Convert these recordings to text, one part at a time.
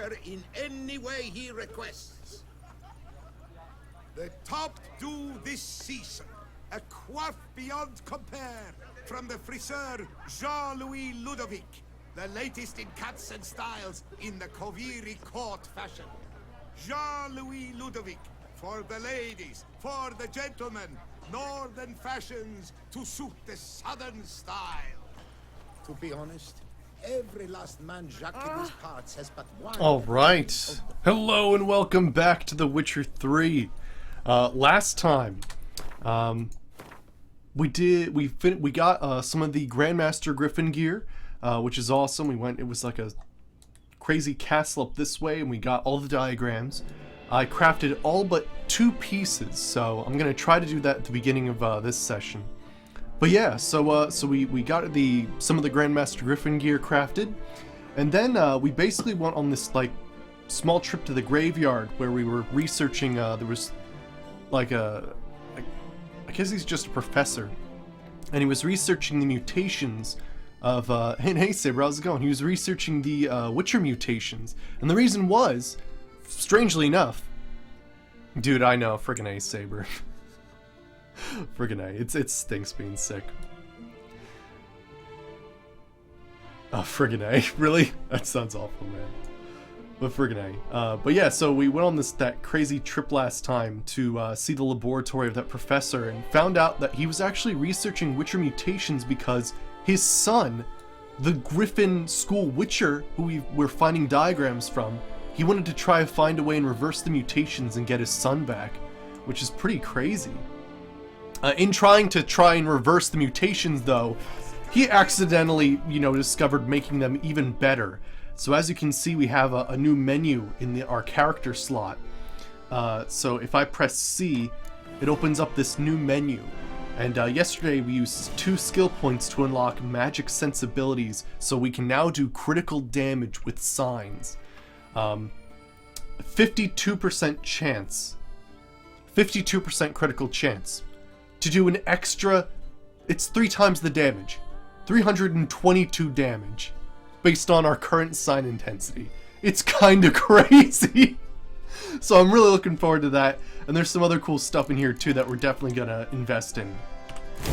Witcher in any way he requests. The top do this season, a quaff beyond compare from the friseur Jean-Louis Ludovic, the latest in cuts and styles in the Koviri court fashion. Jean-Louis Ludovic, for the ladies, for the gentlemen, northern fashions to suit the southern style. To be honest, every last man Jacques in these parts has but one. All right. Hello and welcome back to The Witcher 3. Last time, we got some of the Grandmaster Griffin gear, which is awesome. It was like a crazy castle up this way, and we got all the diagrams. I crafted all but 2 pieces, so I'm gonna try to do that at the beginning of this session. But yeah, so we got some of the Grandmaster Griffin gear crafted, and then we basically went on this like small trip to the graveyard where we were researching. There was like I guess he's just a professor, and he was researching the mutations of hey Saber, how's it going? He was researching the Witcher mutations, and the reason was, strangely enough, dude, I know, friggin' A, Saber. Friggin' A, it stinks being sick. Oh, friggin' A, really? That sounds awful, man. But friggin' A. But yeah, so we went on that crazy trip last time to see the laboratory of that professor, and found out that he was actually researching Witcher mutations because his son, the Griffin School Witcher, who we're finding diagrams from, he wanted to try to find a way and reverse the mutations and get his son back, which is pretty crazy. In trying and reverse the mutations, though, he accidentally, discovered making them even better. So as you can see, we have a new menu in our character slot. So if I press C, it opens up this new menu. And yesterday we used 2 skill points to unlock magic sensibilities, so we can now do critical damage with signs. 52% chance. 52% critical chance. To do an extra, it's 3 times the damage. 322 damage. Based on our current sign intensity. It's kinda crazy. So I'm really looking forward to that. And there's some other cool stuff in here too that we're definitely gonna invest in.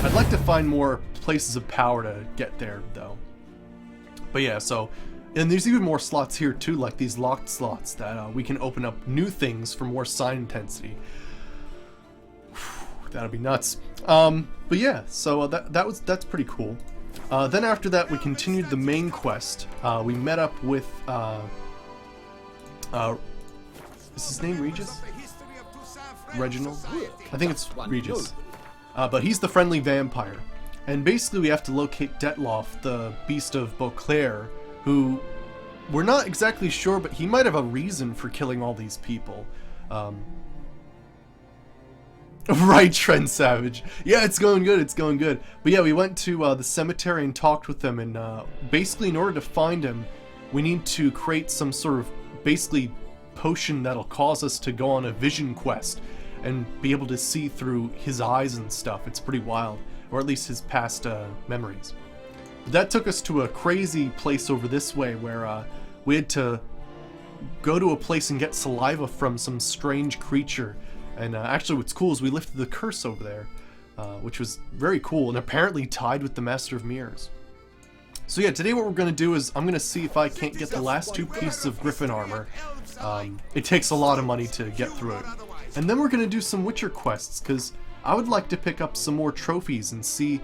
I'd like to find more places of power to get there though. But yeah, and there's even more slots here too, like these locked slots that we can open up new things for more sign intensity. That'd be nuts. But yeah, so that's pretty cool. Then after that, we continued the main quest. We met up with is his name Regis? Reginald? I think it's Regis. But he's the friendly vampire. And basically we have to locate Detloff, the Beast of Beauclair, who we're not exactly sure, but he might have a reason for killing all these people. Right, Trent Savage. Yeah, it's going good, But yeah, we went to the cemetery and talked with them, and basically in order to find him, we need to create some sort of, basically, potion that'll cause us to go on a vision quest and be able to see through his eyes and stuff. It's pretty wild. Or at least his past memories. That took us to a crazy place over this way where we had to go to a place and get saliva from some strange creature. And actually what's cool is we lifted the curse over there, which was very cool and apparently tied with the Master of Mirrors. So yeah, today what we're going to do is I'm going to see if I can't get the last 2 pieces of Griffin armor. It takes a lot of money to get through it. And then we're going to do some Witcher quests, because I would like to pick up some more trophies and see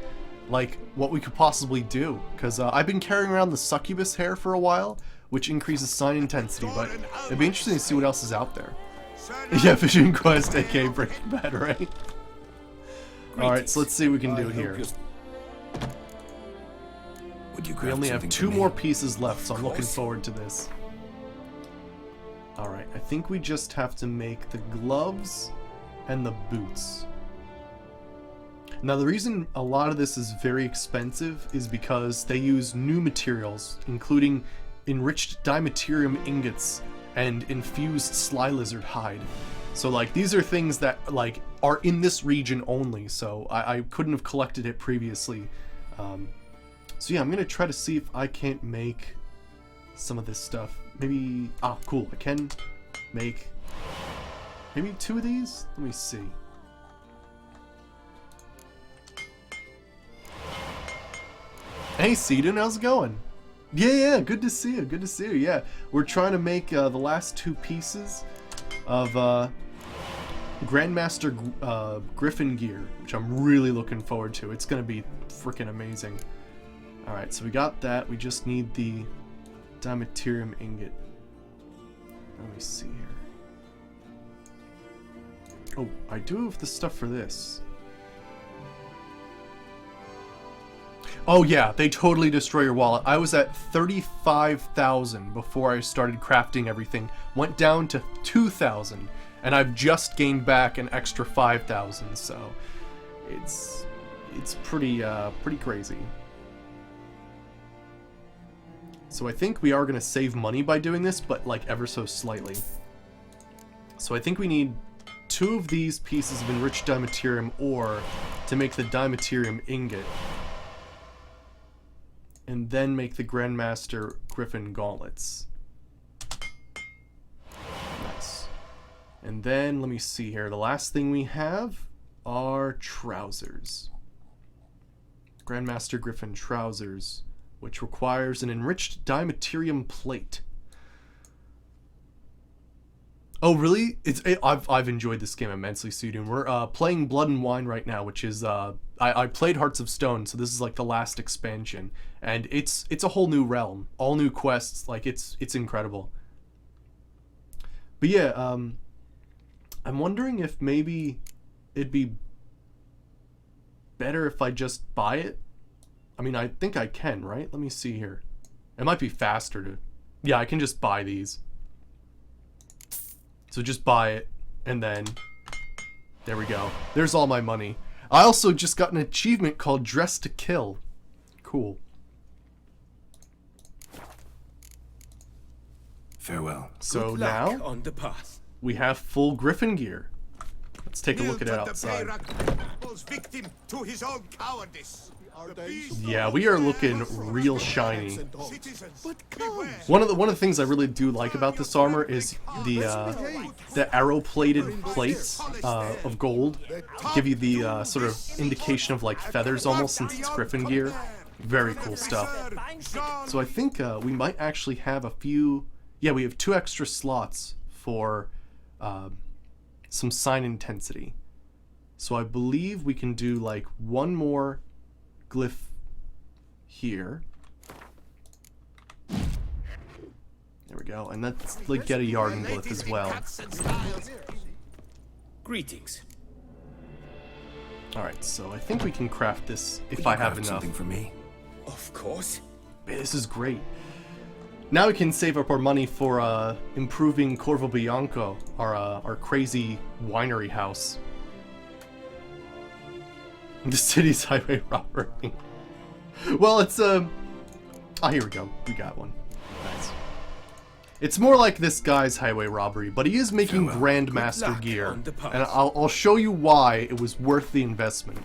like what we could possibly do. Because I've been carrying around the succubus hair for a while, which increases sign intensity, but it'd be interesting to see what else is out there. Yeah, Vision Quest, aka Breaking Bad, right? Alright, so let's see what we can do here. We only have 2 more pieces left, so I'm looking forward to this. Alright, I think we just have to make the gloves and the boots. Now the reason a lot of this is very expensive is because they use new materials, including enriched dimaterium ingots and infused sly lizard hide. So like these are things that like are in this region only, so I couldn't have collected it previously. So yeah, I'm gonna try to see if I can't make some of this stuff. maybe... Ah, cool. I can make maybe 2 of these? Let me see. Hey, Seedon, how's it going? Yeah, good to see you. Good to see you. Yeah, we're trying to make the last 2 pieces of Grandmaster Griffin gear, which I'm really looking forward to. It's going to be freaking amazing. Alright, so we got that. We just need the Dimaterium ingot. Let me see here. Oh, I do have the stuff for this. Oh yeah, they totally destroy your wallet. I was at 35,000 before I started crafting everything. Went down to 2,000, and I've just gained back an extra 5,000. So it's pretty crazy. So I think we are gonna save money by doing this, but like ever so slightly. So I think we need 2 of these pieces of enriched Dimaterium ore to make the Dimaterium ingot. And then make the Grandmaster Griffin gauntlets. Nice. And then, let me see here. The last thing we have are trousers. Grandmaster Griffin trousers, which requires an enriched Dimaterium plate. Oh, really? I've enjoyed this game immensely, Sudun. We're playing Blood and Wine right now, which is I played Hearts of Stone, so this is like the last expansion, and it's a whole new realm, all new quests. Like it's incredible. But yeah, I'm wondering if maybe it'd be better if I just buy it. I mean, I think I can, right? Let me see here. It might be faster to... Yeah, I can just buy these. So just buy it, and then... There we go. There's all my money. I also just got an achievement called Dress to Kill. Cool. Farewell. So Good luck now, on the path. we have full Griffin gear. Let's take a look at it Kneel to the outside. Bayrak falls victim to his own cowardice. The beast Yeah, we are looking real shiny. citizens, beware. One of the things I really do like about this armor is the arrow-plated plates of gold give you the sort of indication of like feathers almost, since it's Griffin gear. Very cool stuff. So I think we might actually have a few... Yeah, we have 2 extra slots for some sign intensity. So I believe we can do like 1 more glyph here. There we go. And let's like get a Yarden glyph as well. Greetings. Alright, so I think we can craft this if Will I you have craft enough. something for me? Of course. Man, this is great. Now we can save up our money for improving Corvo Bianco, our crazy winery house. The city's highway robbery. Well, it's ah, here we go. We got one. Nice. It's more like this guy's highway robbery, but he is making Farewell. Grandmaster Good luck gear, on the path. and I'll show you why it was worth the investment.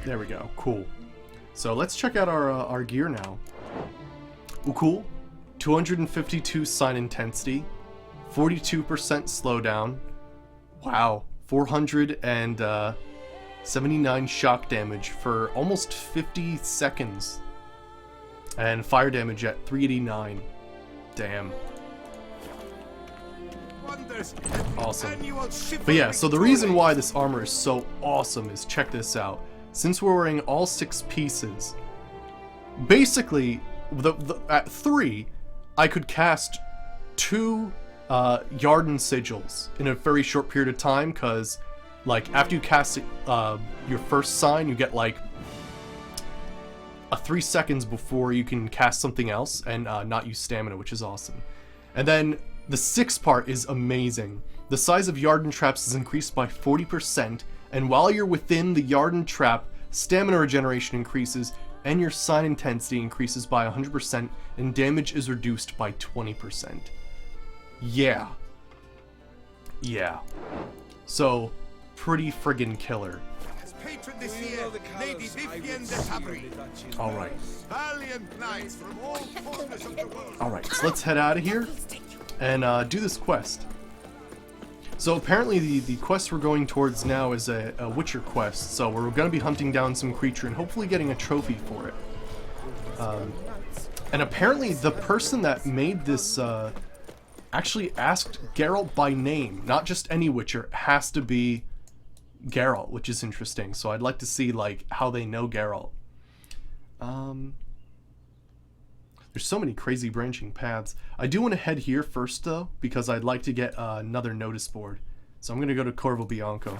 There we go. Cool. So let's check out our gear now. Ooh, cool. 252 sign intensity, 42% slowdown. Wow. 479 shock damage for almost 50 seconds. And fire damage at 389. Damn. Wonders. Awesome. Annual But yeah, so the reason victory. why this armor is so awesome is, check this out. Since we're wearing all 6 pieces, basically, at 3, I could cast 2 Yarden sigils in a very short period of time, because, like, after you cast it, your first sign, you get, like, 3 seconds before you can cast something else and not use stamina, which is awesome. And then the 6th part is amazing. The size of Yarden traps is increased by 40%, and while you're within the Yarden trap, stamina regeneration increases, and your sign intensity increases by 100%, and damage is reduced by 20%. Yeah. Yeah. So, pretty friggin' killer. patron this year, Lady Vivienne de Tabry. All right. Valiant knights from all corners of the world. All right, so let's head out of here and do this quest. So apparently the quest we're going towards now is a Witcher quest, so we're going to be hunting down some creature and hopefully getting a trophy for it. And apparently the person that made this actually asked Geralt by name, not just any Witcher. It has to be Geralt, which is interesting. So I'd like to see like how they know Geralt. There's so many crazy branching paths. I do want to head here first though, because I'd like to get another notice board. So I'm gonna go to Corvo Bianco.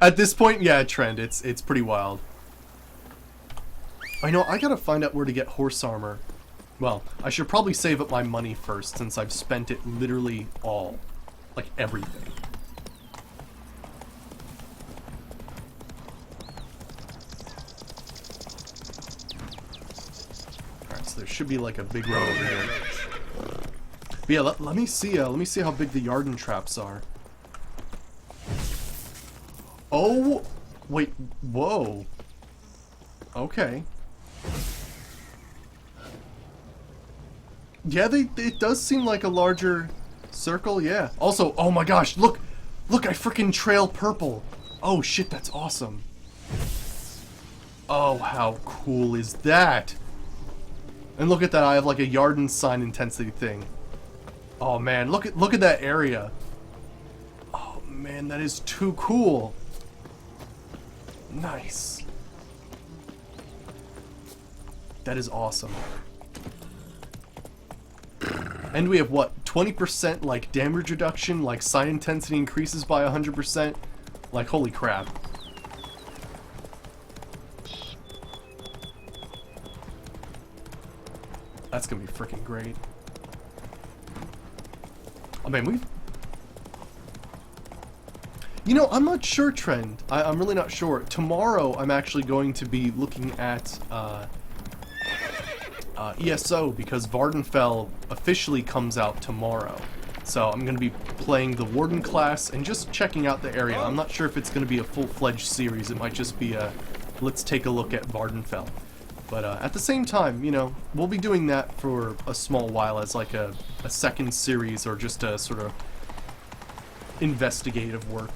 At this point, yeah, Trend, it's pretty wild. I know, I gotta find out where to get horse armor. Well, I should probably save up my money first, since I've spent it literally all. Like, everything. Alright, so there should be like a big road over here. But yeah, let me see how big the Yarden traps are. Oh! Wait, whoa. Okay. Yeah, it does seem like a larger circle, yeah. Also, oh my gosh, look, I freaking trail purple. Oh shit, that's awesome. Oh, how cool is that? And look at that, I have like a Yarden sign intensity thing. Oh man, look at that area. Oh man, that is too cool. Nice. That is awesome. And we have what, 20% like damage reduction, like sign intensity increases by 100%. Like holy crap. That's gonna be freaking great. Oh man, we've... You know, I'm not sure, Trend. I'm really not sure. Tomorrow, I'm actually going to be looking at ESO because Vardenfell officially comes out tomorrow. So I'm going to be playing the Warden class and just checking out the area. I'm not sure if it's going to be a full-fledged series. It might just be a let's take a look at Vardenfell. But at the same time, you know, we'll be doing that for a small while as like a second series or just a sort of investigative work.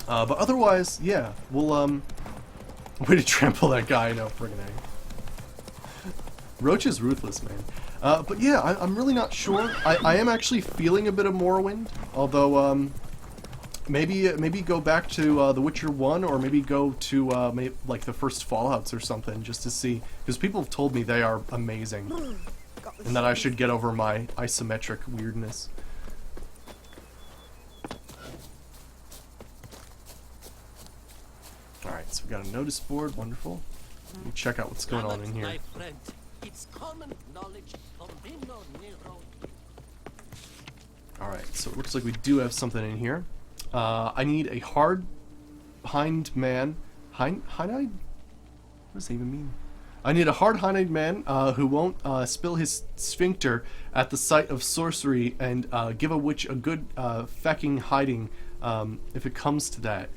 But otherwise, yeah, we'll, way to trample that guy, I know, friggin' A. Roach is ruthless, man. But yeah, I'm really not sure. I am actually feeling a bit of Morrowind, although, maybe go back to The Witcher 1, or maybe go to, like, the first Fallouts or something, just to see, because people have told me they are amazing, and that I should get over my isometric weirdness. Alright, so we got a notice board, wonderful. Let me check out what's going on in here. Alright, so it looks like we do have something in here. I need a hard hind man. Hind-eyed? What does that even mean? I need a hard hind-eyed man who won't spill his sphincter at the sight of sorcery and give a witch a good fecking hiding if it comes to that.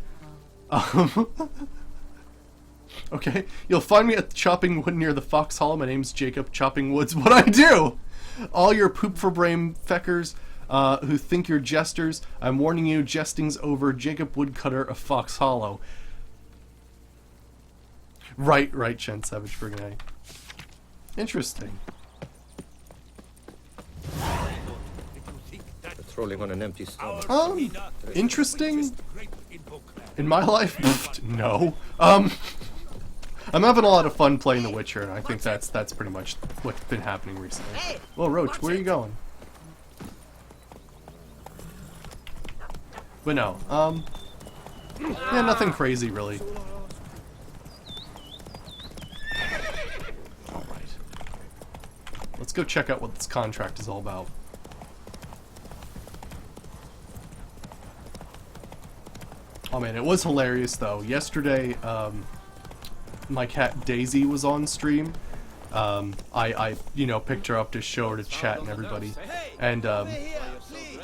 Okay, you'll find me at Chopping Wood near the Fox Hollow. My name's Jacob Chopping Woods. What I do? All your poop for brain feckers who think you're jesters, I'm warning you, jesting's over. Jacob Woodcutter of Fox Hollow. Right, Chen Savage friggin' A. Interesting. Patrolling on an empty stomach. Interesting. In my life, pfft, no. I'm having a lot of fun playing The Witcher, and I think that's pretty much what's been happening recently. Well, Roach, where are you going? But no, yeah, nothing crazy really. Alright. Let's go check out what this contract is all about. Oh man, it was hilarious though. Yesterday, my cat Daisy was on stream. I you know, picked her up to show her to chat and everybody. And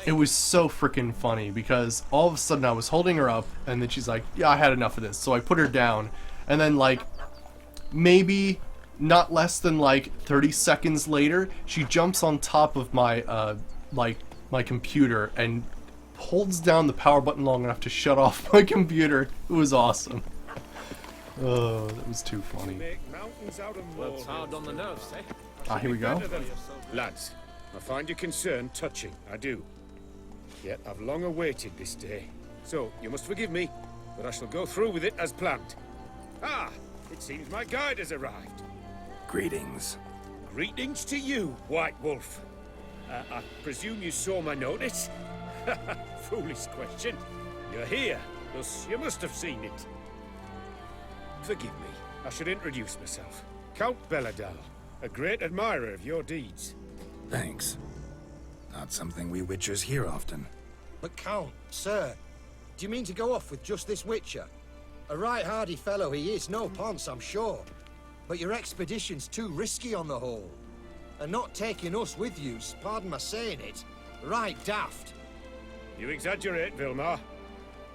it was so freaking funny because all of a sudden I was holding her up and then she's like, yeah, I had enough of this. So I put her down and then like maybe not less than like 30 seconds later, she jumps on top of my my computer and holds down the power button long enough to shut off my computer. It was awesome. Oh, that was too funny. Well, it's hard on the nerves, eh? Ah, here we go. Lads, I find your concern touching, I do. Yet I've long awaited this day. So, you must forgive me, but I shall go through with it as planned. Ah, it seems my guide has arrived. Greetings. Greetings to you, White Wolf. I presume you saw my notice? Foolish question. You're here, thus you must have seen it. Forgive me, I should introduce myself. Count Belladal, a great admirer of your deeds. Thanks. Not something we Witchers hear often. But Count, sir, do you mean to go off with just this Witcher? A right hardy fellow he is, no ponce, I'm sure. But your expedition's too risky on the whole. And not taking us with you's, pardon my saying it, right daft. You exaggerate, Vilmar.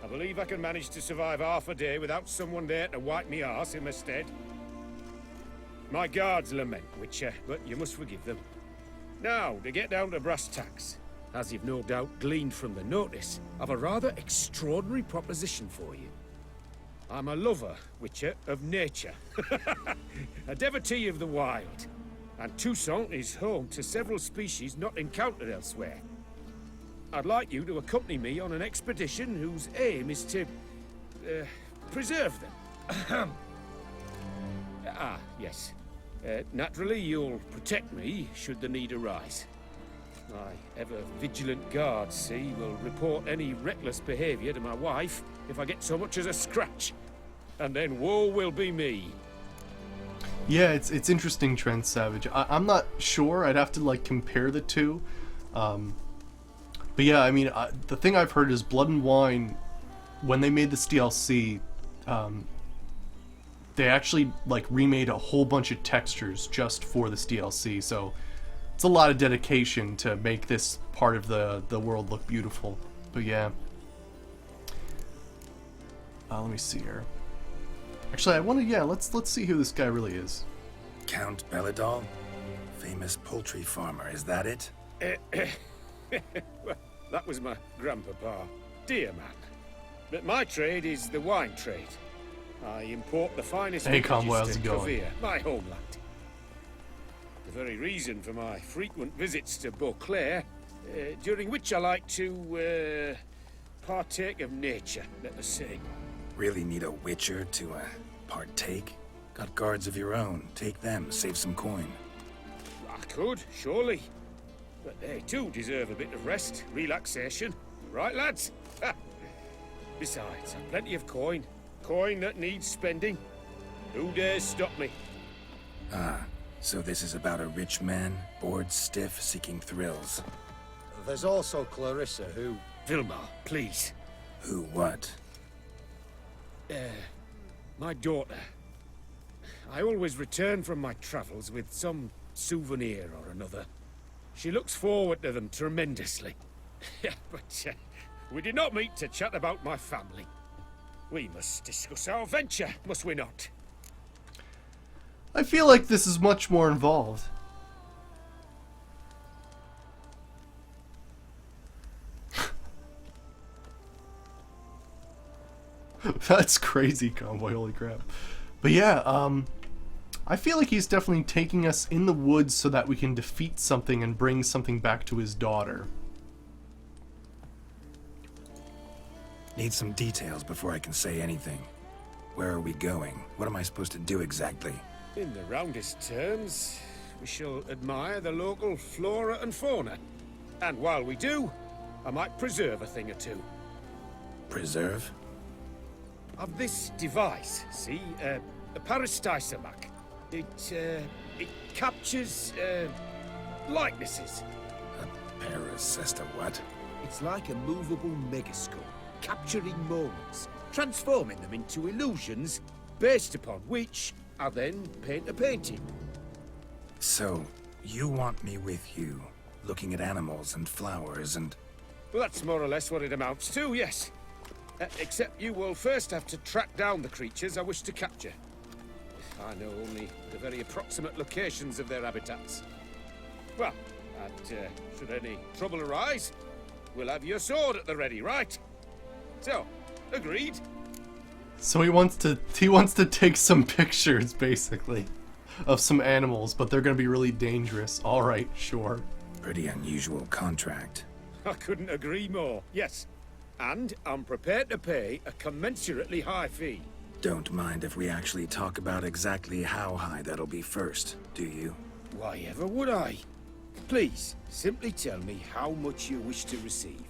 I believe I can manage to survive half a day without someone there to wipe me arse in my stead. My guards lament, Witcher, but you must forgive them. Now, to get down to brass tacks, as you've no doubt gleaned from the notice, I've a rather extraordinary proposition for you. I'm a lover, Witcher, of nature. A devotee of the wild. And Toussaint is home to several species not encountered elsewhere. I'd like you to accompany me on an expedition whose aim is to preserve them. Yes. Naturally, you'll protect me should the need arise. My ever-vigilant guards, see, will report any reckless behavior to my wife if I get so much as a scratch. And then woe will be me. Yeah, it's interesting, Trent Savage. I'm not sure. I'd have to like compare the two. But yeah, I mean, the thing I've heard is Blood and Wine, when they made this DLC, they actually like remade a whole bunch of textures just for this DLC. So it's a lot of dedication to make this part of the world look beautiful. But yeah. Let me see here. Actually, I want to, yeah, let's see who this guy really is. Count Belladal? Famous poultry farmer, is that it? Well, that was my grandpapa. Dear man. But my trade is the wine trade. I import the finest Hey, Conway, how's to it going? Travere, my homeland. The very reason for my frequent visits to Beauclair, during which I like to, partake of nature, let us say. Really need a Witcher to, partake? Got guards of your own. Take them, save some coin. I could, surely. But they too deserve a bit of rest, relaxation. Right, lads? Besides, I've plenty of coin. Coin that needs spending. Who dares stop me? Ah, so this is about a rich man, bored stiff, seeking thrills. There's also Clarissa, who... Vilmar, please. Who what? My daughter. I always return from my travels with some souvenir or another. She looks forward to them tremendously. But we did not meet to chat about my family. We must discuss our venture, must we not? I feel like this is much more involved. That's crazy, Convoy, holy crap. But yeah, I feel like he's definitely taking us in the woods so that we can defeat something and bring something back to his daughter. Need some details before I can say anything. Where are we going? What am I supposed to do exactly? In the roundest terms, we shall admire the local flora and fauna. And while we do, I might preserve a thing or two. Preserve? Of this device, see, a Parastysomac. It captures, likenesses. A parasesta what? It's like a movable megascope, capturing moments, transforming them into illusions, Based upon which, I then paint a painting. So, you want me with you, looking at animals and flowers and... Well, that's more or less what it amounts to, yes. Except you will first have to track down the creatures I wish to capture. I know only the very approximate locations of their habitats. Well, and should any trouble arise, we'll have your sword at the ready, right? So, agreed? So he wants to take some pictures, basically, of some animals, but they're gonna be really dangerous. All right, sure. Pretty unusual contract. I couldn't agree more, yes. And I'm prepared to pay a commensurately high fee. Don't mind if we actually talk about exactly how high that'll be first, do you? Why ever would I? Please, simply tell me how much you wish to receive.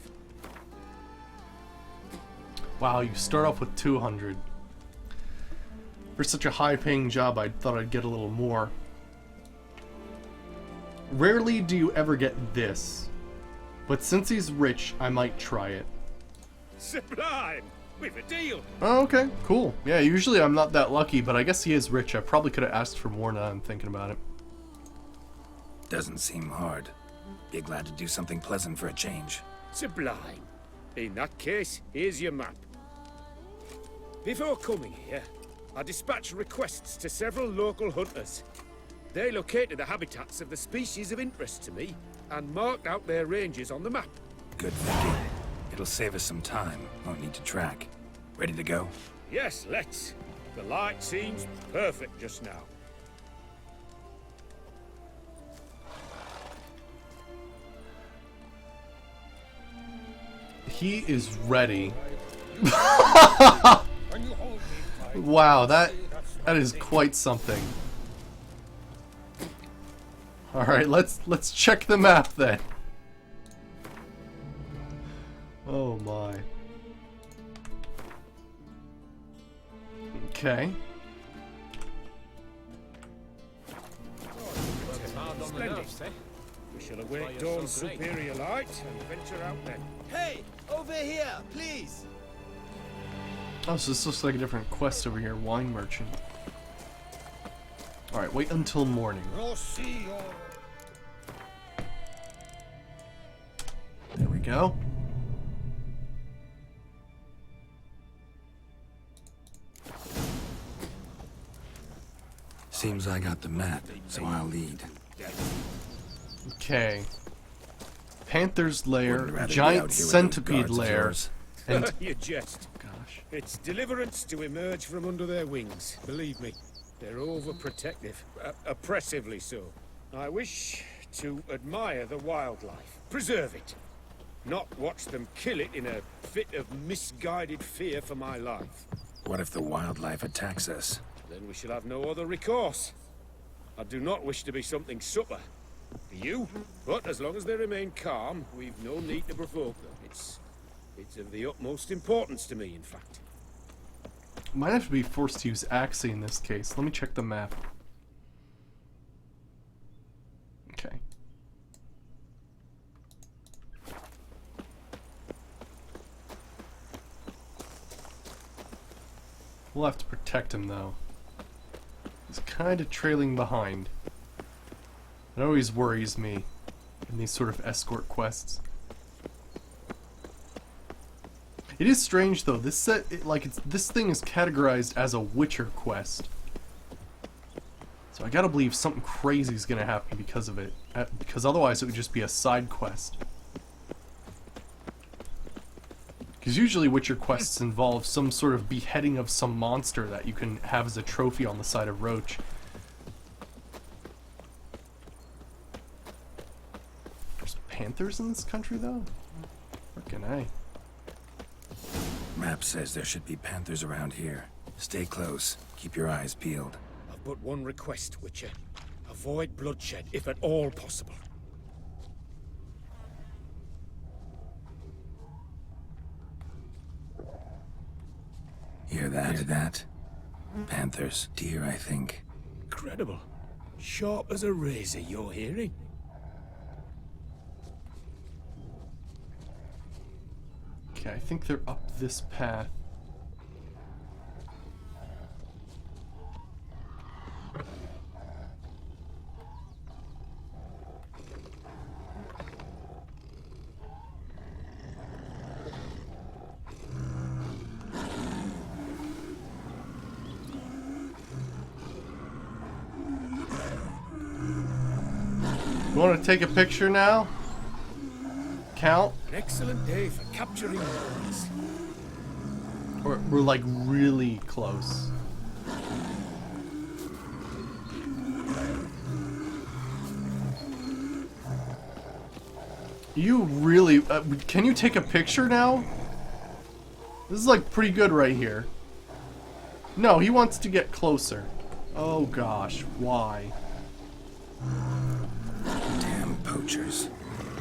Wow, you start off with 200. For such a high-paying job, I thought I'd get a little more. Rarely do you ever get this, but since he's rich, I might try it. Sublime! We've a deal! Oh, okay, cool. Yeah, usually I'm not that lucky, but I guess he is rich. I probably could have asked for more now I'm thinking about it. Doesn't seem hard. Be glad to do something pleasant for a change. Sublime. In that case, here's your map. Before coming here, I dispatched requests to several local hunters. They located the habitats of the species of interest to me and marked out their ranges on the map. Good thinking. It'll save us some time. Won't need to track. Ready to go? Yes, let's. The light seems perfect just now. He is ready. Wow, that is quite something. All right, let's check the map then. Oh my. Okay. Splendid. We shall await dawn's superior light and venture out then. Hey, over here, please. Oh, so this looks like a different quest over here. Wine merchant. Alright, wait until morning. There we go. Seems I got the map, so I'll lead. Okay. Panther's Wouldn't lair, rather be out giant here with those centipede guards of lair, yours. and You jest. gosh. It's deliverance to emerge from under their wings. Believe me, they're overprotective, oppressively so. I wish to admire the wildlife, preserve it, not watch them kill it in a fit of misguided fear for my life. What if the wildlife attacks us? Then we shall have no other recourse. I do not wish to be something supper for you, but as long as they remain calm, we've no need to provoke them. It's of the utmost importance to me, in fact. Might have to be forced to use Axie in this case. Let me check the map. Okay. We'll have to protect him though. He's kind of trailing behind. It always worries me in these sort of escort quests. It is strange though. This this thing is categorized as a Witcher quest, so I gotta believe something crazy is gonna happen because of it. Because otherwise, it would just be a side quest. Because usually Witcher quests involve some sort of beheading of some monster that you can have as a trophy on the side of Roach. There's panthers in this country though? Frickin' A. Map says there should be panthers around here. Stay close. Keep your eyes peeled. I've but one request, Witcher. Avoid bloodshed, if at all possible. Hear that? Hear that? Panthers. Deer, I think. Incredible. Sharp as a razor, you're hearing. Okay, I think they're up this path. You want to take a picture now? Count? An excellent day for capturing worms. We're like really close. You really... can you take a picture now? This is like pretty good right here. No, he wants to get closer. Oh gosh, why? Damn poachers.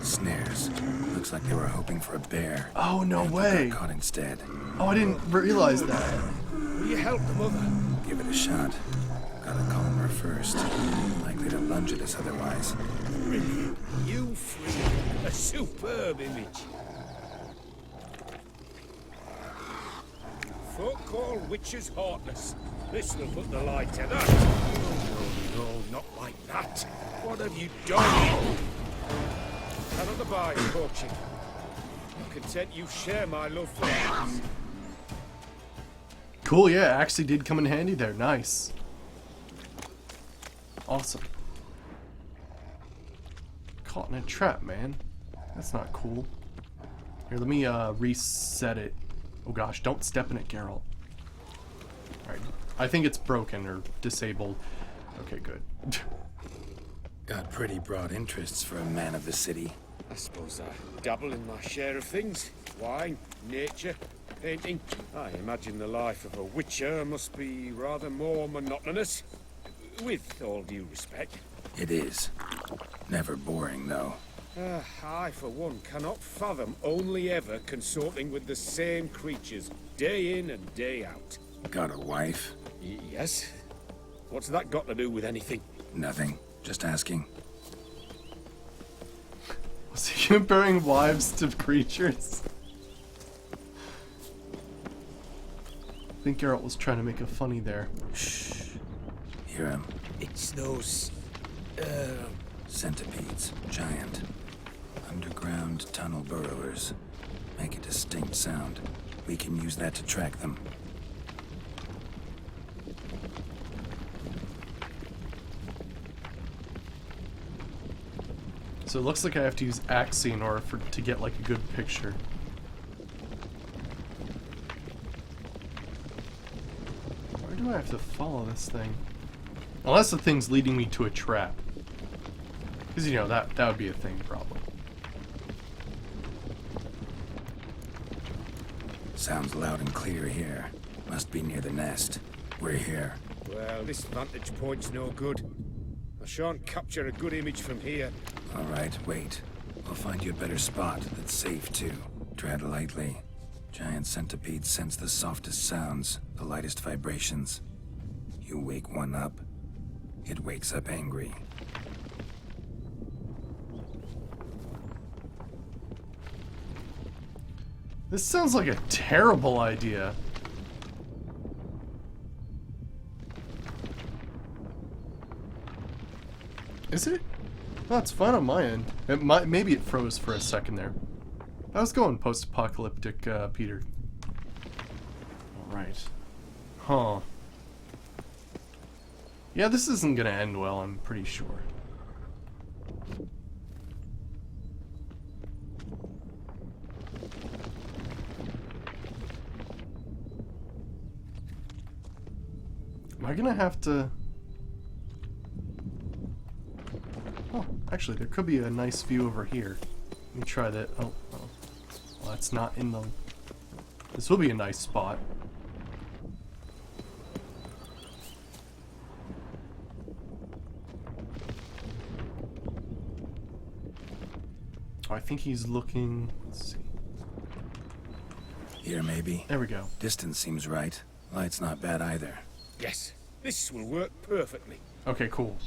Snares. Looks like they were hoping for a bear. Oh, no and way. got caught instead. Oh, I didn't realize that. Will you help the mother? Give it a shot. Gotta calm her first. Likely to lunge at us otherwise. Brilliant. You free. A superb image. Folk call witches heartless. This will put the light to that. No, not like that. What have you done? Cannot abide poaching. I'm content you share my love for this. Cool, yeah, actually did come in handy there. Nice. Awesome. Caught in a trap, man. That's not cool. Here, let me reset it. Oh gosh, don't step in it, Geralt. Alright. I think it's broken or disabled. Okay, good. Got pretty broad interests for a man of the city. I suppose I dabble in my share of things. Wine, nature, painting. I imagine the life of a witcher must be rather more monotonous. With all due respect. It is. Never boring, though. I, for one, cannot fathom only ever consorting with the same creatures, day in and day out. Got a wife? Yes? What's that got to do with anything? Nothing. Just asking. Was he comparing wives to creatures? I think Geralt was trying to make a funny there. Shh. Hear him. It's those... Centipedes. Giant. Underground tunnel burrowers. Make a distinct sound. We can use that to track them. So it looks like I have to use Axie in order to get like a good picture. Where do I have to follow this thing? Unless the thing's leading me to a trap. Because, you know, that would be a thing, probably. Sounds loud and clear here. Must be near the nest. We're here. Well, this vantage point's no good. I shan't capture a good image from here. All right, wait. We'll find you a better spot that's safe, too. Tread lightly. Giant centipedes sense the softest sounds, the lightest vibrations. You wake one up, it wakes up angry. This sounds like a terrible idea. Is it? No, it's fine on my end. It might, maybe it froze for a second there. How's it going, post-apocalyptic Peter? Alright. Huh. Yeah, this isn't gonna end well, I'm pretty sure. Am I gonna have to... Oh, actually, there could be a nice view over here. Let me try that. Oh, well, that's not in the... This will be a nice spot. Oh, I think he's looking... Let's see. Here, maybe. There we go. Distance seems right. Light's not bad either. Yes, this will work perfectly. Okay, cool.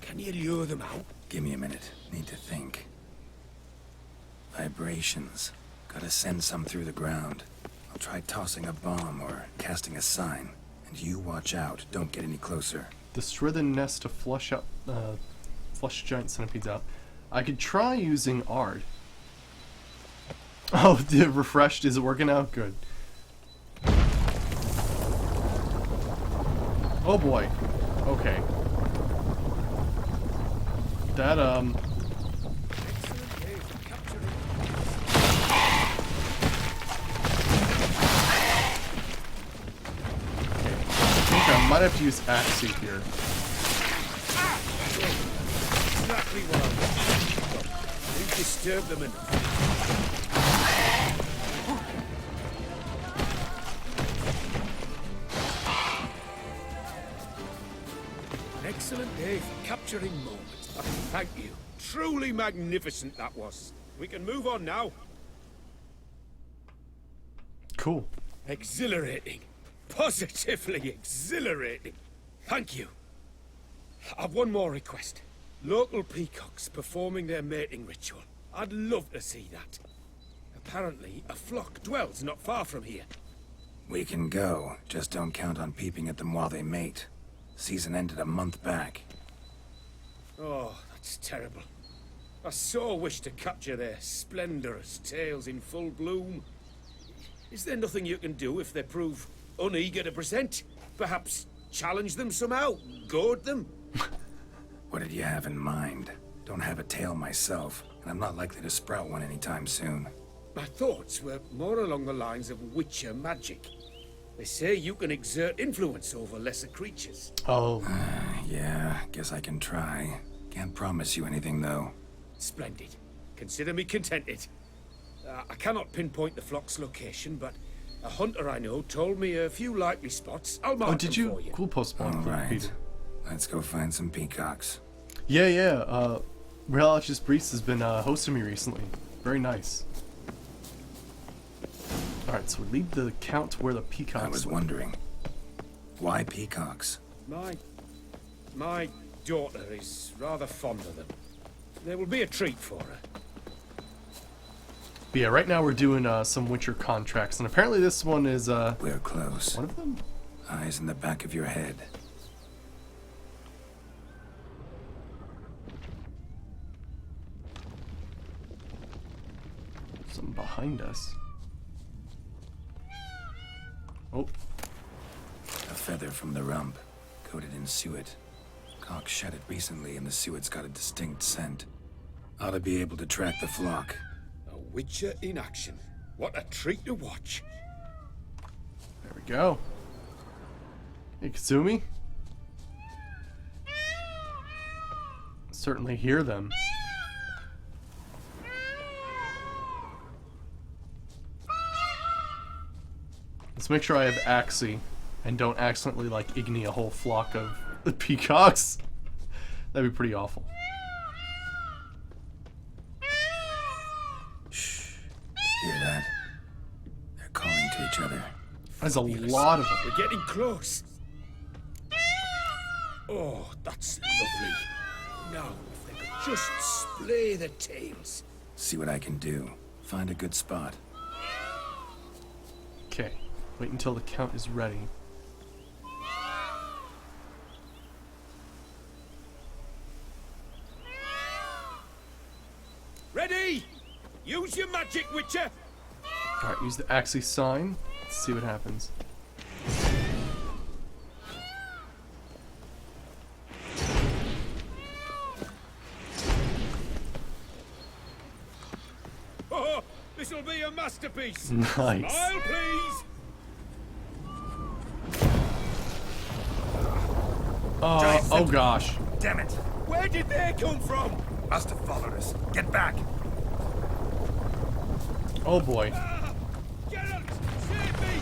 Can you lure them out? Give me a minute. Need to think. Vibrations. Gotta send some through the ground. I'll try tossing a bomb or casting a sign. And you watch out. Don't get any closer. Destroy the nest to flush giant centipedes out. I could try using Ard. Oh, the refreshed. Is it working out? Good. Oh boy. Okay. That, I think I might have to use Axie here. Exactly what I want. You disturb them enough. An excellent day for capturing moments. Thank you. Truly magnificent that was. We can move on now. Cool. Exhilarating. Positively exhilarating. Thank you. I've one more request. Local peacocks performing their mating ritual. I'd love to see that. Apparently, a flock dwells not far from here. We can go. Just don't count on peeping at them while they mate. Season ended a month back. Oh, that's terrible. I so wish to capture their splendorous tails in full bloom. Is there nothing you can do if they prove uneager to present? Perhaps challenge them somehow? Goad them? What did you have in mind? Don't have a tail myself, and I'm not likely to sprout one anytime soon. My thoughts were more along the lines of Witcher magic. They say you can exert influence over lesser creatures. Oh, Yeah, guess I can try. Can't promise you anything, though. Splendid. Consider me contented. I cannot pinpoint the flock's location, but a hunter I know told me a few likely spots. I'll mark oh, did them you? for you. Cool post All one, right. Peter. Let's go find some peacocks. Yeah. Realach's Priest has been hosting me recently. Very nice. Alright, so we lead the count to where the peacocks I was live. wondering, why peacocks? My daughter is rather fond of them. There will be a treat for her. But yeah, right now we're doing some Witcher contracts, and apparently this one is We're close. one of them? Eyes in the back of your head. Something behind us. Oh, A feather from the rump, coated in suet. Cock shed it recently, and the suet's got a distinct scent. Ought to be able to track the flock. A Witcher in action. What a treat to watch. there we go. Hey, Kazumi? Certainly hear them. Let's make sure I have Axie and don't accidentally like Igni a whole flock of peacocks. That'd be pretty awful. Hear that? They're calling to each other. There's a lot of them. We're getting close. Oh, that's lovely. Now, if they could just splay the tails. See what I can do. Find a good spot. Okay, wait until the count is ready. Ready? Use your magic, Witcher. Alright, use the Axie sign. Let's see what happens. Oh, this'll be a masterpiece. Nice. Smile, please. Oh gosh. Damn it! Where did they come from? Must have followed us. Get back! Oh boy. Ah, Geralt, save me!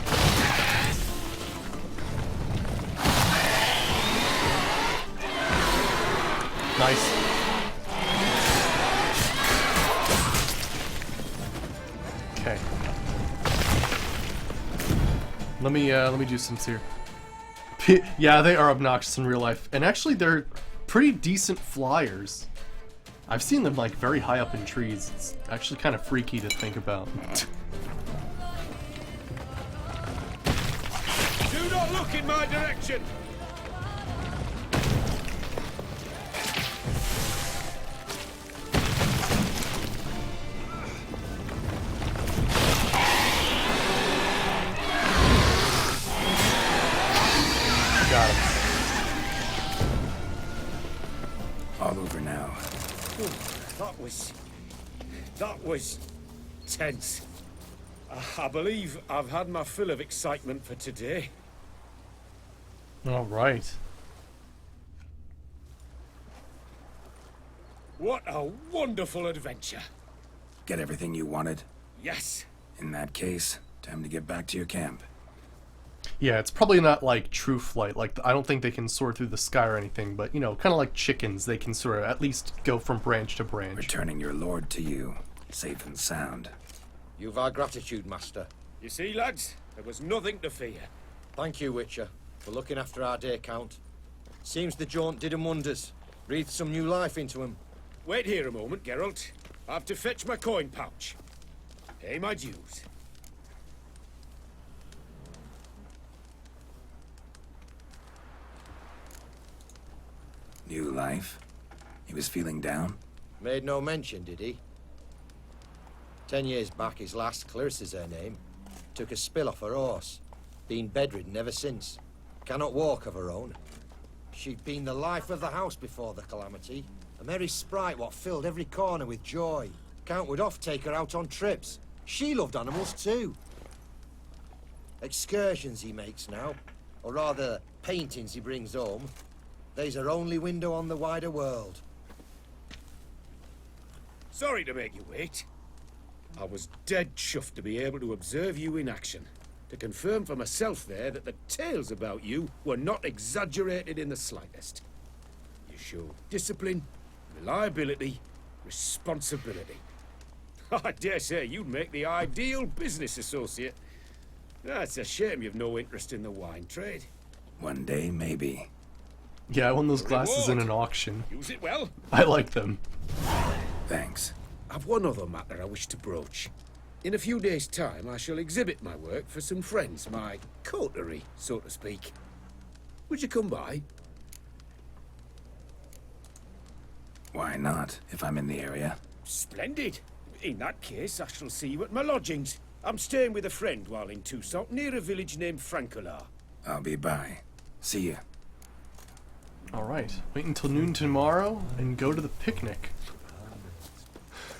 Nice. Okay. Let me do some here. Yeah, they are obnoxious in real life, and actually they're pretty decent flyers. I've seen them like very high up in trees. It's actually kind of freaky to think about. Do not look in my direction. Got him. was tense. I believe I've had my fill of excitement for today. All right. What a wonderful adventure. Get everything you wanted? Yes. In that case, time to get back to your camp. Yeah, it's probably not like true flight. Like, I don't think they can soar through the sky or anything, but, you know, kind of like chickens, they can sort of at least go from branch to branch. Returning your lord to you, safe and sound. You've our gratitude, Master. You see, lads, there was nothing to fear. Thank you, Witcher, for looking after our day count. Seems the jaunt did 'em wonders. Breathed some new life into 'em. Wait here a moment, Geralt. I have to fetch my coin pouch. Pay my dues. New life? He was feeling down? Made no mention, did he? 10 years back, his last, Clarisse is her name, took a spill off her horse. Been bedridden ever since. Cannot walk of her own. She'd been the life of the house before the calamity. A merry sprite what filled every corner with joy. Count would oft take her out on trips. She loved animals too. Excursions he makes now, or rather, paintings he brings home. They's her only window on the wider world. Sorry to make you wait. I was dead chuffed to be able to observe you in action. To confirm for myself there that the tales about you were not exaggerated in the slightest. You showed discipline, reliability, responsibility. I dare say you'd make the ideal business associate. It's a shame you've no interest in the wine trade. One day, maybe. Yeah, I won those glasses in Reward. an auction. Use it well. I like them. Thanks. I've one other matter I wish to broach. In a few days' time, I shall exhibit my work for some friends, my coterie, so to speak. Would you come by? Why not, if I'm in the area? Splendid. In that case, I shall see you at my lodgings. I'm staying with a friend while in Toussaint, near a village named Francolar. I'll be by. See ya. Alright, wait until noon tomorrow and go to the picnic.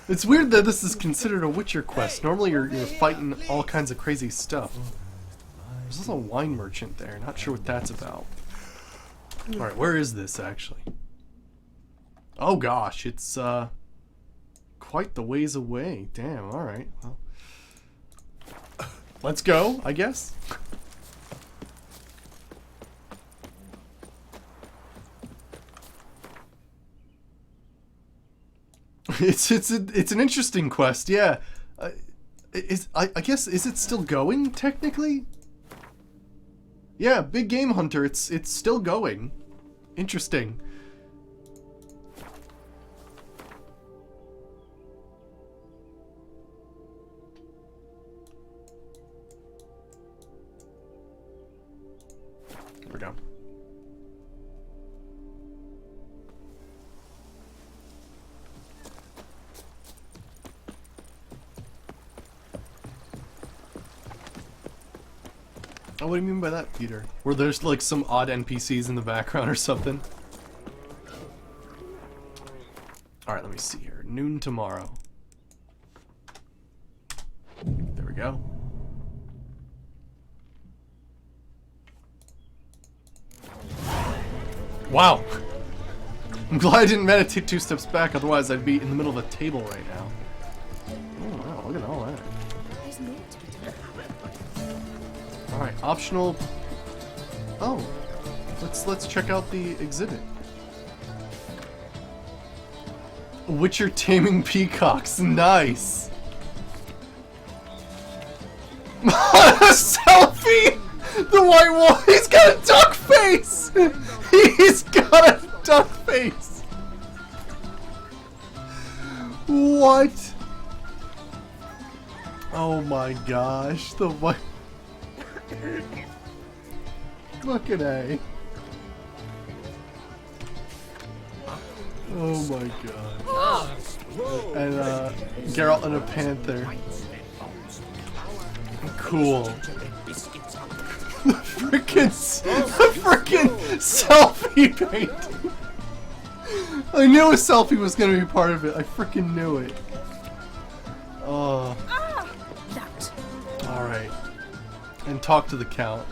It's weird that this is considered a Witcher quest. Normally you're fighting all kinds of crazy stuff. There's also a wine merchant there, not sure what that's about. Alright, where is this actually? Oh gosh, it's quite the ways away. Damn, alright. Well, let's go, I guess. It's an interesting quest, yeah. I guess, is it still going technically? Yeah, Big Game Hunter. It's still going. Interesting. There we go. Oh, what do you mean by that, Peter? Where there's like some odd NPCs in the background or something? Alright, let me see here. Noon tomorrow. There we go. Wow! I'm glad I didn't meditate 2 steps back, otherwise I'd be in the middle of a table right now. Oh wow, look at all that. Alright, optional. Oh, let's check out the exhibit. Witcher taming peacocks, nice. Selfie, the white wolf. He's got a duck face. He's got a duck face. What? Oh my gosh, the white. Fucking A. Oh my god. And Geralt and a panther. Cool. The freaking selfie painting. I knew a selfie was gonna be part of it. I freaking knew it. Oh. That. Alright. And talk to the Count.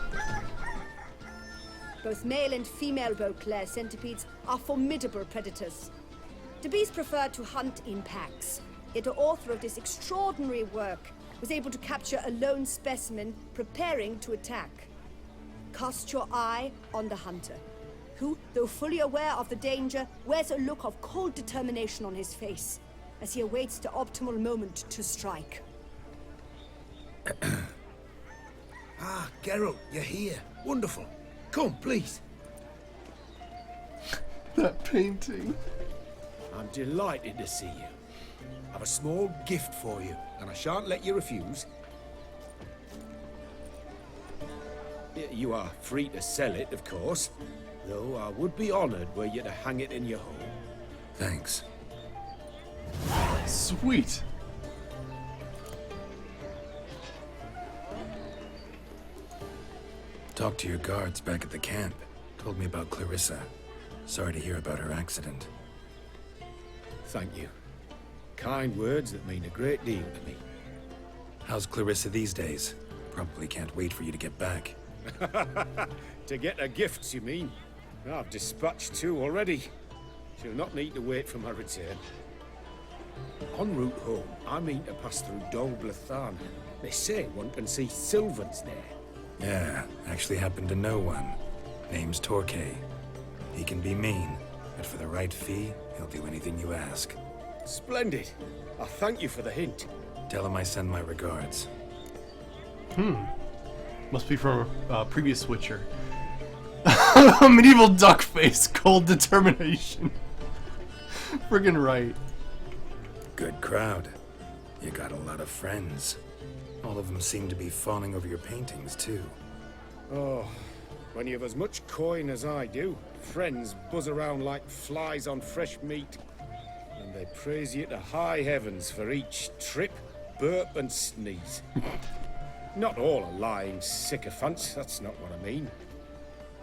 Both male and female Beauclair centipedes are formidable predators. The bees prefer to hunt in packs, yet the author of this extraordinary work was able to capture a lone specimen preparing to attack. Cast your eye on the hunter, who, though fully aware of the danger, wears a look of cold determination on his face as he awaits the optimal moment to strike. Ah, Geralt, you're here. Wonderful. Come, please. That painting. I'm delighted to see you. I've a small gift for you, and I shan't let you refuse. You are free to sell it, of course, though I would be honoured were you to hang it in your home. Thanks. Sweet. Talked to your guards back at the camp. Told me about Clarissa. Sorry to hear about her accident. Thank you. Kind words that mean a great deal to me. How's Clarissa these days? Probably can't wait for you to get back. To get her gifts, you mean? I've dispatched 2 already. She'll not need to wait for my return. En route home, I mean to pass through Dol Blathan. They say one can see Sylvans there. Yeah, actually happen to know one. Name's Torquay. He can be mean, but for the right fee, he'll do anything you ask. Splendid. I thank you for the hint. Tell him I send my regards. Must be from a previous Witcher. Medieval duck face, cold determination. Friggin' right. Good crowd. You got a lot of friends. All of them seem to be fawning over your paintings, too. Oh, when you have as much coin as I do, friends buzz around like flies on fresh meat. And they praise you to high heavens for each trip, burp and sneeze. Not all are lying sycophants, that's not what I mean.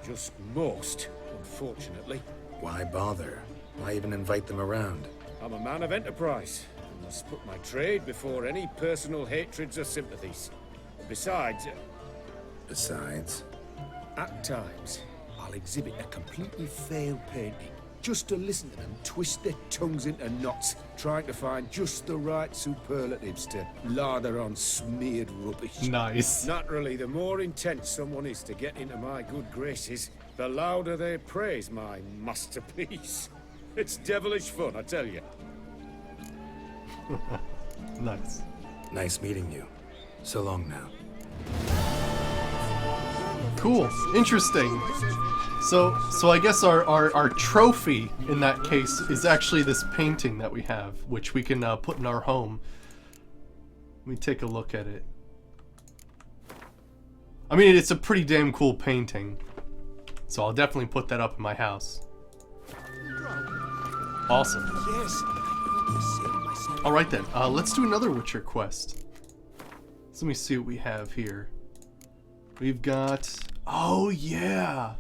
Just most, unfortunately. Why bother? Why even invite them around? I'm a man of enterprise, and must put my trade before any personal hatreds or sympathies. Besides, at times, I'll exhibit a completely failed painting, just to listen to them twist their tongues into knots, trying to find just the right superlatives to lather on smeared rubbish. Nice. Naturally, the more intent someone is to get into my good graces, the louder they praise my masterpiece. It's devilish fun, I tell you. Nice. Nice meeting you. So long now. Cool. Interesting. So I guess our trophy in that case is actually this painting that we have, which we can put in our home. Let me take a look at it. I mean, it's a pretty damn cool painting. So I'll definitely put that up in my house. Awesome. Alright then, let's do another Witcher quest. So let me see what we have here. We've got... Oh, yeah!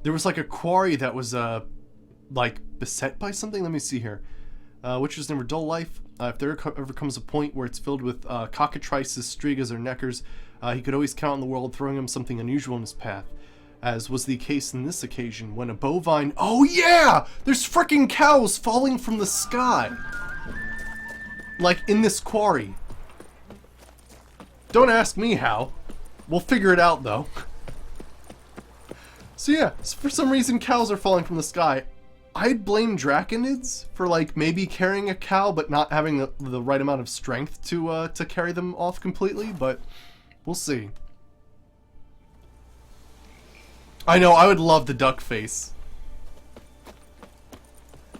There was like a quarry that was, like, beset by something? Let me see here. Witcher's Never Dull Life. If there ever comes a point where it's filled with cockatrices, strigas, or neckers, he could always count on the world throwing him something unusual in his path. As was the case in this occasion, when a bovine... Oh yeah! There's frickin' cows falling from the sky! Like, in this quarry. Don't ask me how. We'll figure it out, though. So yeah, for some reason cows are falling from the sky. I'd blame Draconids for, like, maybe carrying a cow, but not having the right amount of strength to carry them off completely, but we'll see. I know, I would love the duck face.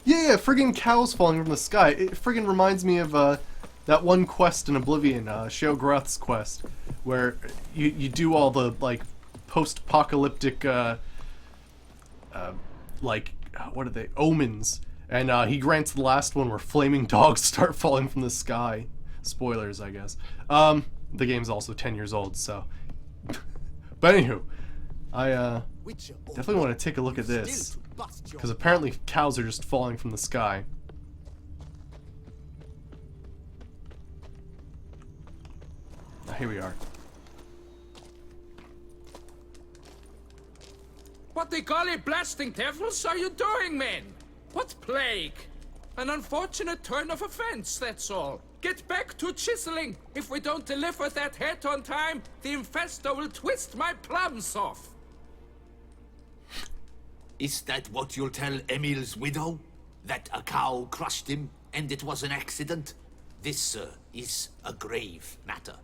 Yeah, friggin' cows falling from the sky. It friggin' reminds me of that one quest in Oblivion, Sheogorath's quest, where you do all the, like, post-apocalyptic, like, what are they? Omens. And he grants the last one where flaming dogs start falling from the sky. Spoilers, I guess. The game's also 10 years old, so... But anywho, I definitely want to take a look at this. bust your... Because apparently cows are just falling from the sky. Here we are. What the golly blasting devils are you doing, men? What plague? An unfortunate turn of offense, that's all. Get back to chiseling. If we don't deliver that head on time, the infestor will twist my plums off. Is that what you'll tell Emil's widow? That a cow crushed him and it was an accident? This, sir, is a grave matter.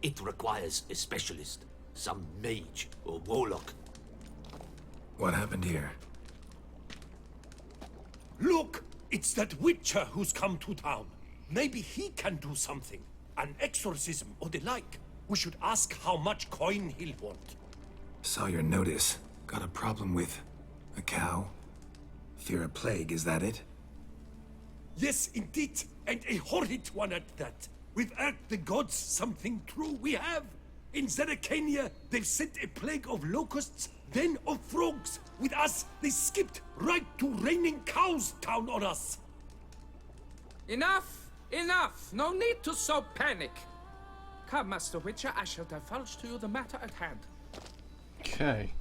It requires a specialist, some mage or warlock. What happened here? Look! It's that Witcher who's come to town. Maybe he can do something. An exorcism or the like. We should ask how much coin he'll want. Saw your notice. Got a problem with a cow? Fear a plague, is that it? Yes, indeed. And a horrid one at that. We've irked the gods something true we have. In Zeracania, they've sent a plague of locusts, then of frogs. With us, they skipped right to raining cows down on us. Enough! Enough! No need to so panic. Come, Master Witcher, I shall divulge to you the matter at hand. Okay.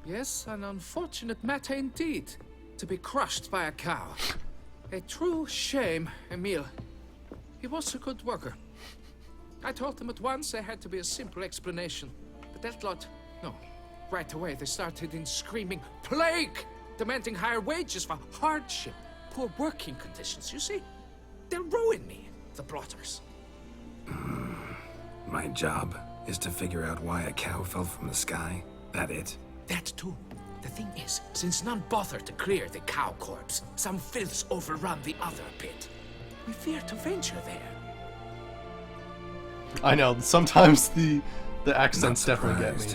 Yes, an unfortunate matter indeed. To be crushed by a cow. A true shame, Emil. He was a good worker. I told them at once there had to be a simple explanation. But that lot, no. Right away they started in screaming, plague! Demanding higher wages for hardship, poor working conditions, you see? They'll ruin me, the blotters. My job is to figure out why a cow fell from the sky. That it? That too. The thing is, since none bothered to clear the cow corpse, some filths overrun the other pit. We fear to venture there. I know, sometimes the accents definitely get me.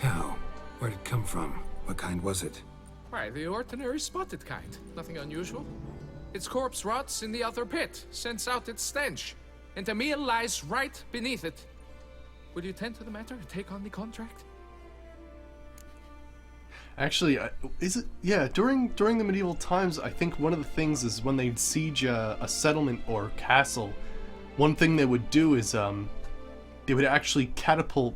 Cow? Where'd it come from? What kind was it? Why, the ordinary spotted kind. Nothing unusual. Its corpse rots in the other pit, sends out its stench, and Emil lies right beneath it. Will you tend to the matter and take on the contract? Actually, is it? Yeah, during the medieval times, I think one of the things is when they'd siege a settlement or castle, one thing they would do is they would actually catapult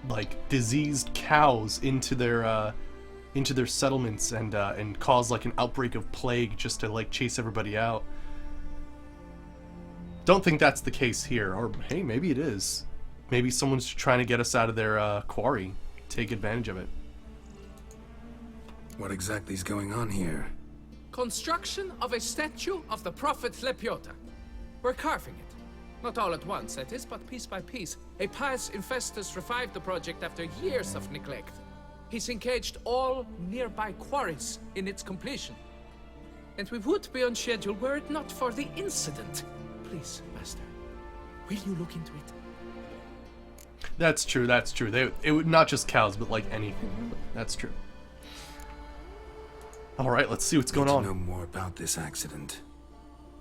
like diseased cows into their settlements and cause like an outbreak of plague just to like chase everybody out. Don't think that's the case here, or hey, maybe it is. Maybe someone's trying to get us out of their quarry, take advantage of it. What exactly is going on here? Construction of a statue of the prophet Lepiota. We're carving it. Not all at once, that is, but piece by piece. A pious infestus revived the project after years of neglect. He's engaged all nearby quarries in its completion. And we would be on schedule were it not for the incident. Please, Master, will you look into it? That's true, that's true. It would not just cows, but like anything. That's true. Alright, let's see what's going on. Need to know more about this accident.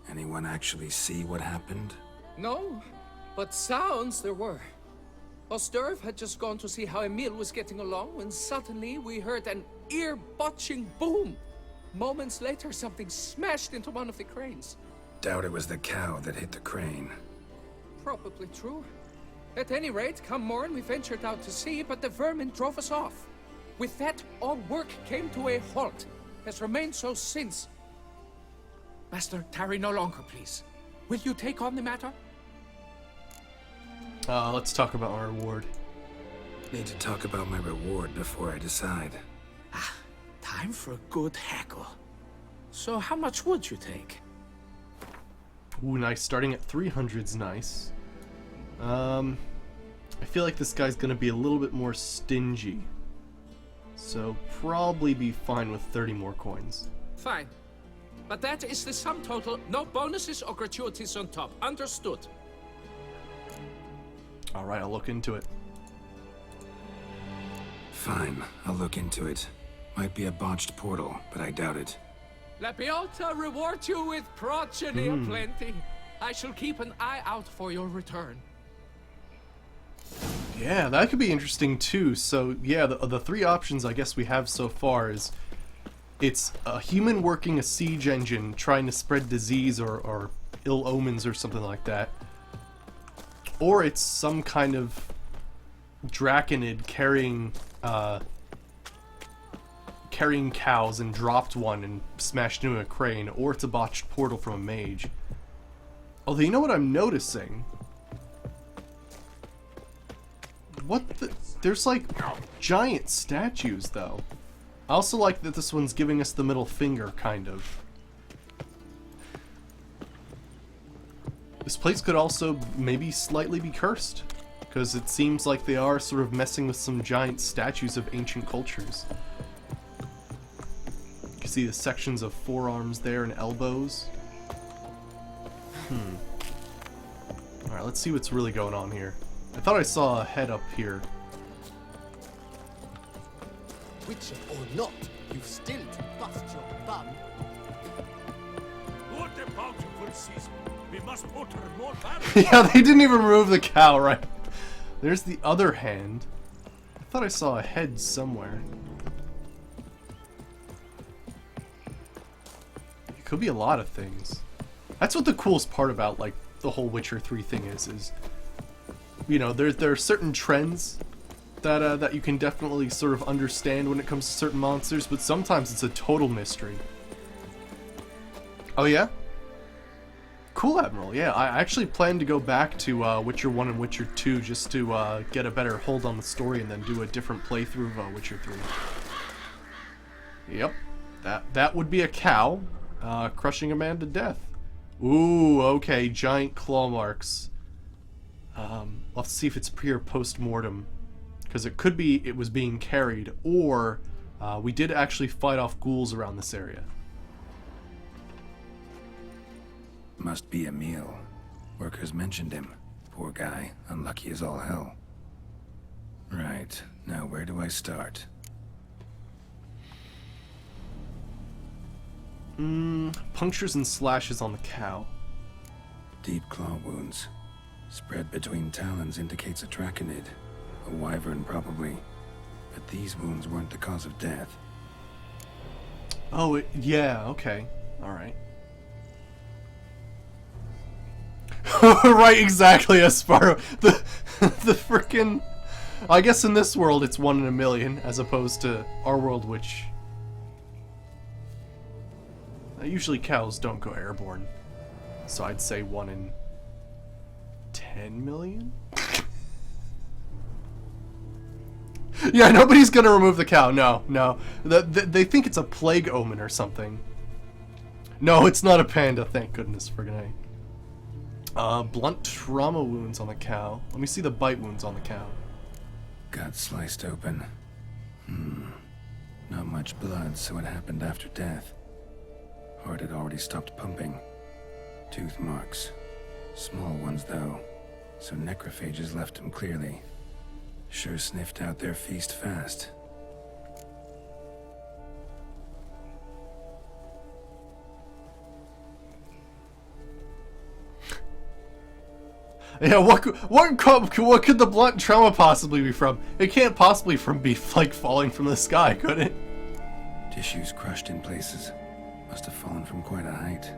Anyone actually see what happened? No, but sounds there were. Osturv had just gone to see how Emil was getting along when suddenly we heard an ear-botching boom. Moments later, something smashed into one of the cranes. Doubt it was the cow that hit the crane. Probably true. At any rate, come morn we ventured out to sea, but the vermin drove us off. With that, all work came to a halt. Has remained so since. Master, tarry no longer, please. Will you take on the matter? Let's talk about our reward. Need to talk about my reward before I decide. Time for a good haggle. So how much would you take? Ooh, nice. Starting at 300's nice. I feel like this guy's gonna be a little bit more stingy. So probably be fine with 30 more coins. Fine. But that is the sum total. No bonuses or gratuities on top. Understood. Alright, I'll look into it. Fine, I'll look into it. Might be a botched portal, but I doubt it. Lepiota reward you with progeny aplenty. I shall keep an eye out for your return. Yeah, that could be interesting too. So yeah, the three options I guess we have so far is it's a human working a siege engine trying to spread disease or ill omens or something like that. Or it's some kind of Draconid carrying cows and dropped one and smashed into a crane, or it's a botched portal from a mage. Although, you know what I'm noticing? What the? There's like giant statues though. I also like that this one's giving us the middle finger, kind of. This place could also maybe slightly be cursed, because it seems like they are sort of messing with some giant statues of ancient cultures. You can see the sections of forearms there and elbows. Alright, let's see what's really going on here. I thought I saw a head up here. Witcher or not, you've still to bust your bum. What a bountiful season. We must water more barrels. Yeah, they didn't even remove the cow, right? There's the other hand. I thought I saw a head somewhere. It could be a lot of things. That's what the coolest part about, like, the whole Witcher 3 thing is, you know, there are certain trends that you can definitely sort of understand when it comes to certain monsters, but sometimes it's a total mystery. Oh yeah? Cool, Admiral. Yeah, I actually plan to go back to Witcher 1 and Witcher 2 just to get a better hold on the story and then do a different playthrough of Witcher 3. Yep. That would be a cow crushing a man to death. Ooh, okay, giant claw marks. I'll have to see if it's pre or post-mortem, because it could be it was being carried, or we did actually fight off ghouls around this area. Must be Emil. Workers mentioned him. Poor guy, unlucky as all hell. Right, now where do I start? Punctures and slashes on the cow. Deep claw wounds. Spread between talons indicates a Draconid. A wyvern, probably. But these wounds weren't the cause of death. Oh, yeah, okay. Alright. Right, exactly, Asparo. The frickin'... I guess in this world it's 1 in a million, as opposed to our world, which... usually cows don't go airborne. So I'd say 1 in 10 million? Yeah, nobody's gonna remove the cow. No. They think it's a plague omen or something. No, it's not a panda, thank goodness for goodness. Blunt trauma wounds on the cow. Let me see the bite wounds on the cow. Got sliced open. Not much blood, so it happened after death. Heart had already stopped pumping. Tooth marks. Small ones, though, so necrophages left him clearly. Sure sniffed out their feast fast. Yeah, what could the blunt trauma possibly be from? It can't possibly be like falling from the sky, could it? Tissues crushed in places. Must have fallen from quite a height.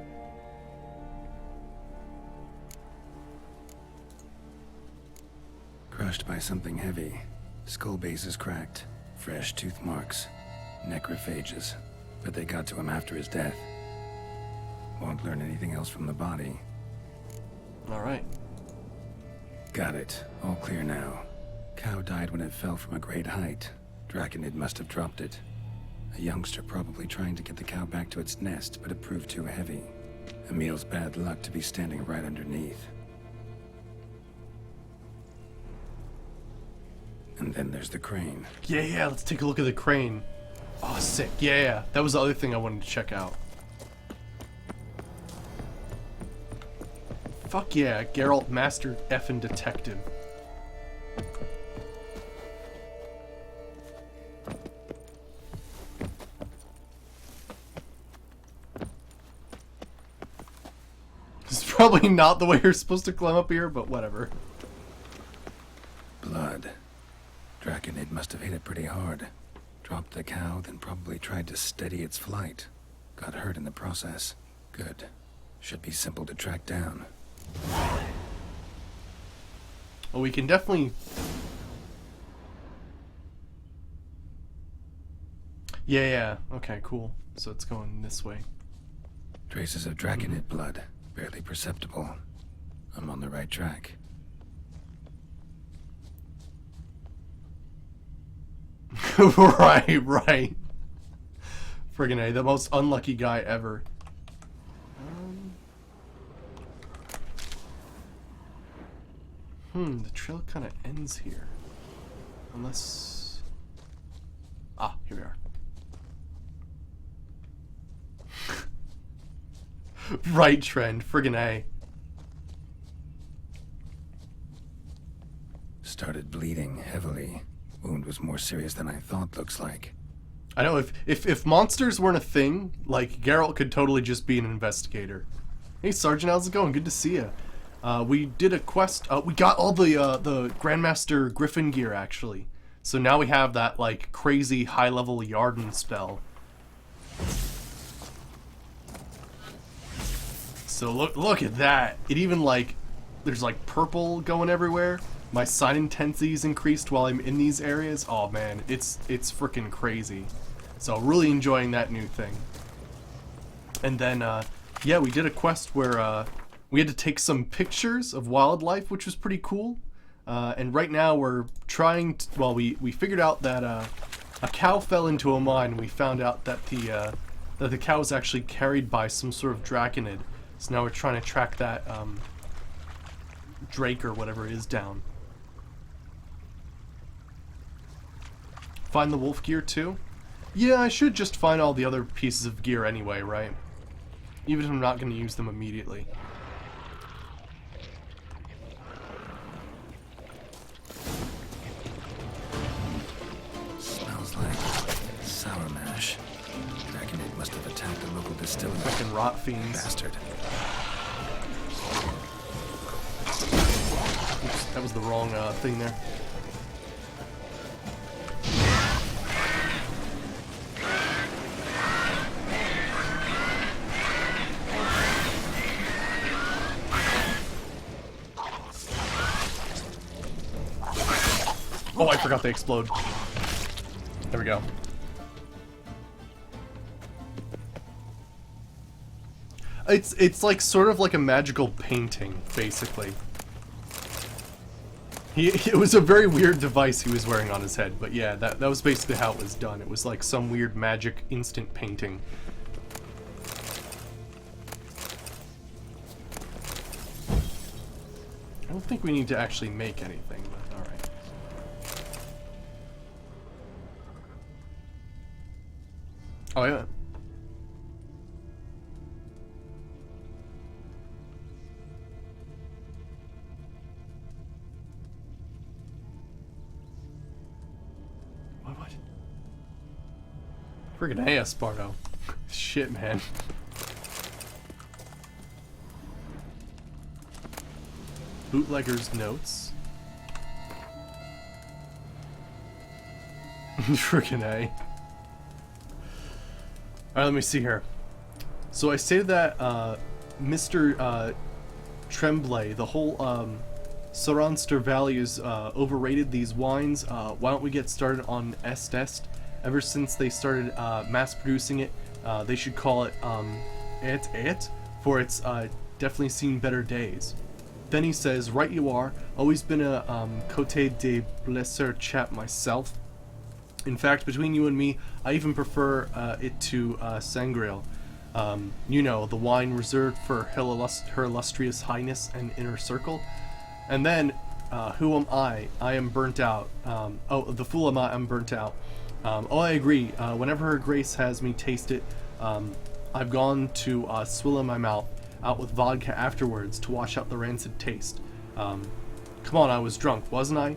Crushed by something heavy. Skull base is cracked. Fresh tooth marks. Necrophages. But they got to him after his death. Won't learn anything else from the body. Alright. Got it. All clear now. Cow died when it fell from a great height. Draconid must have dropped it. A youngster probably trying to get the cow back to its nest, but it proved too heavy. Emil's bad luck to be standing right underneath. And then there's the crane. Yeah, let's take a look at the crane. Oh, sick. Yeah. That was the other thing I wanted to check out. Fuck yeah, Geralt, Master effin' Detective. It's probably not the way you're supposed to climb up here, but whatever. blood. Draconid must have hit it pretty hard. Dropped the cow, then probably tried to steady its flight. Got hurt in the process. Good. Should be simple to track down. Well, we can definitely... Yeah. Okay, cool. So it's going this way. Traces of Draconid blood. Barely perceptible. I'm on the right track. Right. Friggin' A, the most unlucky guy ever. The trail kind of ends here. Unless... Ah, here we are. Right trend, friggin' A. Started bleeding heavily. Wound was more serious than I thought, looks like. I know, if monsters weren't a thing, like, Geralt could totally just be an investigator. Hey, Sergeant, how's it going? Good to see you. We did a quest, we got all the Grandmaster Griffin gear, actually. So now we have that, like, crazy high-level Yarden spell. So look at that. It even, like, there's, like, purple going everywhere. My sight intensity's increased while I'm in these areas. Oh, man, it's freaking crazy. So really enjoying that new thing. And then, yeah, we did a quest where, we had to take some pictures of wildlife, which was pretty cool. And right now we're trying to, well, we figured out that a cow fell into a mine. We found out that the cow was actually carried by some sort of Draconid. So now we're trying to track that Drake or whatever it is down. Find the wolf gear too? Yeah, I should just find all the other pieces of gear anyway, right? Even if I'm not going to use them immediately. Smells like sour mash. Draconid must have attacked a local distillery. Fucking rot fiends. Bastard. Oops, that was the wrong thing there. Oh, I forgot they explode. There we go. It's like sort of like a magical painting, basically. It was a very weird device he was wearing on his head, but yeah, that was basically how it was done. It was like some weird magic instant painting. I don't think we need to actually make anything, but alright. Oh yeah. What? Friggin' A, Esparto. Shit, man. Bootlegger's notes. Friggin' A. Alright, let me see here. So I stated that Mr. Tremblay, the whole Saranster Valley is overrated, these wines. Why don't we get started on Est? Ever since they started mass producing it, they should call it Et, for it's definitely seen better days. Then he says, right you are, always been a Côte de Blesseur chap myself. In fact, between you and me, I even prefer it to Sangreal. You know, the wine reserved for her illustrious highness and inner circle. And then, who am I? I am burnt out. Oh, the fool am I? I'm burnt out. Oh, I agree. Whenever her grace has me taste it, I've gone to swill in my mouth, out with vodka afterwards to wash out the rancid taste. Come on, I was drunk, wasn't I?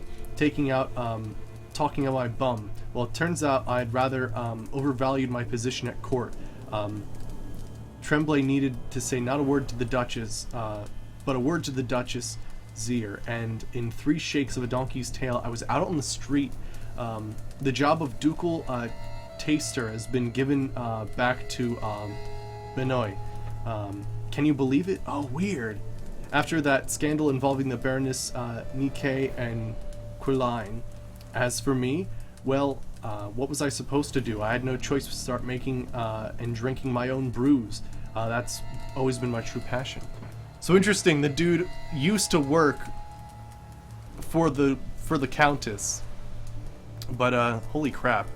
Talking of my bum. Well, it turns out I'd rather overvalued my position at court. Tremblay needed to say not a word to the Duchess, but a word to the Duchess, Zir, and in 3 shakes of a donkey's tail, I was out on the street. The job of ducal taster has been given back to Benoit. Can you believe it? Oh, weird. After that scandal involving the Baroness Nikke and Querlein. As for me, well, what was I supposed to do? I had no choice but to start making and drinking my own brews. That's always been my true passion. So interesting, the dude used to work for the Countess. But holy crap.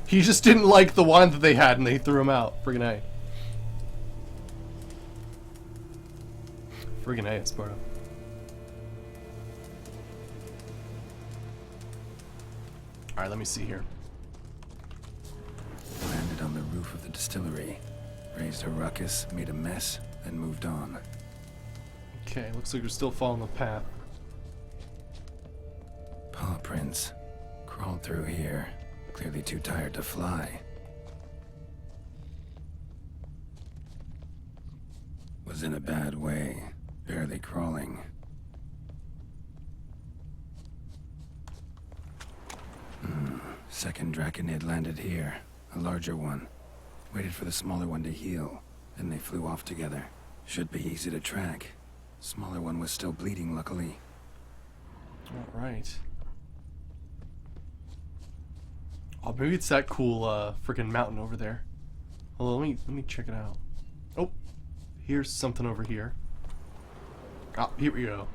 he just didn't like the wine that they had and they threw him out. Friggin' A. Friggin' A, Esparto. Alright, let me see here. Landed on the roof of the distillery, raised a ruckus, made a mess, then moved on. Okay, looks like we're still following the path. Paw prints. Crawled through here. Clearly too tired to fly. Was in a bad way. Barely crawling. Second Draconid landed here. A larger one. Waited for the smaller one to heal. Then they flew off together. Should be easy to track. Smaller one was still bleeding, luckily. Alright. Oh, maybe it's that cool freaking mountain over there. Hold on, let me check it out. Oh, here's something over here. Oh, here we go.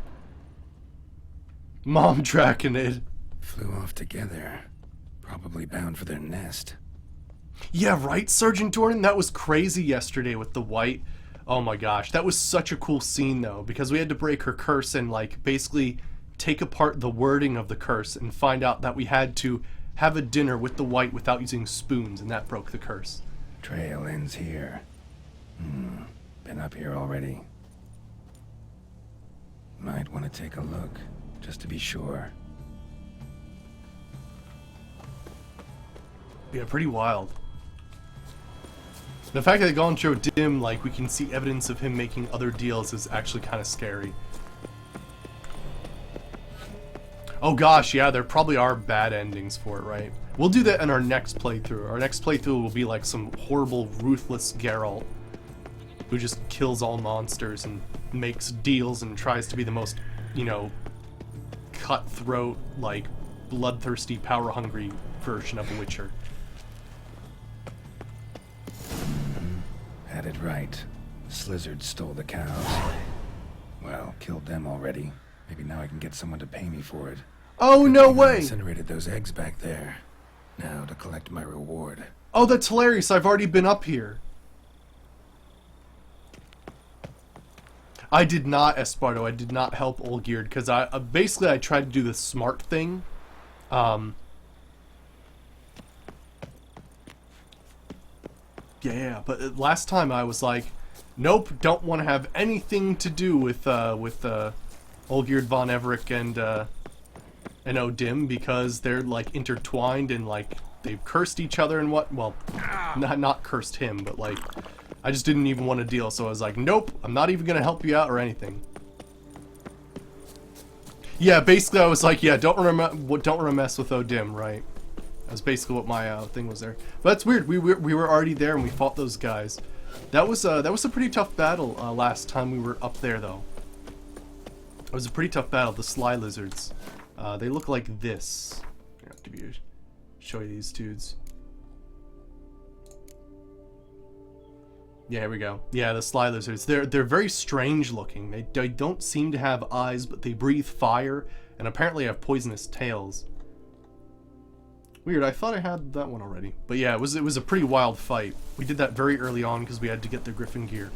Mom Draconid. Flew off together. Probably bound for their nest. Yeah, right, Sergeant Dornan? That was crazy yesterday with the white. Oh my gosh, that was such a cool scene though, because we had to break her curse and like basically take apart the wording of the curse and find out that we had to have a dinner with the white without using spoons, and that broke the curse. Trail ends here. Been up here already. Might want to take a look, just to be sure. Yeah, pretty wild. The fact that Goncho Dim, like, we can see evidence of him making other deals is actually kind of scary. Oh gosh, yeah, there probably are bad endings for it, right? We'll do that in our next playthrough. Our next playthrough will be like some horrible, ruthless Geralt who just kills all monsters and makes deals and tries to be the most, you know, cutthroat, like, bloodthirsty, power-hungry version of a Witcher. Had it right. Slizzard stole the cows. Well, killed them already. Maybe now I can get someone to pay me for it. Oh, no way! Incinerated those eggs back there. Now to collect my reward. Oh, that's hilarious. I've already been up here. I did not, Esparto. I did not help Olgierd because I basically I tried to do the smart thing. Yeah, but last time I was like, nope, don't want to have anything to do with Olgierd von Everec and Odim because they're like intertwined and like they've cursed each other and what? Well, not cursed him, but like I just didn't even want to deal. So I was like, nope, I'm not even gonna help you out or anything. Yeah, basically I was like, yeah, don't want to mess with Odim, right? That's basically what my thing was there. But that's weird. We were already there and we fought those guys. That was a pretty tough battle last time we were up there though. It was a pretty tough battle. The Sly Lizards. They look like this. I have to show you these dudes. Yeah, here we go. Yeah, the Sly Lizards. They're very strange looking. They don't seem to have eyes, but they breathe fire and apparently have poisonous tails. Weird, I thought I had that one already. But yeah, it was a pretty wild fight. We did that very early on because we had to get the Griffin gear.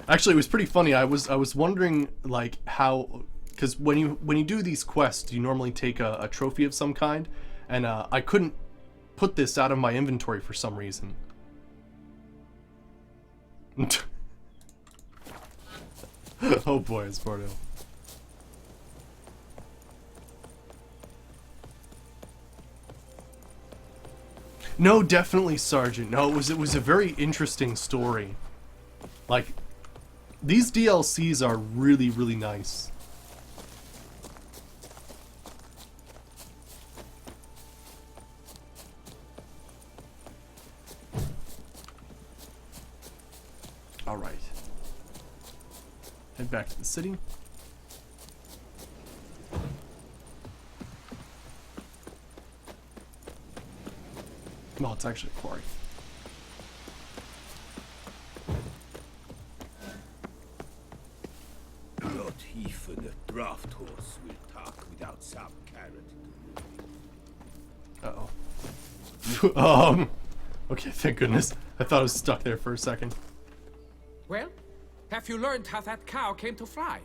Actually, it was pretty funny. I was wondering like how, because when you do these quests, you normally take a trophy of some kind, and I couldn't put this out of my inventory for some reason. Oh boy, Esparto. No, definitely, Sergeant. No, it was a very interesting story. Like, these DLCs are really, really nice. Alright. Head back to the city. Well, it's actually a quarry. Not even a draft horse will talk without some carrot. Uh-oh. Okay, thank goodness. I thought I was stuck there for a second. Well, have you learned how that cow came to fly?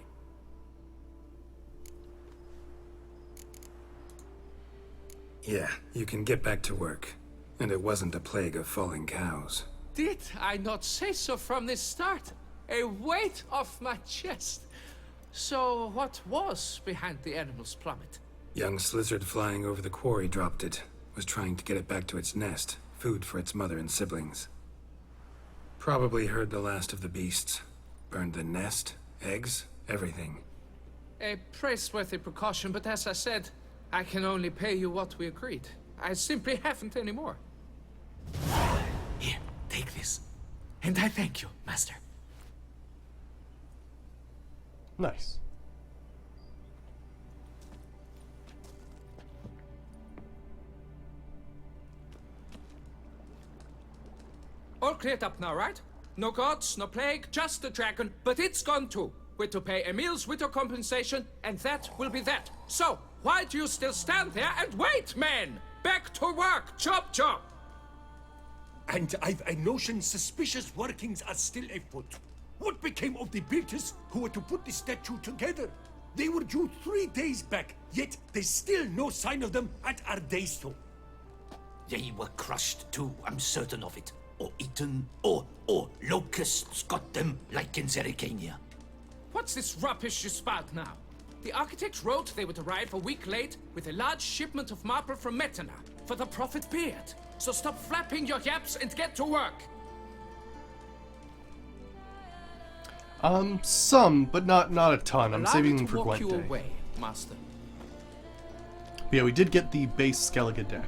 Yeah, you can get back to work. And it wasn't a plague of falling cows. Did I not say so from the start? A weight off my chest. So, what was behind the animal's plummet? Young slizzard flying over the quarry dropped it. Was trying to get it back to its nest. Food for its mother and siblings. Probably heard the last of the beasts. Burned the nest, eggs, everything. A praiseworthy precaution, but as I said, I can only pay you what we agreed. I simply haven't any more. Here, take this. And I thank you, Master. Nice. All cleared up now, right? No gods, no plague, just the dragon, but it's gone too. We're to pay Emil's widow compensation, and that will be that. So, why do you still stand there and wait, men? Back to work! Chop, chop! And I've a notion suspicious workings are still afoot. What became of the builders who were to put the statue together? They were due 3 days back, yet there's still no sign of them at Ardeisto. They were crushed too, I'm certain of it. Or eaten, or locusts got them, like in Zerrikania. What's this rubbish you spout now? The architects wrote they would arrive a week late with a large shipment of marble from Metana for the Prophet Beard. So stop flapping your yaps and get to work. Some, but not a ton. I'm Allow saving me them to for walk Gwent you Day. away, Master. But yeah, we did get the base Skellige deck.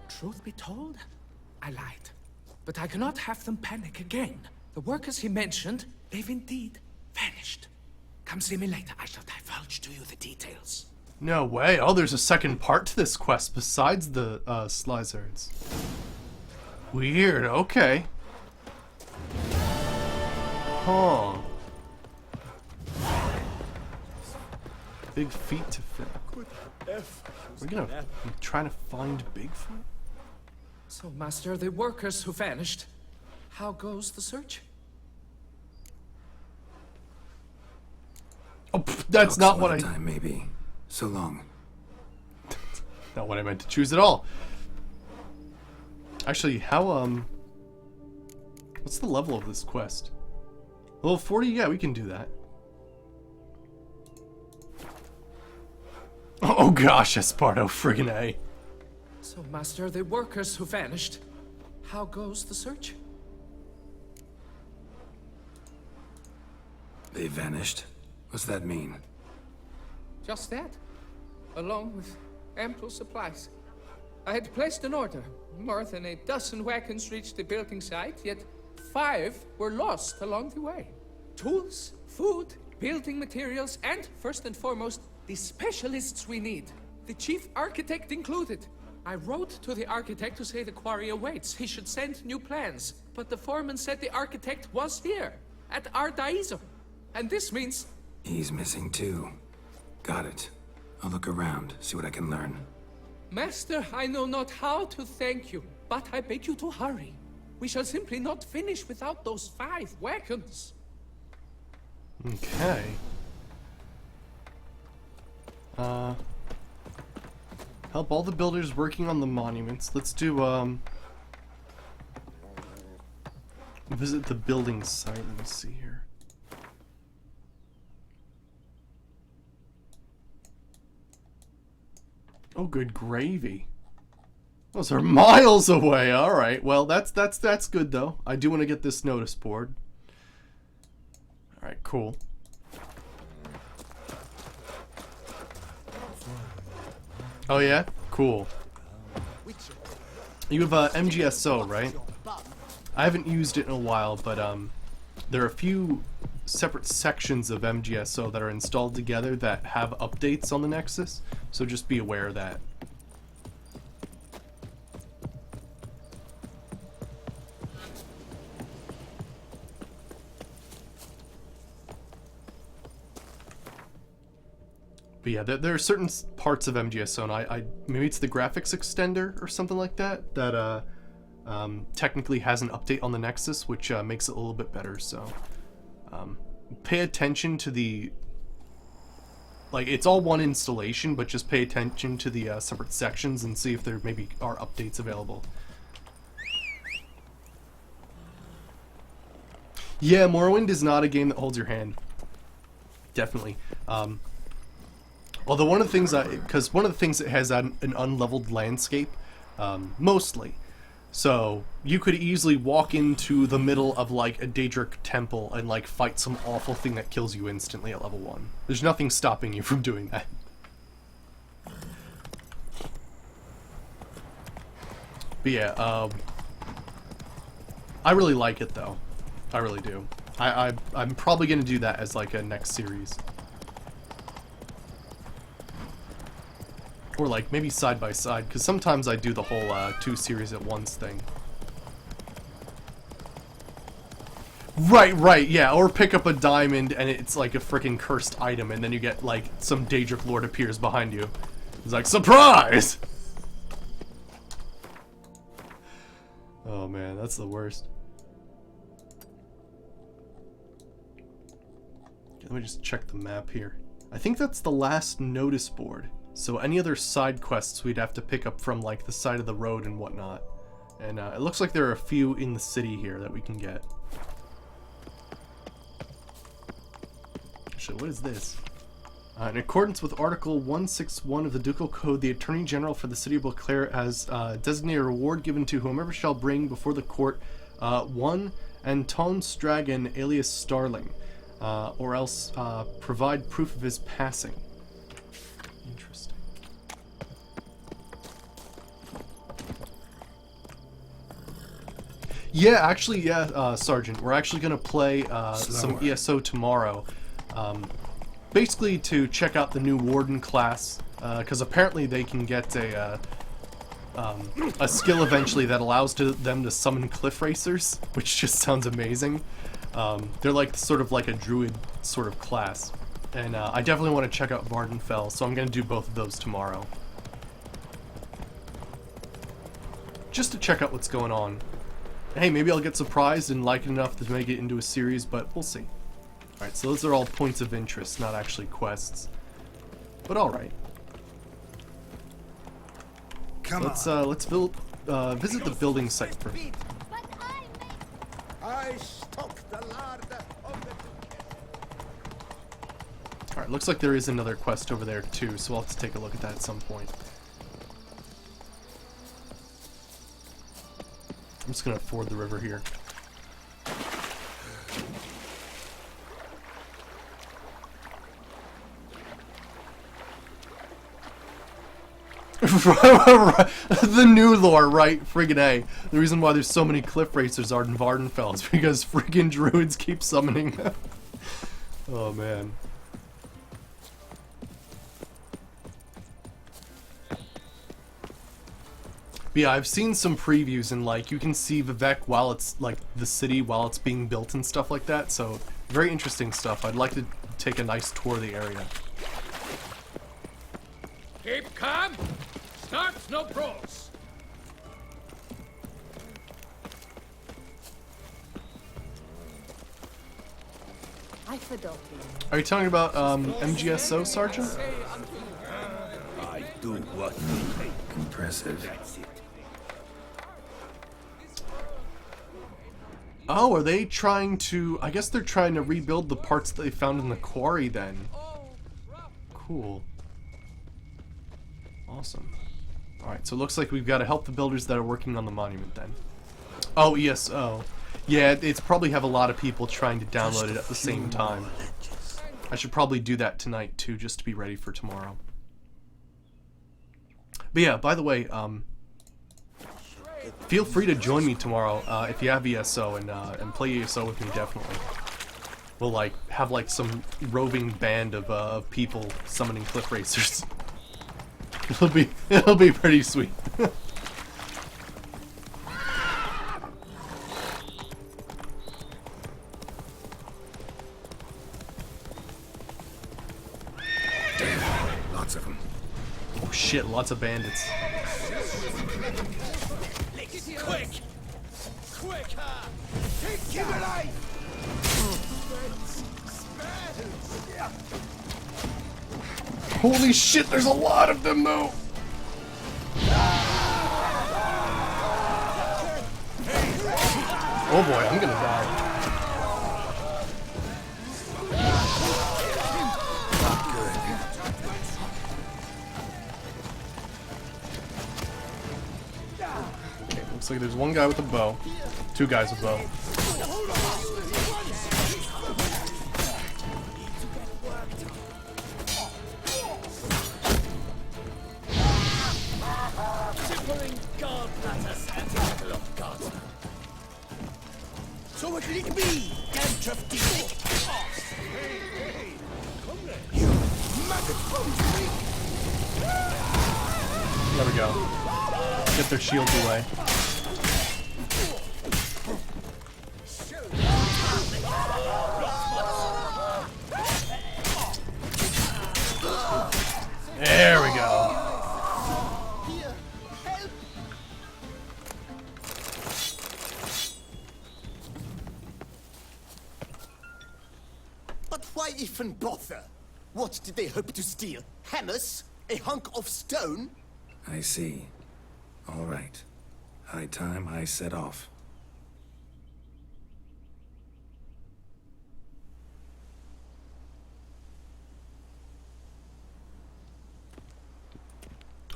Truth be told, I lied. But I cannot have them panic again. The workers he mentioned, they've indeed vanished. Come see me later. I shall divulge to you the details. No way. Oh, there's a second part to this quest besides the Slizzards. Weird. Okay. Huh. Big feet to fill. We're gonna try to find Bigfoot? So, Master, the workers who vanished, how goes the search? Oh, that's not what I... Time, maybe. So long. Not what I meant to choose at all. Actually, how, what's the level of this quest? Level 40? Yeah, we can do that. Oh gosh, Esparto, friggin' A. So, Master, the workers who vanished, how goes the search? They vanished? What's that mean? Just that, along with ample supplies. I had placed an order. More than a dozen wagons reached the building site, yet 5 were lost along the way. Tools, food, building materials, and, first and foremost, the specialists we need. The chief architect included. I wrote to the architect to say the quarry awaits. He should send new plans. But the foreman said the architect was here, at Ardeisto. And this means... He's missing too. Got it. I'll look around, see what I can learn. Master, I know not how to thank you, but I beg you to hurry. We shall simply not finish without those 5 wagons. Okay. Help all the builders working on the monuments. Let's do, visit the building site. Let me see here. Oh, good gravy. Those are miles away. All right. Well, that's good though. I do want to get this notice board. All right, cool. Oh yeah, cool. You have MGSO, right? I haven't used it in a while, but there are a few separate sections of MGSO that are installed together that have updates on the Nexus, so just be aware of that. But yeah, there are certain parts of MGSO, and I maybe it's the graphics extender or something like that that technically has an update on the Nexus, which makes it a little bit better. So pay attention to the, like, it's all one installation, but just pay attention to the separate sections and see if there maybe are updates available. Yeah, Morrowind is not a game that holds your hand. Definitely. Although one of the things, because one of the things it has an unleveled landscape, mostly. So you could easily walk into the middle of like a Daedric temple and like fight some awful thing that kills you instantly at level 1. There's nothing stopping you from doing that. But yeah, I really like it though. I really do. I'm probably gonna do that as like a next series. Or like maybe side by side, because sometimes I do the whole 2 series at once thing. Right, yeah, or pick up a diamond and it's like a freaking cursed item, and then you get like some Daedric Lord appears behind you. He's like, surprise! Oh man, that's the worst. Let me just check the map here. I think that's the last notice board. So any other side quests we'd have to pick up from like the side of the road and whatnot. And it looks like there are a few in the city here that we can get. Actually, what is this? In accordance with Article 161 of the Ducal Code, the Attorney General for the City will declare as designated reward given to whomever shall bring before the court one Anton Stragan alias Starling, or else provide proof of his passing. Interesting. Yeah, actually, yeah, Sergeant. We're actually going to play some ESO tomorrow. Basically to check out the new Warden class, because apparently they can get a skill eventually that allows them to summon cliff racers, which just sounds amazing. They're like sort of like a druid sort of class. And I definitely want to check out Vardenfell, so I'm going to do both of those tomorrow. Just to check out what's going on. Hey, maybe I'll get surprised and like it enough to make it into a series, but we'll see. Alright, so those are all points of interest, not actually quests. But alright. Let's visit the building site first. I stock the lard of the... Alright, looks like there is another quest over there too, so I'll have to take a look at that at some point. I'm just gonna ford the river here. The new lore, right? Friggin' A. The reason why there's so many cliff racers are in Vardenfell is because friggin' druids keep summoning them. Oh man. But yeah, I've seen some previews and like you can see Vivec while it's like the city while it's being built and stuff like that, so very interesting stuff. I'd like to take a nice tour of the area. Keep calm. Starts no pros. Are you talking about MGSO, Sergeant? I do what you say. Impressive. That's it. Oh, are they trying to... I guess they're trying to rebuild the parts that they found in the quarry then. Cool. Awesome. Alright, so it looks like we've got to help the builders that are working on the monument then. Oh, ESO. Yeah, it's probably have a lot of people trying to download it at the same time. I should probably do that tonight too, just to be ready for tomorrow. But yeah, by the way, feel free to join me tomorrow if you have ESO and play ESO with me, definitely. We'll like have like some roving band of people summoning cliff racers. It'll be pretty sweet. Damn, lots of them. Oh shit, lots of bandits. Quick! Quicker! Take him alive! Holy shit, there's a lot of them though! Oh boy, I'm gonna die. Okay, looks like there's one guy with a bow. Two guys with bow. So what will it be, Gantroff Dick? You maggot There we go. Get their shields away. There we go. But why even bother? What did they hope to steal? Hammers? A hunk of stone? I see. All right. High time I set off.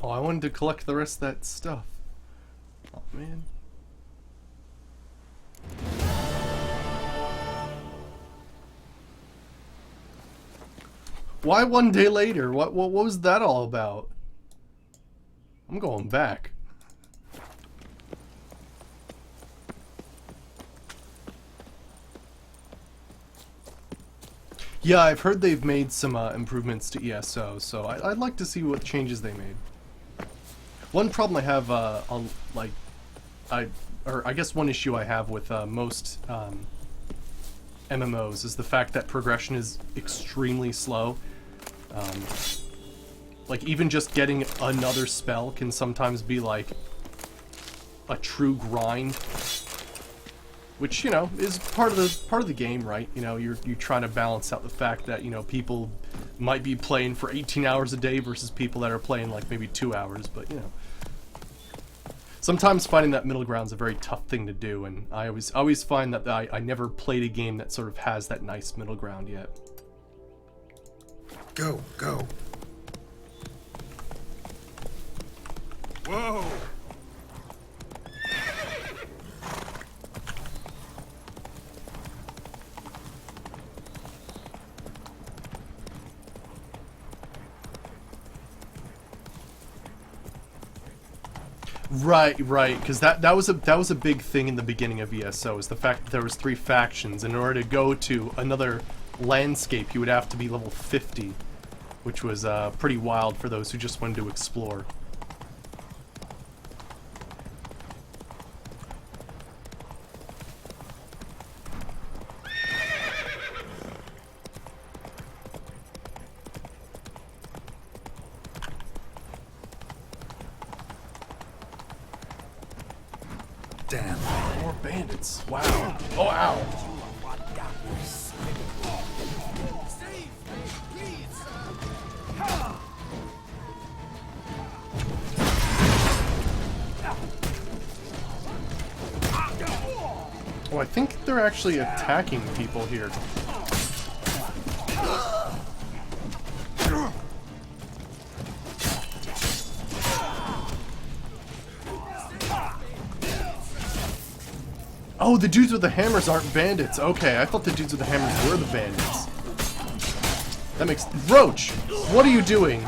Oh, I wanted to collect the rest of that stuff. Oh, man. Why one day later? What was that all about? I'm going back. Yeah, I've heard they've made some improvements to ESO, so I'd like to see what changes they made. One problem I have, I guess one issue I have with most MMOs is the fact that progression is extremely slow. Like even just getting another spell can sometimes be like a true grind, which, you know, is part of the game, right? You know, you're trying to balance out the fact that, you know, people might be playing for 18 hours a day versus people that are playing like maybe 2 hours, but you know. Sometimes finding that middle ground is a very tough thing to do, and I always find that I never played a game that sort of has that nice middle ground yet. Go, go. Whoa! Right, because that was a big thing in the beginning of ESO, is the fact that there was 3 factions. In order to go to another landscape, you would have to be level 50, which was pretty wild for those who just wanted to explore. Damn. More bandits. Wow. Oh, ow. Oh, I think they're actually attacking people here. Oh, the dudes with the hammers aren't bandits. Okay, I thought the dudes with the hammers were the bandits. That makes... Roach! What are you doing?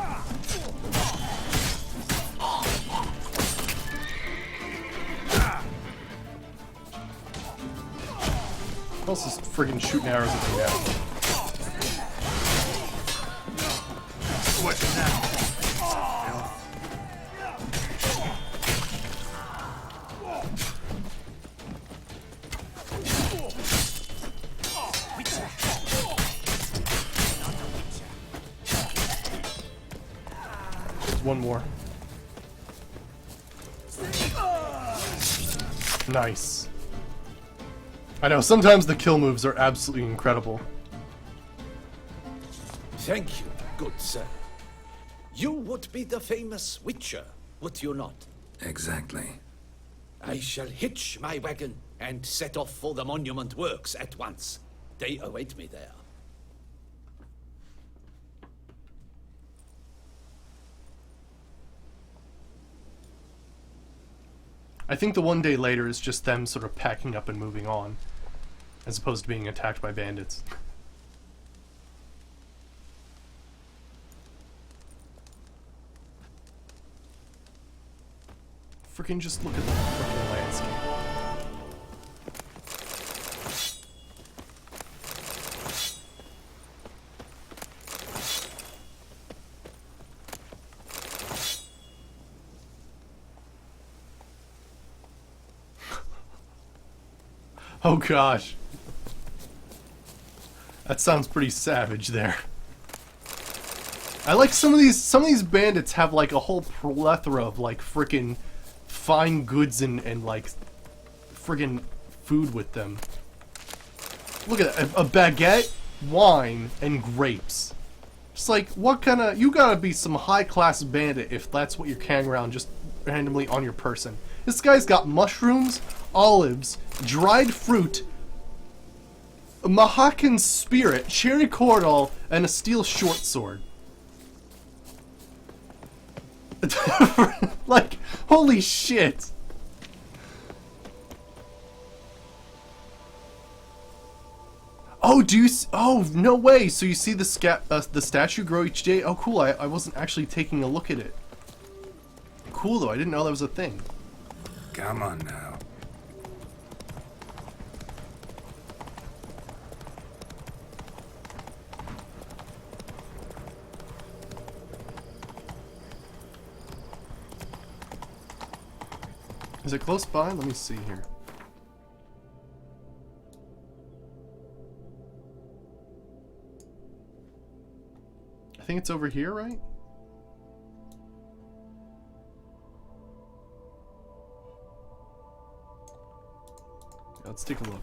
Who else is friggin' shooting arrows at me now? What now? One more. Nice. I know, sometimes the kill moves are absolutely incredible. Thank you, good sir. You would be the famous Witcher, would you not? Exactly. I shall hitch my wagon and set off for the monument works at once. They await me there. I think the one day later is just them sort of packing up and moving on, as opposed to being attacked by bandits. Freaking just look at the freaking landscape. Oh gosh. That sounds pretty savage there. I like some of these bandits have like a whole plethora of like frickin' fine goods and like friggin' food with them. Look at that, a baguette, wine, and grapes. Just like, what kind of... You gotta be some high-class bandit if that's what you're carrying around just randomly on your person. This guy's got mushrooms, olives, dried fruit, a Mahakan spirit, cherry cordial, and a steel short sword. Like, holy shit. Oh, do you... Oh, no way. So you see the statue grow each day? Oh, cool. I wasn't actually taking a look at it. Cool, though. I didn't know that was a thing. Come on now. Is it close by? Let me see here. I think it's over here, right? Yeah, let's take a look.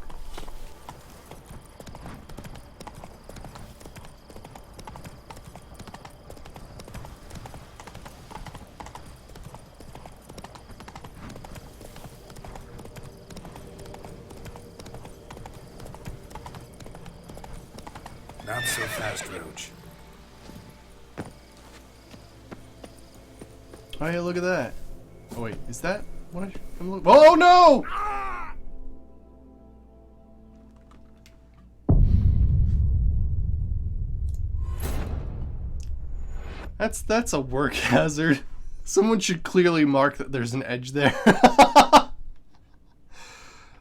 Not so fast, Roach. Oh yeah, look at that. Oh wait, is that what I'm looking? Oh no! That's a work hazard. Someone should clearly mark that there's an edge there.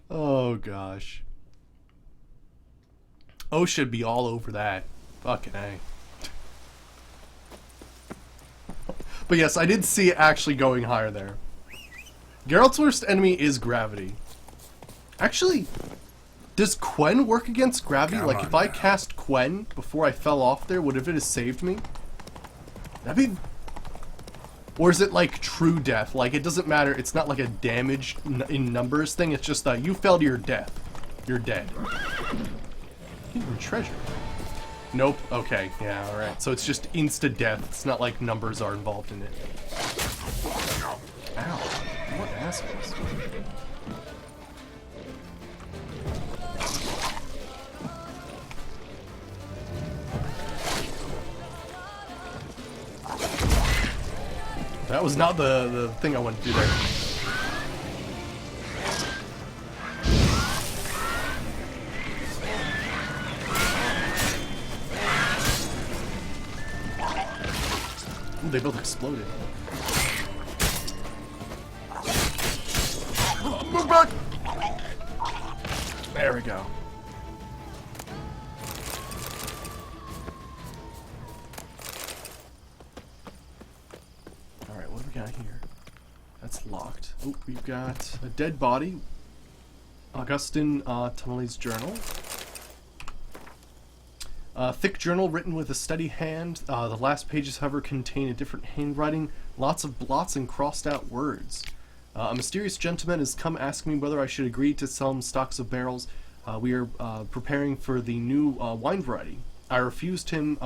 Oh gosh. O should be all over that. Fucking A. But yes, I did see it actually going higher there. Geralt's worst enemy is gravity. Actually, does Quen work against gravity? Come like, on if I now. cast Quen before I fell off there, would it have saved me? That'd be... Or is it like true death? Like, it doesn't matter. It's not like a damage in numbers thing. It's just that you fell to your death. You're dead. Hidden treasure. Nope. Okay. Yeah, alright. So it's just insta-death. It's not like numbers are involved in it. Ow. What assholes. That was not the thing I wanted to do there. They both exploded. Move back! There we go. Alright, what do we got here? That's locked. Oh, we've got a dead body. Augustin Tunnelly's journal. A thick journal written with a steady hand. The last pages, however, contain a different handwriting, lots of blots and crossed out words. A mysterious gentleman has come asking me whether I should agree to sell him stocks of barrels. We are preparing for the new wine variety. I refused him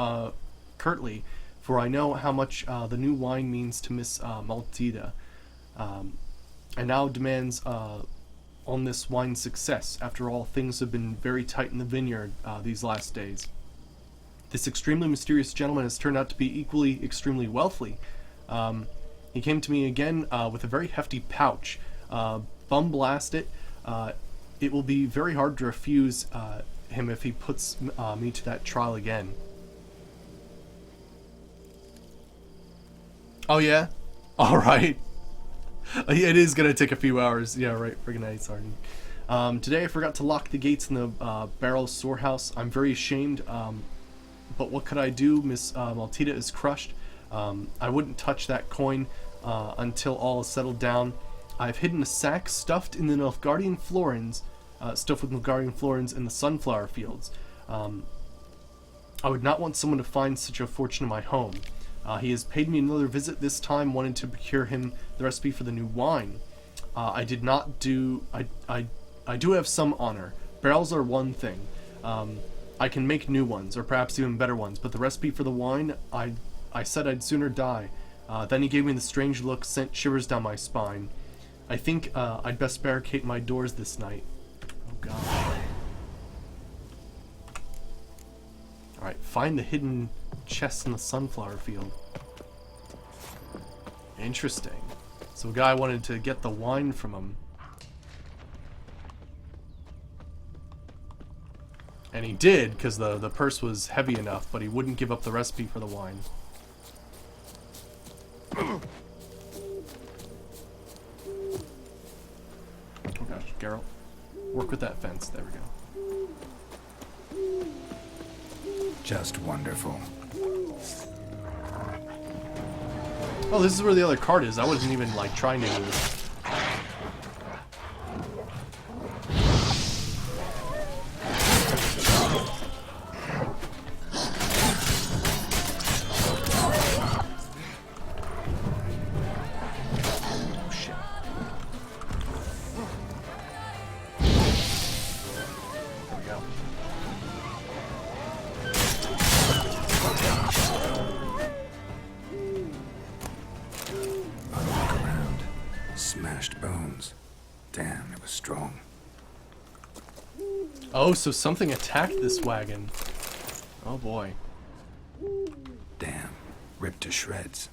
curtly, for I know how much the new wine means to Miss Maltida, and now demands on this wine's success. After all, things have been very tight in the vineyard these last days. This extremely mysterious gentleman has turned out to be equally extremely wealthy. He came to me again with a very hefty pouch. Bum blast it. It will be very hard to refuse him if he puts me to that trial again. Oh yeah? Alright. It is gonna take a few hours. Yeah, right. Friggin' night, Sergeant. Today I forgot to lock the gates in the barrel storehouse. I'm very ashamed, but what could I do? Miss Maltida is crushed. I wouldn't touch that coin until all is settled down. I've hidden a sack stuffed in the Nilfgaardian florins, stuffed with Nilfgaardian florins in the sunflower fields. I would not want someone to find such a fortune in my home. He has paid me another visit, this time wanting to procure him the recipe for the new wine. I did not do... I do have some honor. Barrels are one thing. I can make new ones, or perhaps even better ones, but the recipe for the wine, I said I'd sooner die. Then he gave me the strange look, sent shivers down my spine. I think I'd best barricade my doors this night. Oh god. Alright, find the hidden chest in the sunflower field. Interesting. So a guy wanted to get the wine from him. And he did, because the purse was heavy enough, but he wouldn't give up the recipe for the wine. Oh gosh, Geralt. Work with that fence. There we go. Just wonderful. Oh, this is where the other card is. I wasn't even, like, trying to do this. Smashed bones. Damn, it was strong. Oh, so something attacked this wagon. Oh boy. Damn, ripped to shreds.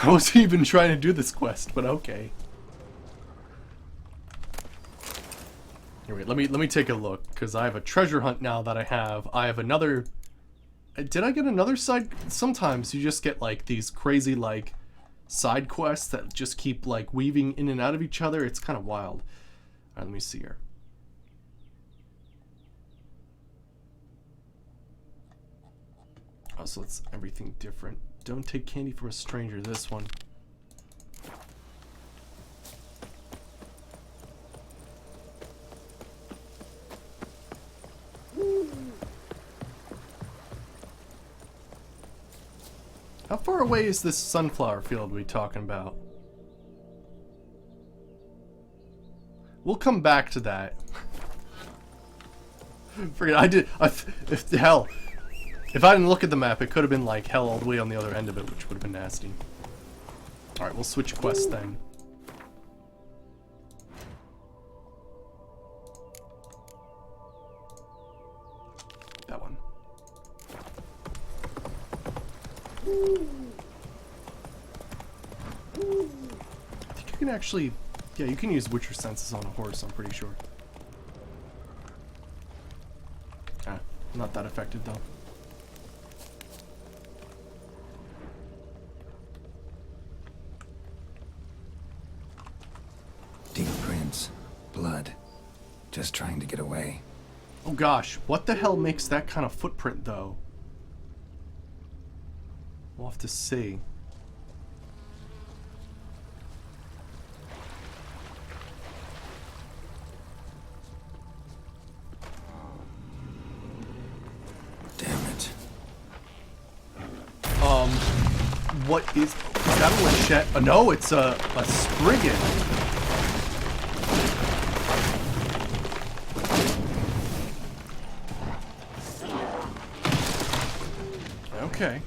I wasn't even trying to do this quest, but okay. Here, wait, let me take a look, because I have a treasure hunt now that I have another... Did I get another side? Sometimes you just get, like, these crazy, like, side quests that just keep, like, weaving in and out of each other. It's kind of wild. Alright, let me see here. Oh, so it's everything different. Don't take candy from a stranger, this one. How far away is this sunflower field we talking about? We'll come back to that. Forget, hell, if I didn't look at the map, it could have been like hell all the way on the other end of it, which would have been nasty. Alright, we'll switch quests then. That one. I think you can actually... Yeah, you can use Witcher senses on a horse, I'm pretty sure. Not that effective, though. blood. Just trying to get away. Oh gosh, what the hell makes that kind of footprint though? We'll have to see. Damn it. What is that a Lachette? Oh, no, it's a Spriggan. Okay.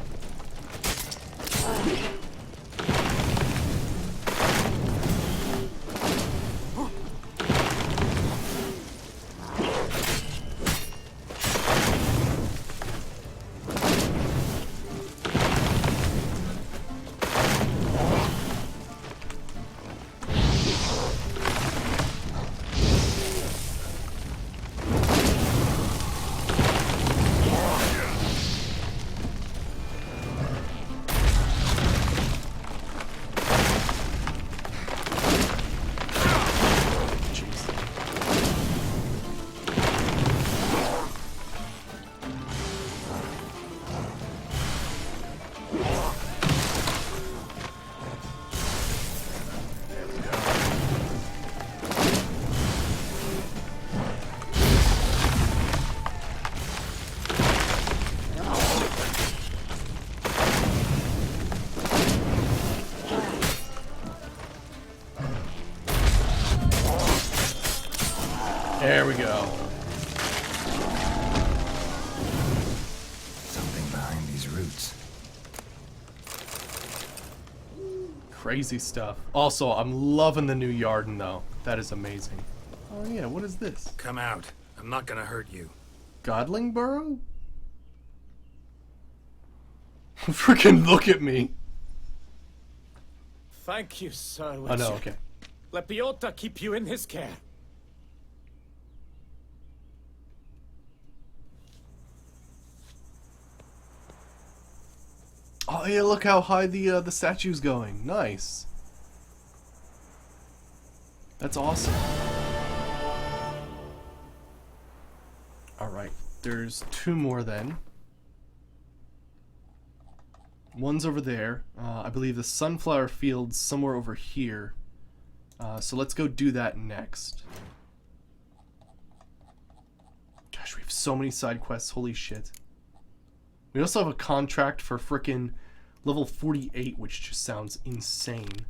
There we go. Something behind these roots. Crazy stuff. Also, I'm loving the new Yarden though. That is amazing. Oh yeah, what is this? Come out. I'm not gonna hurt you. Godling Burrow? Freaking look at me. Thank you, Sir. Oh no, okay. Let Biota keep you in his care. Oh yeah, look how high the statue's going. Nice. That's awesome. Alright, there's two more then. One's over there. I believe the sunflower field's somewhere over here. So let's go do that next. Gosh, we have so many side quests. Holy shit. We also have a contract for frickin' level 48, which just sounds insane.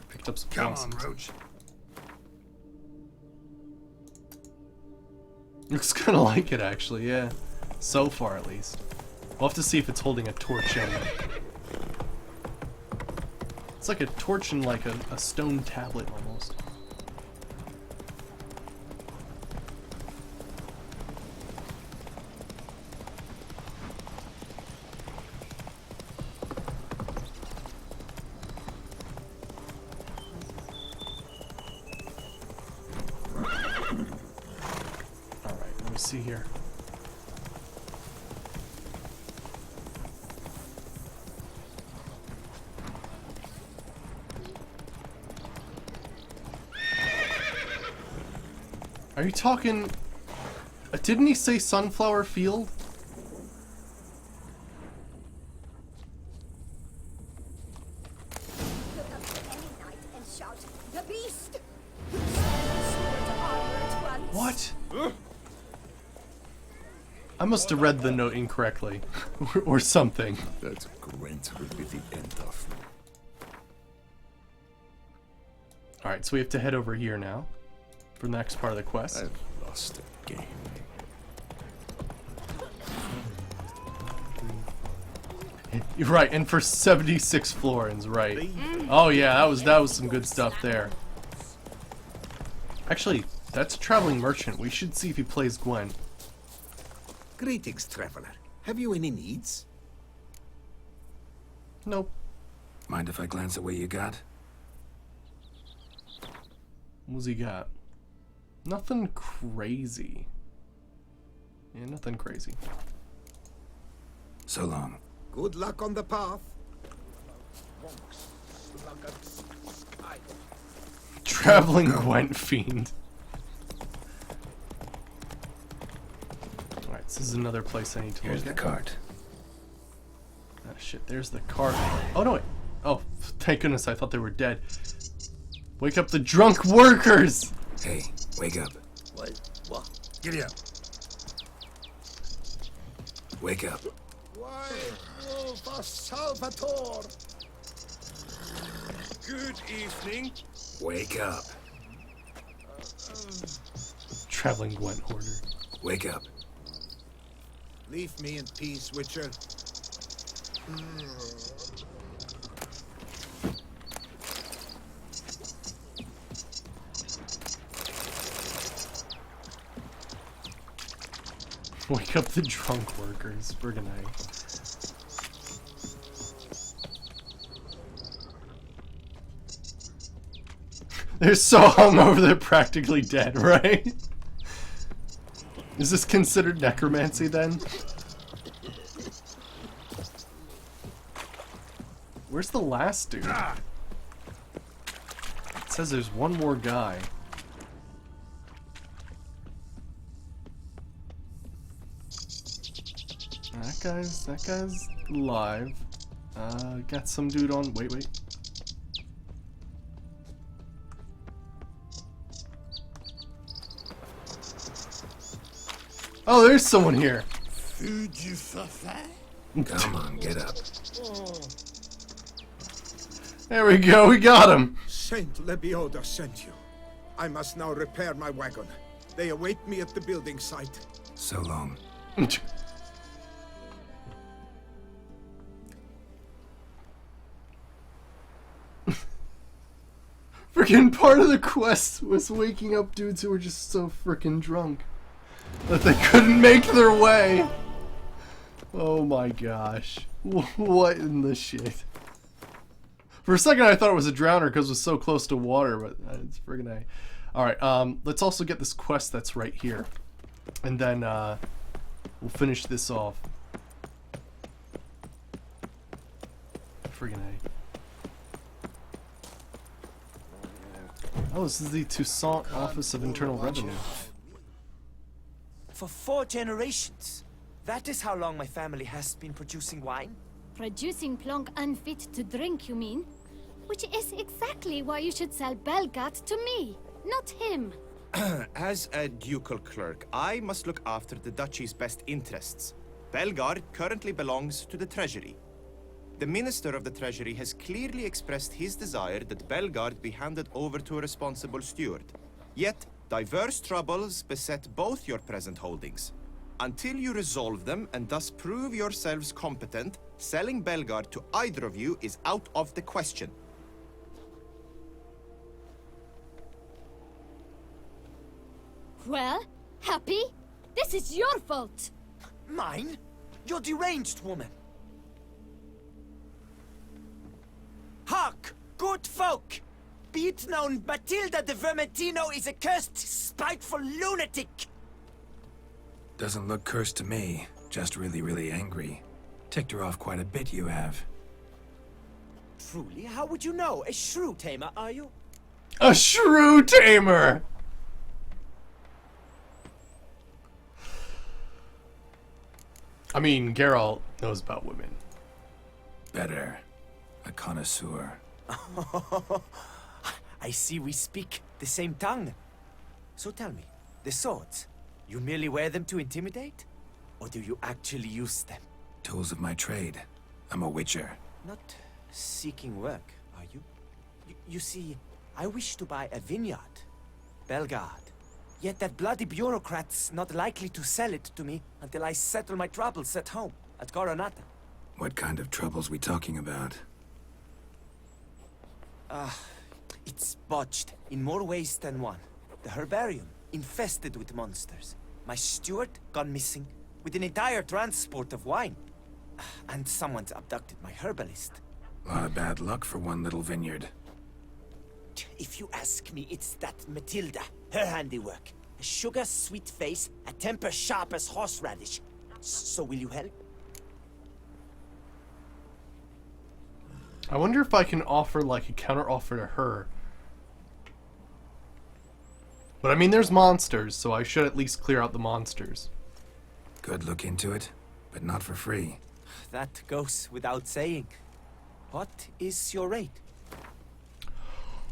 Picked up some Come blossoms. on, Roach. Looks kind of like it, actually, yeah. So far, at least. We'll have to see if it's holding a torch in it. It's like a torch and like a stone tablet, almost. See here. Are you talking... didn't he say sunflower field? Look up to any knight and shout, "The beast!" What? What? I must have read the note incorrectly. or something. That Gwent will be the end of. Alright, so we have to head over here now. For the next part of the quest. I've lost again. You're right, and for 76 florins, right. Oh yeah, that was some good stuff there. Actually, that's a traveling merchant. We should see if he plays Gwen. Greetings, traveler. Have you any needs? Nope. Mind if I glance at what you got? What's he got? Nothing crazy. Yeah, nothing crazy. So long. Good luck on the path. Traveling Gwent fiend. Alright, this is another place I need to Here's look the at. cart. Ah, shit, there's the cart. Oh, no, wait. Oh, thank goodness, I thought they were dead. Wake up the drunk workers! Hey, wake up. What? Giddy up. Wake up. Why, oh, for Salvatore! Good evening. Wake up. Traveling Gwent hoarder. Wake up. Leave me in peace, Witcher. Wake up the drunk workers. We're gonna. They're so hungover they're practically dead, right? Is this considered necromancy then? Where's the last dude? It says there's one more guy. That guy's live. Got some dude on. Wait. Oh, there's someone here. Food you suffer? Come on, get up. There we go. We got him. Saint Lebioda sent you. I must now repair my wagon. They await me at the building site. So long. Freaking part of the quest was waking up dudes who were just so freaking drunk that they couldn't make their way. Oh my gosh. What in the shit? For a second I thought it was a drowner because it was so close to water, but it's friggin' A. Alright, let's also get this quest that's right here. And then we'll finish this off. Friggin' A. Oh, this is the Toussaint Office of Internal Revenue. For 4 generations. That is how long my family has been producing wine. Producing plonk unfit to drink, you mean? Which is exactly why you should sell Belgard to me, not him. As a ducal clerk, I must look after the duchy's best interests. Belgard currently belongs to the treasury. The Minister of the Treasury has clearly expressed his desire that Belgard be handed over to a responsible steward. Yet, diverse troubles beset both your present holdings. Until you resolve them and thus prove yourselves competent, selling Belgard to either of you is out of the question. Well, Happy? This is your fault! Mine? You're deranged, woman! Hark, good folk! Be it known, Matilda de Vermentino is a cursed, spiteful lunatic! Doesn't look cursed to me. Just really, really angry. Ticked her off quite a bit, you have. Truly? How would you know? A shrew tamer, are you? A shrew tamer! I mean, Geralt knows about women. Better. A connoisseur. I see we speak the same tongue. So tell me, the swords, you merely wear them to intimidate? Or do you actually use them? Tools of my trade. I'm a witcher. Not seeking work, are you? You see, I wish to buy a vineyard. Belgard. Yet that bloody bureaucrat's not likely to sell it to me until I settle my troubles at home, at Coronata. What kind of troubles we talking about? It's botched in more ways than one. The herbarium, infested with monsters. My steward gone missing, with an entire transport of wine. And someone's abducted my herbalist. A lot of bad luck for one little vineyard. If you ask me, it's that Matilda, her handiwork. A sugar-sweet face, a temper sharp as horseradish. So will you help? I wonder if I can offer like a counter offer to her. But I mean, there's monsters, so I should at least clear out the monsters. Could look into it, but not for free. That goes without saying. What is your rate?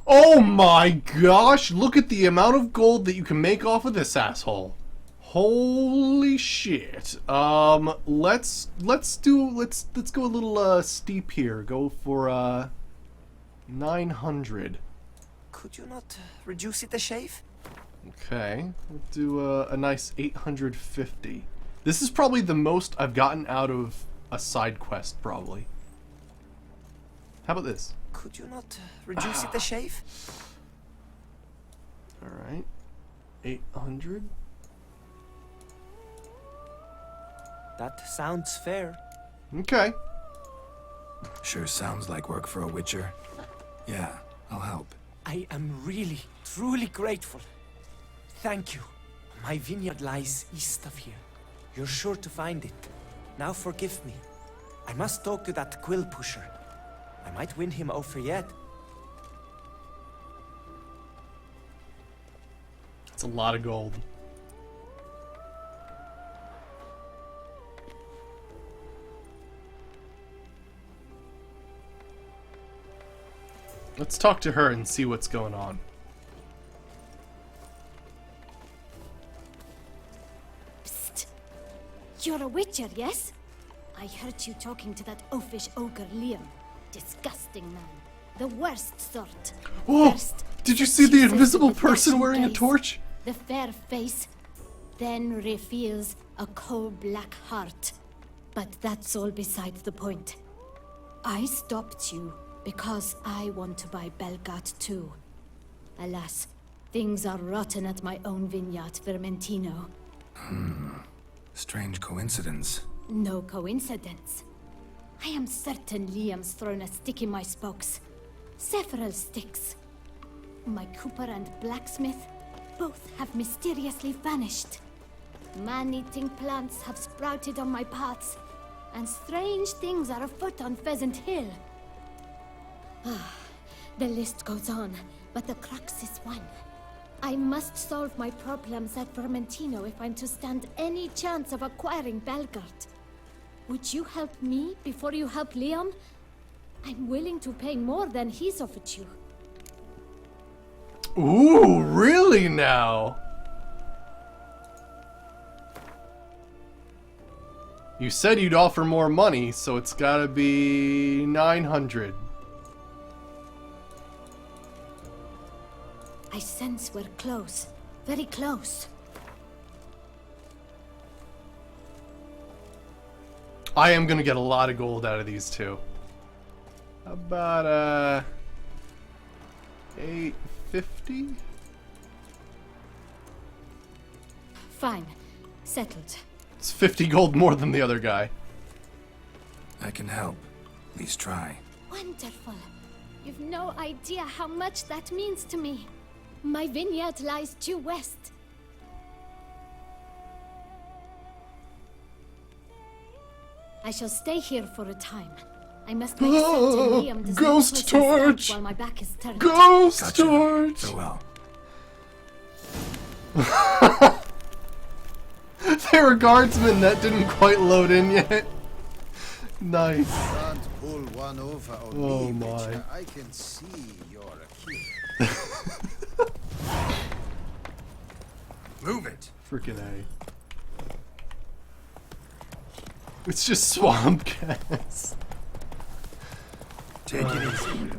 Oh my gosh, look at the amount of gold that you can make off of this asshole. Holy shit. Let's go a little steep here. Go for 900. Could you not reduce it a shave? Okay, we'll do a nice 850. This is probably the most I've gotten out of a side quest, probably. How about this? Could you not reduce it a shave? Alright. 800. That sounds fair. Okay. Sure sounds like work for a Witcher. Yeah, I'll help. I am really, truly grateful. Thank you. My vineyard lies east of here. You're sure to find it. Now forgive me. I must talk to that quill pusher. I might win him over yet. It's a lot of gold. Let's talk to her and see what's going on. Psst. You're a witcher, yes? I heard you talking to that oafish ogre Liam. Disgusting man. The worst sort. Oh! First, Did you see the invisible person wearing a torch? The fair face, then reveals a coal-black heart. But that's all besides the point. I stopped you because I want to buy Belgard too. Alas, things are rotten at my own vineyard, Vermentino. Strange coincidence. No coincidence. I am certain Liam's thrown a stick in my spokes. Several sticks. My cooper and blacksmith both have mysteriously vanished. Man-eating plants have sprouted on my paths, and strange things are afoot on Pheasant Hill. The list goes on, but the crux is one. I must solve my problems at Vermentino if I'm to stand any chance of acquiring Belgard. Would you help me before you help Liam? I'm willing to pay more than he's offered you. Ooh, really now? You said you'd offer more money, so it's gotta be 900. I sense we're close. Very close. I am gonna get a lot of gold out of these two. About 850? Fine. Settled. It's 50 gold more than the other guy. I can help. At least try. Wonderful. You've no idea how much that means to me. My vineyard lies due west. I shall stay here for a time. I must make certain Liam does Ghost not torch! while my back is turned. Ghost Gotcha. torch! Farewell. There were guardsmen that didn't quite load in yet. Nice. Can't pull one over on Oh me, my. Witcher. I can see you're a kid. Move it. Freaking A. It's just swamp gas. Take it easy.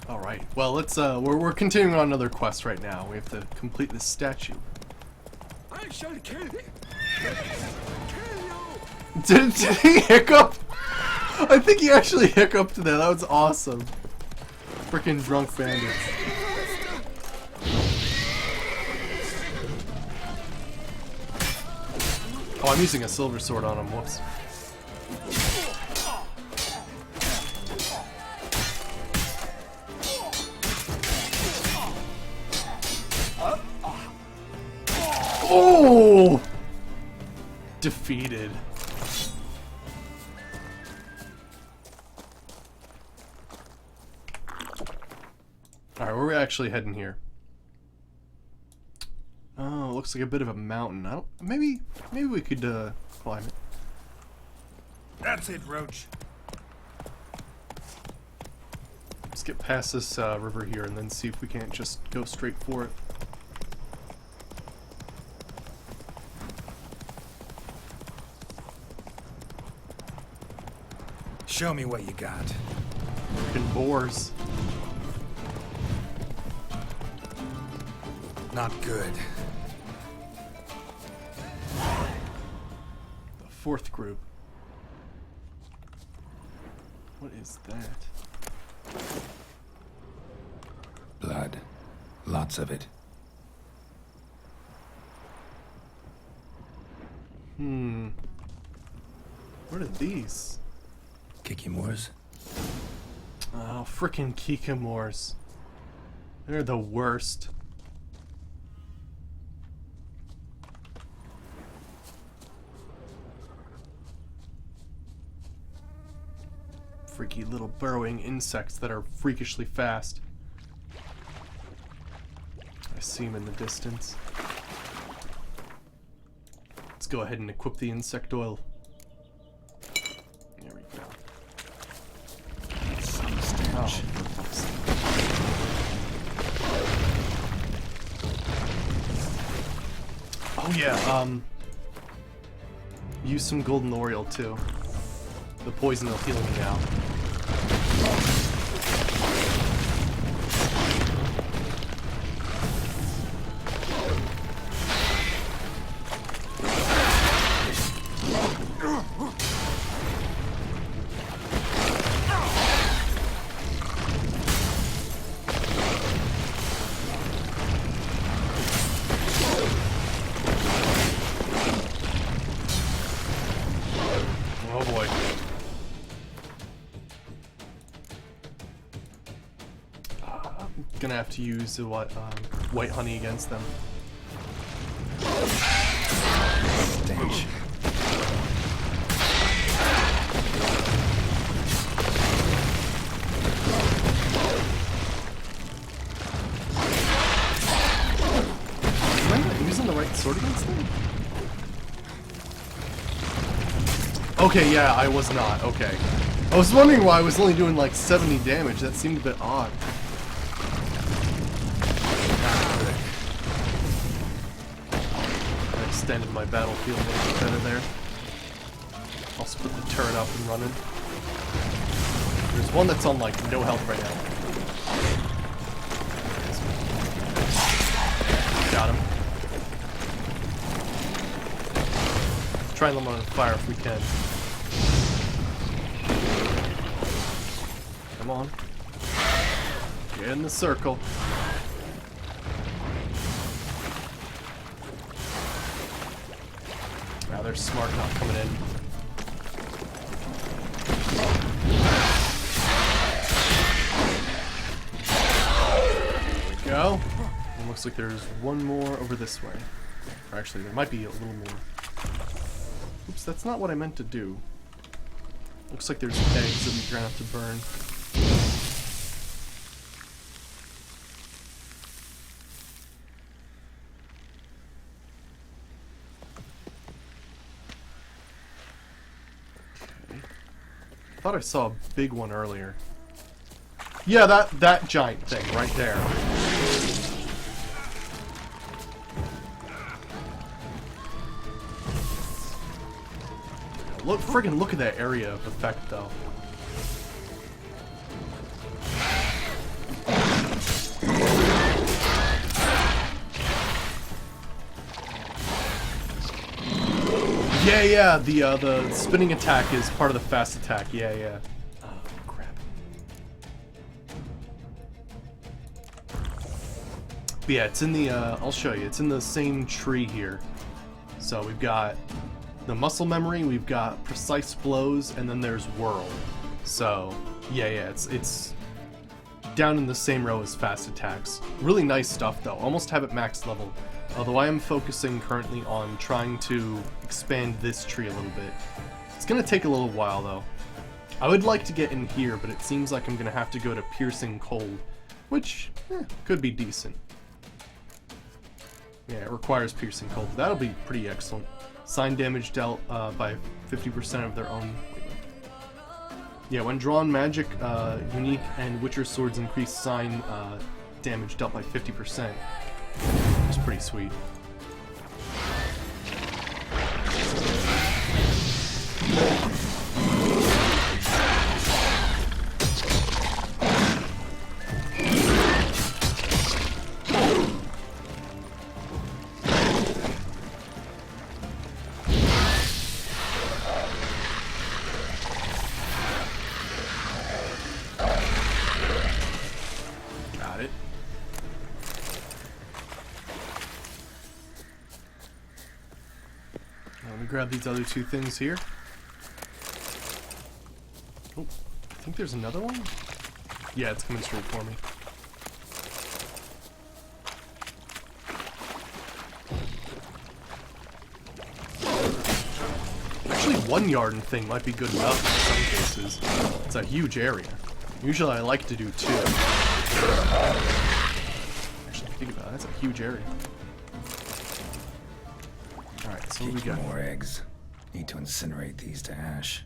All right. Well, let's we're continuing on another quest right now. We have to complete this statue. I shall kill him. Did he hiccup? I think he actually hiccuped that. That was awesome. Freaking drunk bandits. Oh, I'm using a silver sword on him. Whoops. defeated. Alright, where are we actually heading here? Oh, looks like a bit of a mountain. I don't, maybe we could climb it. That's it, Roach. Let's get past this river here and then see if we can't just go straight for it. Show me what you got. Freaking boars. Not good. The fourth group. What is that? Blood. Lots of it. What are these? Kikimors? Oh, frickin' Kikimors. They're the worst. Freaky little burrowing insects that are freakishly fast. I see them in the distance. Let's go ahead and equip the insect oil. There we go. Some stench. Oh yeah, use some golden Oriole too. The poison will heal me now. Oh boy. Gonna have to use white honey against them. Stench. Am I not using the right sword against them? Okay, yeah, I was not. Okay. I was wondering why I was only doing like 70 damage. That seemed a bit odd. I extended my battlefield a little bit better there. Also put the turret up and running. There's one that's on like no health right now. Got him. Try and let him on fire if we can. Come on. Get in the circle. Now they're smart not coming in. There we go. It looks like there's one more over this way. Or actually, there might be a little more. Oops, that's not what I meant to do. Looks like there's eggs that we're gonna have to burn. Okay. I thought I saw a big one earlier. Yeah, that giant thing right there. Look at that area of effect though. Yeah, the spinning attack is part of the fast attack. Yeah. Oh crap. But yeah, it's in the I'll show you. It's in the same tree here. So we've got the muscle memory, we've got precise blows, and then there's whirl. So yeah, it's down in the same row as fast attacks. Really nice stuff though. Almost have it max level. Although I am focusing currently on trying to expand this tree a little bit. It's gonna take a little while though. I would like to get in here, but it seems like I'm gonna have to go to Piercing Cold, which could be decent. Yeah, it requires Piercing Cold. That'll be pretty excellent. Sign damage dealt by 50% of their own. Yeah, when drawn magic, unique and Witcher swords increase sign damage dealt by 50%. It's pretty sweet. Got it. Let me grab these other two things here. Oh, I think there's another one? Yeah, it's coming straight for me. Actually, 1 yard thing might be good enough in some cases. It's a huge area. Usually I like to do 2. Actually, think about it, that's a huge area. Alright, so what we got? More eggs. Need to incinerate these to ash.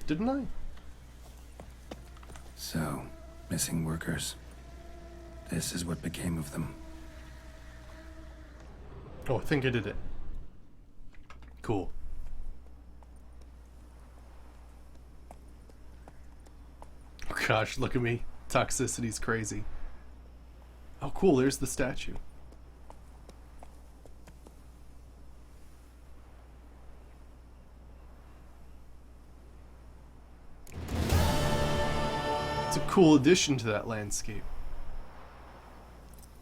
Didn't I? So, missing workers. This is what became of them. Oh, I think I did it. Cool. Oh gosh, look at me. Toxicity's crazy. Oh cool, there's the statue. It's a cool addition to that landscape.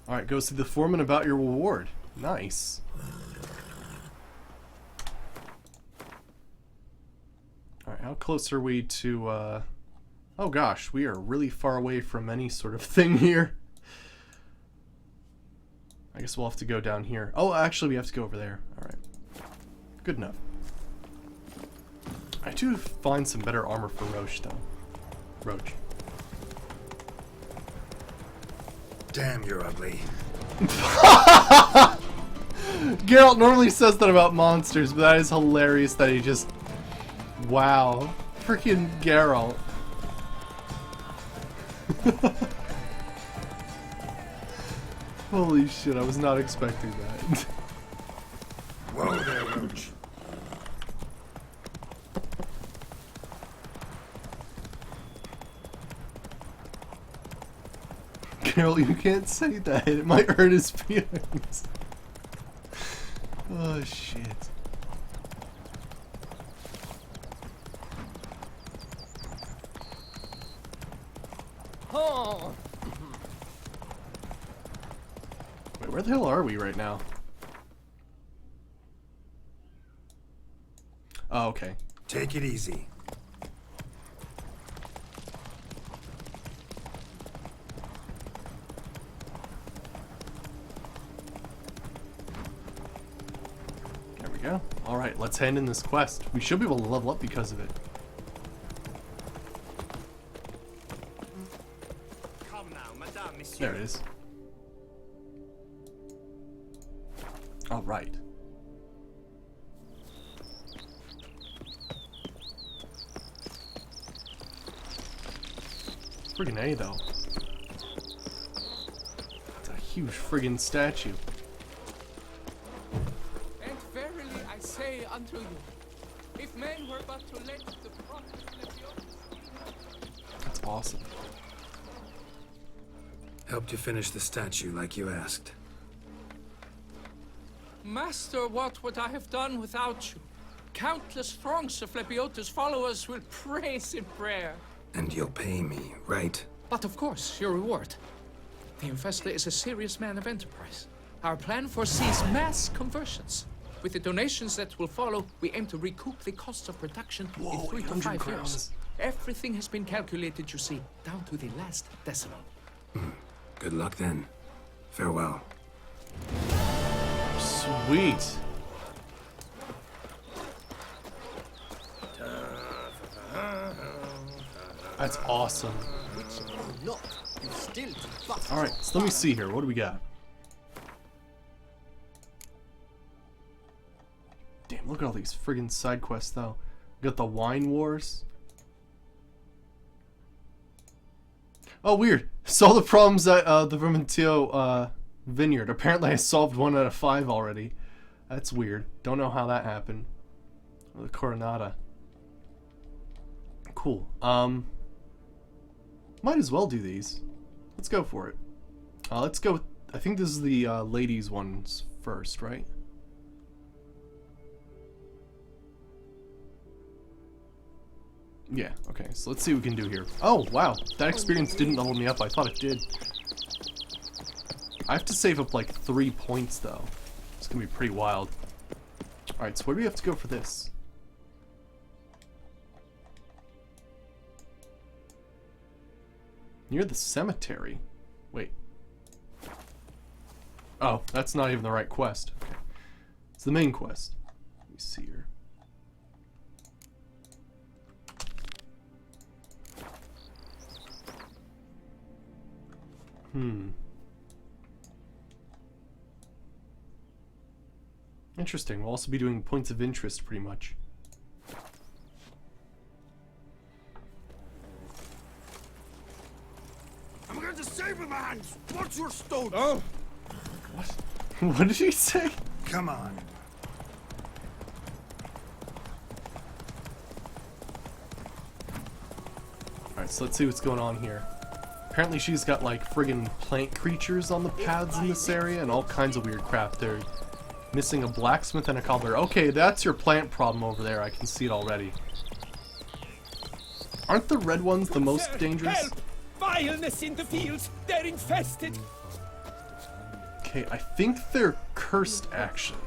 Alright, go see the foreman about your reward. Nice. Alright, how close are we to, oh gosh, we are really far away from any sort of thing here. I guess we'll have to go down here. Oh, actually, we have to go over there. Alright. Good enough. I do find some better armor for Roche, though. Roach. Damn, you're ugly. Geralt normally says that about monsters, but that is hilarious that he just... Wow. Freaking Geralt. Holy shit, I was not expecting that. Whoa there, Roach. Geralt, you can't say that. It might hurt his feelings. Oh, shit. Oh. Wait, where the hell are we right now? Oh, okay. Take it easy. There we go. Alright, let's hand in this quest. We should be able to level up because of it. Come now, Madame, Monsieur. There it is. Alright. Friggin' A, though. It's a huge friggin' statue. And verily I say unto you, if men were but to let the prophet That's awesome. Helped you finish the statue like you asked. Master, what would I have done without you? Countless throngs of Lepiota's followers will praise in prayer. And you'll pay me, right? But of course, your reward. The Infesta is a serious man of enterprise. Our plan foresees mass conversions. With the donations that will follow, we aim to recoup the cost of production in 3 to 5 years. Everything has been calculated, you see, down to the last decimal. Good luck then. Farewell. Sweet. That's awesome. Alright, so let me see here. What do we got? Damn, look at all these friggin' side quests, though. We got the Wine Wars. Oh, weird. Solve the problems at the Vermentio vineyard. Apparently I solved 1 out of 5 already. That's weird. Don't know how that happened. The Coronata. Cool. Might as well do these. Let's go for it. Let's go with, I think this is the ladies ones first, right? Yeah, okay, so let's see what we can do here. Oh, wow, that experience didn't level me up. I thought it did. I have to save up like 3 points, though. It's gonna be pretty wild. Alright, so where do we have to go for this? Near the cemetery. Wait. Oh, that's not even the right quest. Okay. It's the main quest. Let me see here. Interesting. We'll also be doing points of interest, pretty much. I'm going to save my hands. What's your stone? Oh! What? What did he say? Come on. Alright, so let's see what's going on here. Apparently she's got like friggin' plant creatures on the paths in this area and all kinds of weird crap. They're missing a blacksmith and a cobbler. Okay, that's your plant problem over there. I can see it already. Aren't the red ones the most dangerous? Help! Vileness in the fields! They're infested! Okay, I think they're cursed, actually.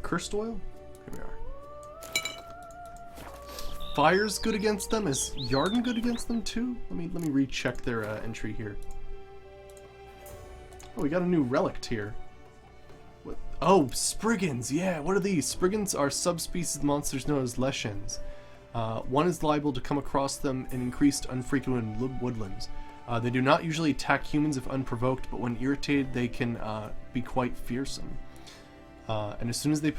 Cursed oil? Here we are. Fire's good against them. Is Yarden good against them too? Let me recheck their entry here. Oh, we got a new relic here. What? Oh, Spriggans. Yeah, what are these? Spriggans are subspecies of monsters known as Leshens. One is liable to come across them in increased unfrequented woodlands. They do not usually attack humans if unprovoked, but when irritated, they can be quite fearsome. And as soon as they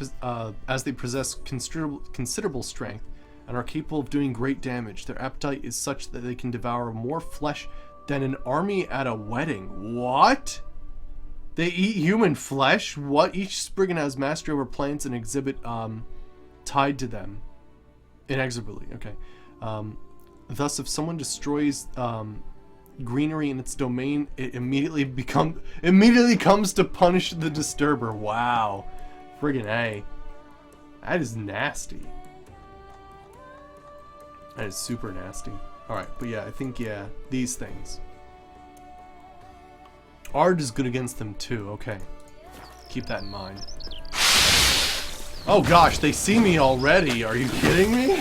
possess considerable strength and are capable of doing great damage, their appetite is such that they can devour more flesh than an army at a wedding. What? They eat human flesh? What? Each Spriggan has mastery over plants and exhibit tied to them. Inexorably, okay. Thus, if someone destroys greenery in its domain, it immediately comes to punish the disturber. Wow. Friggin' A. That is nasty. That is super nasty. Alright, but yeah, I think, yeah, these things. Ard is good against them too, okay. Keep that in mind. Oh gosh, they see me already. Are you kidding me?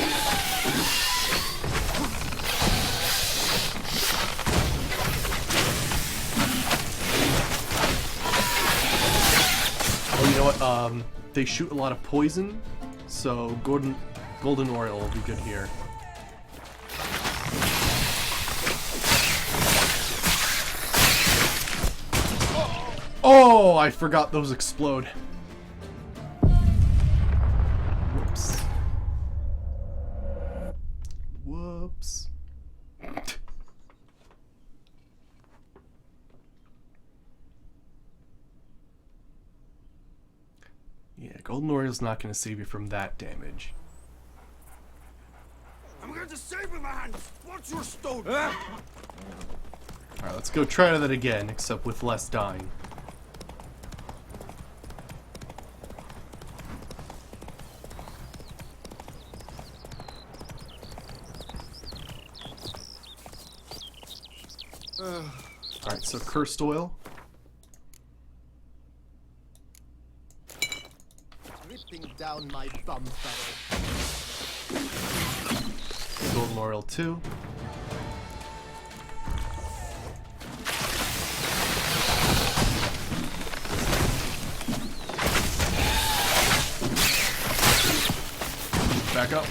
Oh, you know what? They shoot a lot of poison, so golden oil will be good here. Oh, I forgot those explode. Whoops. Whoops. Yeah, Golden Oriole's not going to save you from that damage. I'm going to save my hands. What's your stone? Alright, let's go try that again, except with less dying. Alright, so cursed oil. dripping down my bum furrow. Golden Oriole 2. Back up.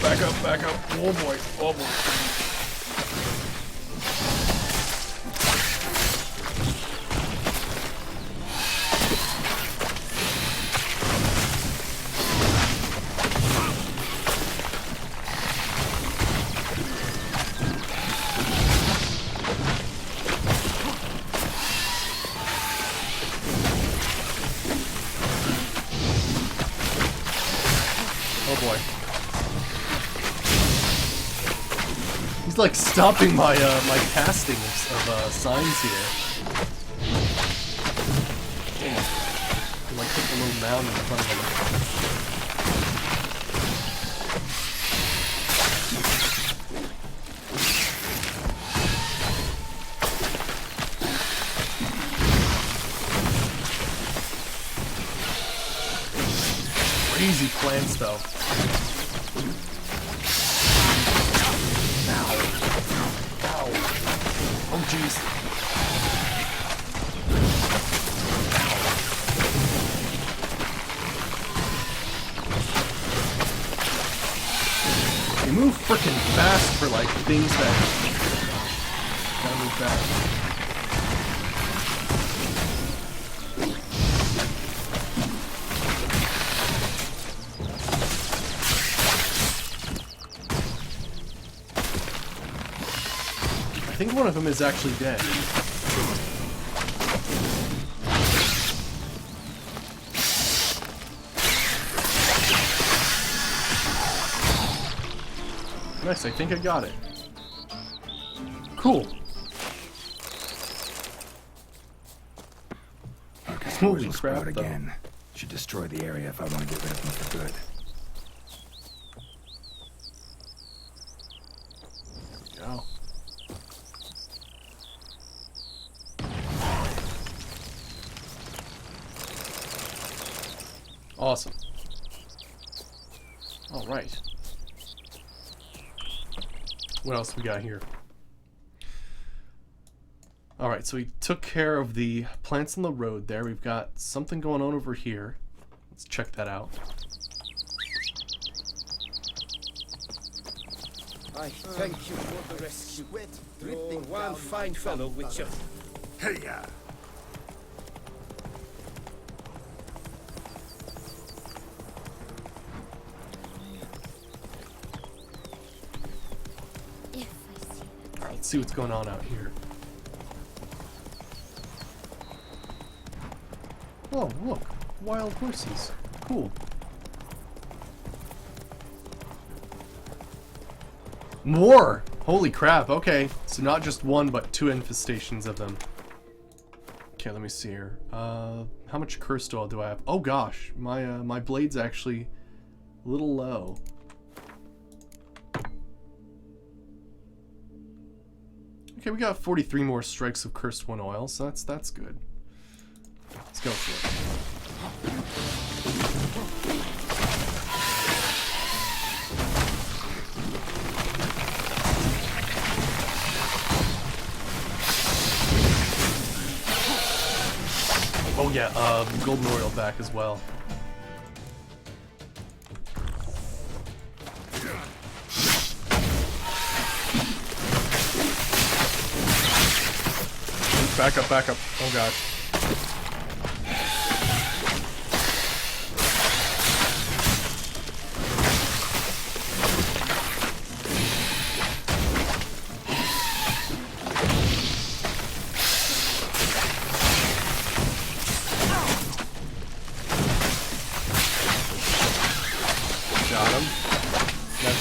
Back up, back up. Oh boy, oh boy. Oh boy. He's like stopping my my casting of signs here. Like hit the little mound in front of him. Crazy plants though. Ow. Ow. Oh jeez. They move freaking fast for like things that gotta move fast. I think one of them is actually dead. Nice, I think I got it. Cool. Holy crap, though. Again. Should destroy the area if I want to get rid of them for good. There we go. Awesome. All right. What else we got here? All right, so we took care of the plants on the road there. We've got something going on over here. Let's check that out. I thank you for the rescue. You're one fine fellow, Witcher. Hey-ya! Alright, let's see what's going on out here. Oh, look. Wild horses. Cool. More! Holy crap, okay. So not just one, but two infestations of them. Okay, let me see here. How much cursed oil do I have? Oh gosh, my blade's actually a little low. Okay, we got 43 more strikes of cursed one oil, so that's good. Let's go for it. Oh yeah, golden oil back as well. Back up, back up. Oh god. Got him.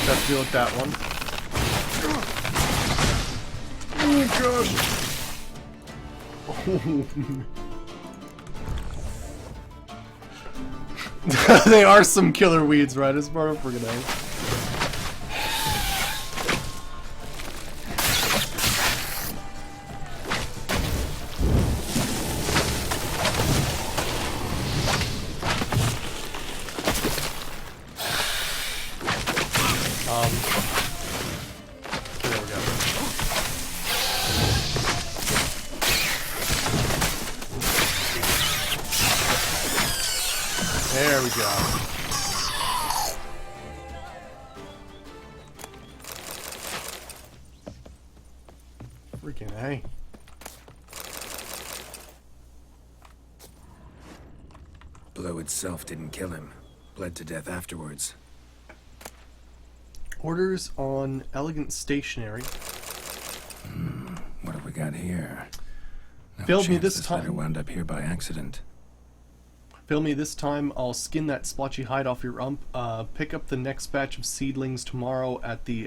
Let's deal with that one. Oh gosh. They are some killer weeds, right? As part of grenade. There we go. Freaking hey. Blow itself didn't kill him. Bled to death afterwards. Orders on elegant stationery. What have we got here? No Failed me chance this letter time. wound up here by accident. Fail me this time, I'll skin that splotchy hide off your rump. Pick up the next batch of seedlings tomorrow at the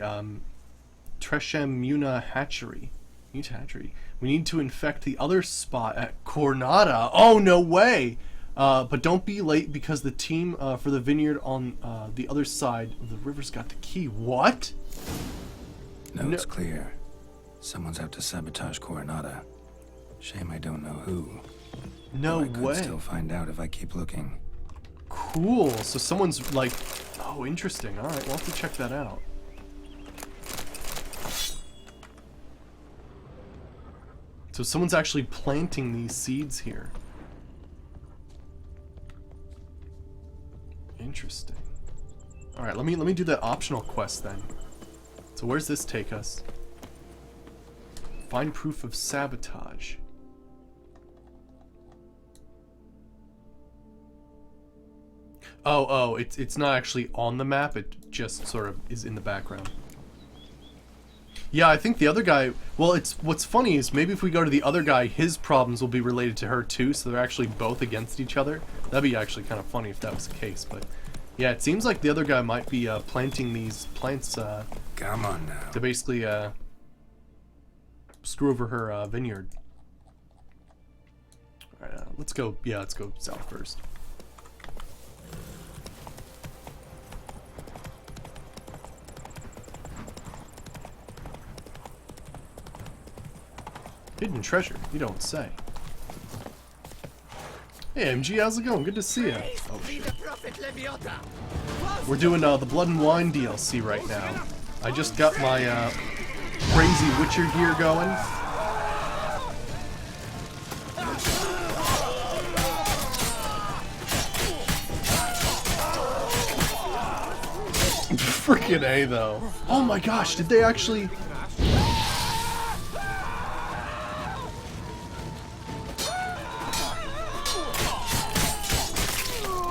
Tresham Muna hatchery. We need to infect the other spot at Cornada. Oh, no way! But don't be late because the team for the vineyard on the other side of the river's got the key. What? No, it's clear. Someone's out to sabotage Coronada. Shame I don't know who. No I could way. still find out if I keep looking. Cool. So someone's like, oh, interesting. All right, we'll have to check that out. So someone's actually planting these seeds here. Interesting. All right, let me do that optional quest then. So where's this take us? Find proof of sabotage. Oh, it's not actually on the map, it just sort of is in the background. Yeah, I think the other guy, well, what's funny is maybe if we go to the other guy, his problems will be related to her too, so they're actually both against each other. That'd be actually kind of funny if that was the case, but yeah, it seems like the other guy might be planting these plants Come on now. to basically screw over her vineyard. Alright, let's go south first. Hidden treasure, you don't say. Hey MG, how's it going? Good to see you. Oh shit. We're doing the Blood and Wine DLC right now. I just got my crazy Witcher gear going. Freaking A though. Oh my gosh, did they actually...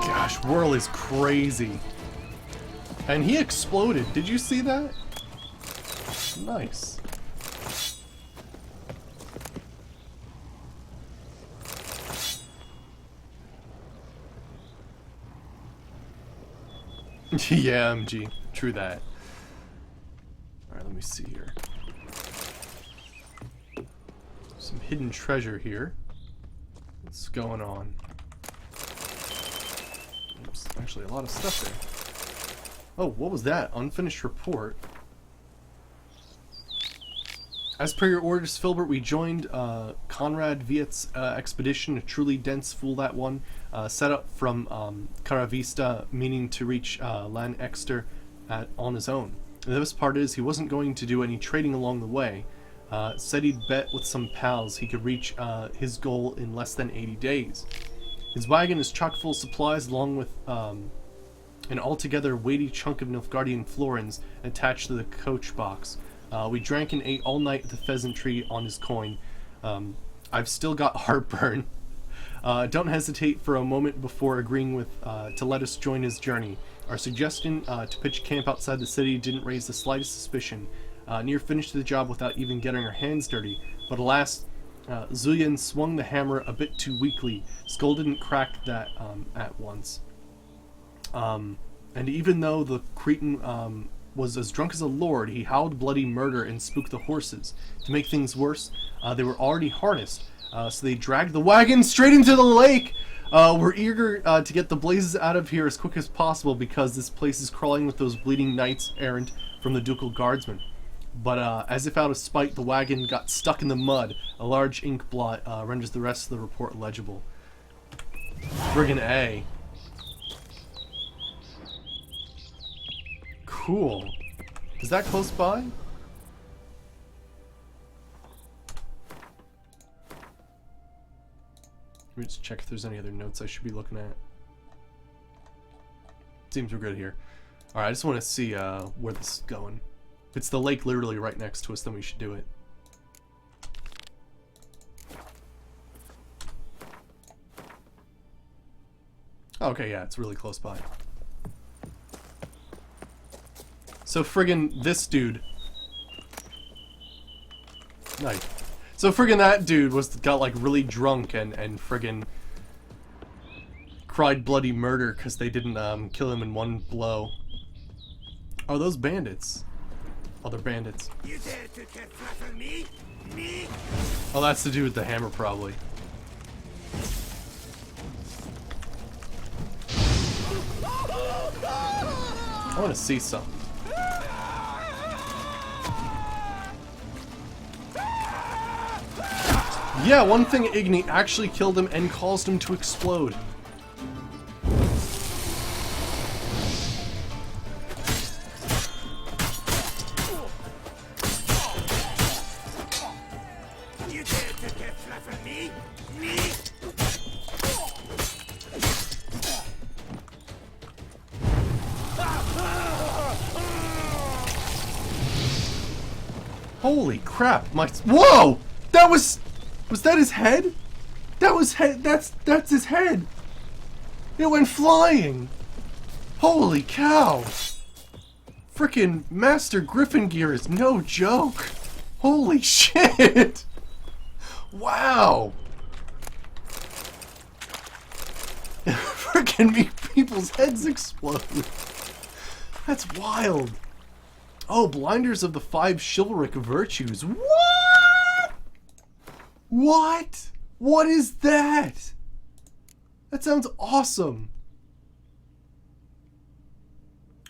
Gosh, Whirl is crazy. And he exploded. Did you see that? Nice. Yeah, MG. True that. Alright, let me see here. Some hidden treasure here. What's going on? Oops, actually a lot of stuff there. Oh, what was that? Unfinished report. As per your orders, Filbert, we joined Conrad Viet's expedition, a truly dense fool that one, set up from Caravista, meaning to reach Lan Exter on his own. The best part is he wasn't going to do any trading along the way. Said he'd bet with some pals he could reach his goal in less than 80 days. His wagon is chock full of supplies along with an altogether weighty chunk of Nilfgaardian florins attached to the coach box. We drank and ate all night at the pheasantry on his coin. I've still got heartburn. Don't hesitate for a moment before agreeing with to let us join his journey. Our suggestion to pitch camp outside the city didn't raise the slightest suspicion. Near finished the job without even getting our hands dirty, but alas, Zulian swung the hammer a bit too weakly. Skull didn't crack that at once. And even though the Cretan was as drunk as a lord, he howled bloody murder and spooked the horses. To make things worse, they were already harnessed, so they dragged the wagon straight into the lake! We're eager to get the blazes out of here as quick as possible because this place is crawling with those bleeding knights errant from the ducal guardsmen. But as if out of spite, the wagon got stuck in the mud. A large ink blot renders the rest of the report legible. Friggin' A. Cool. Is that close by? Let me just check if there's any other notes I should be looking at. Seems we're good here. Alright, I just want to see where this is going. If it's the lake literally right next to us, then we should do it. Okay, yeah, it's really close by. So friggin' this dude. Nice. So friggin' that dude got like really drunk and friggin' cried bloody murder because they didn't kill him in one blow. Oh, those bandits. Oh, they're bandits. You dare to flatter me? Me? Oh, that's the dude with the hammer, probably. I want to see something. Yeah, one thing, Igni actually killed him and caused him to explode. You dare to flatter me? Me? Holy crap, my— Whoa! That was that his head? That was that's his head! It went flying! Holy cow! Frickin' Master Gryffindor is no joke! Holy shit! Wow! Frickin' people's heads explode! That's wild! Oh, blinders of the 5 chivalric virtues. What? What? What is that? That sounds awesome.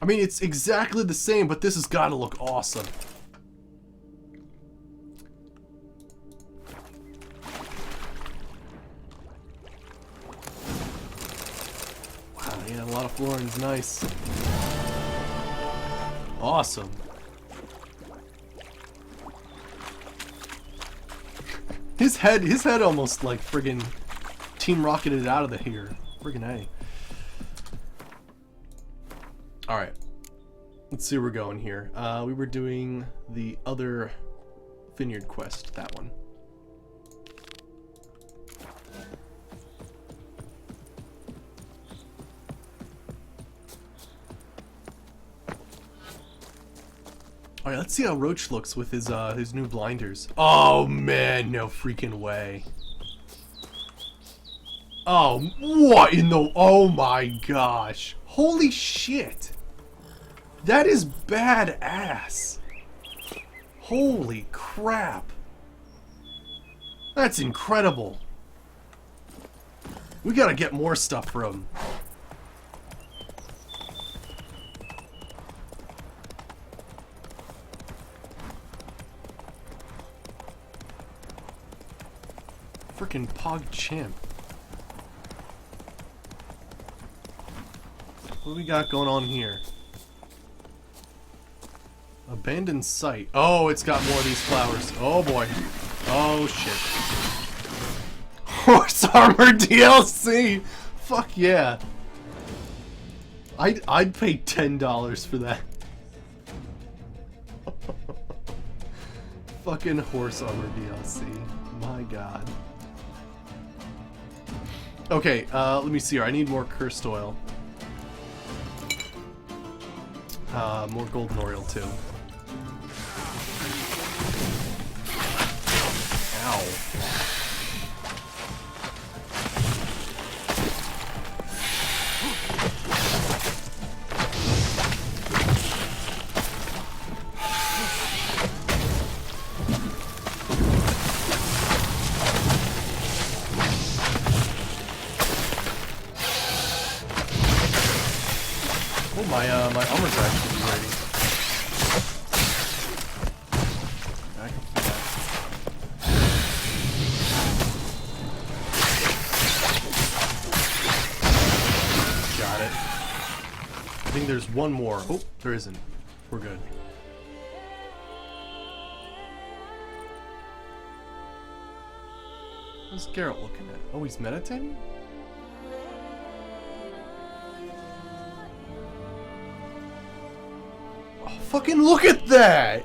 I mean, it's exactly the same, but this has got to look awesome. Wow, yeah, a lot of florins, nice. Awesome. His head almost like friggin' Team Rocketed out of the here. Friggin' A. Alright. Let's see where we're going here. We were doing the other Vineyard quest, that one. Alright, let's see how Roach looks with his new blinders. Oh man, no freaking way. Oh, what in the— oh my gosh. Holy shit. That is badass. Holy crap. That's incredible. We gotta get more stuff for him. Frickin' Pog Champ. What do we got going on here? Abandoned site. Oh, it's got more of these flowers. Oh boy. Oh shit. Horse armor DLC! Fuck yeah. I'd pay $10 for that. Fucking horse armor DLC. My god. Okay, let me see here. I need more cursed oil. More golden oil too. Ow. Oh, my armor's actually ready. I can see that. Got it. I think there's one more. Oh, there isn't. We're good. What's Geralt looking at? Oh, he's meditating? Fucking look at that!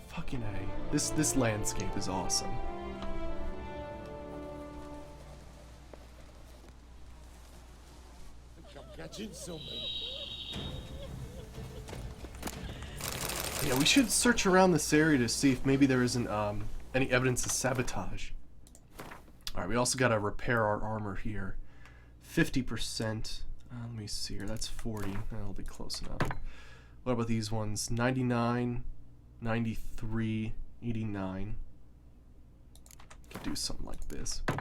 Fucking A. This landscape is awesome. Yeah, we should search around this area to see if maybe there isn't any evidence of sabotage. Alright, we also gotta repair our armor here. 50%. Let me see here. That's 40. That'll be close enough. What about these ones? 99, 93, 89. Could do something like this. The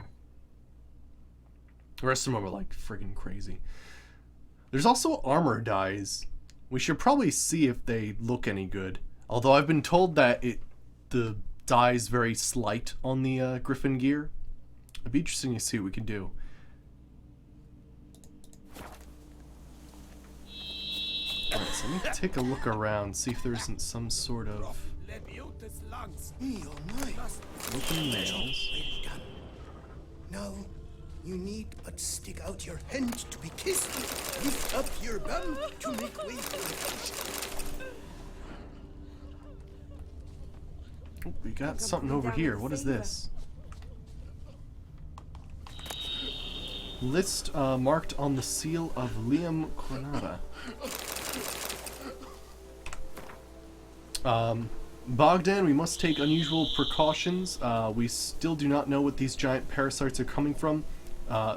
rest of them are like friggin' crazy. There's also armor dyes. We should probably see if they look any good. Although I've been told that the dye is very slight on the Griffin gear. It'd be interesting to see what we can do. Alright, so let me take a look around, see if there isn't some sort of open nails. Now, you need but stick out your hand to be kissed. Lift up your bum to make way for the function. Oh, we got something over here. What is this? List marked on the seal of Liam Cornada. Bogdan, we must take unusual precautions. We still do not know what these giant parasites are coming from.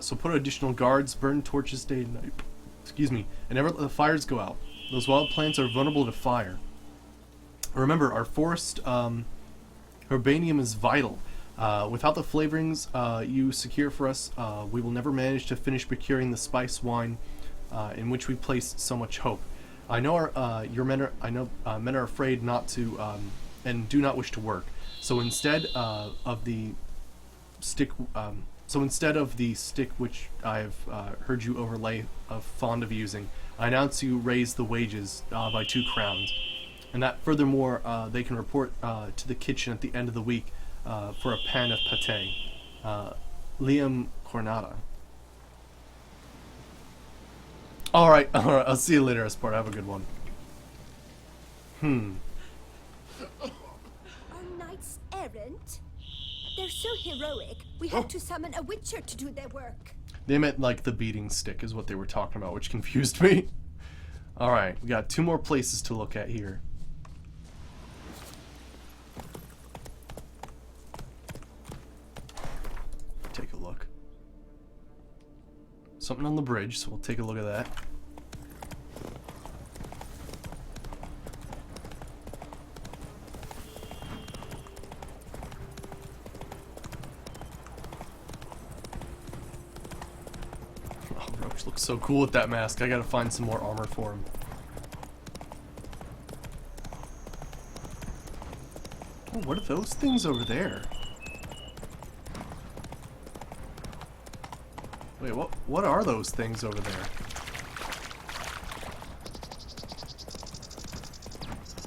So put additional guards, burn torches day and night. Excuse me. And never let the fires go out. Those wild plants are vulnerable to fire. Remember, our forest herbanium is vital. Without the flavorings you secure for us, we will never manage to finish procuring the spice wine in which we place so much hope. I know your men are men are afraid not to and do not wish to work. So instead of the stick, which I have heard you overlay of fond of using, I announce you raise the wages by 2 crowns, and that furthermore they can report to the kitchen at the end of the week for a pan of pate. Liam Cornada. Alright, I'll see you later, Esport. Have a good one. Our knights errant? They're so heroic, we had to summon a witcher to do their work. They meant like the beating stick is what they were talking about, which confused me. Alright, we got 2 more places to look at here. Take a look. Something on the bridge, so we'll take a look at that. Oh, Roach looks so cool with that mask. I gotta find some more armor for him. Oh, what are those things over there? Wait, what are those things over there?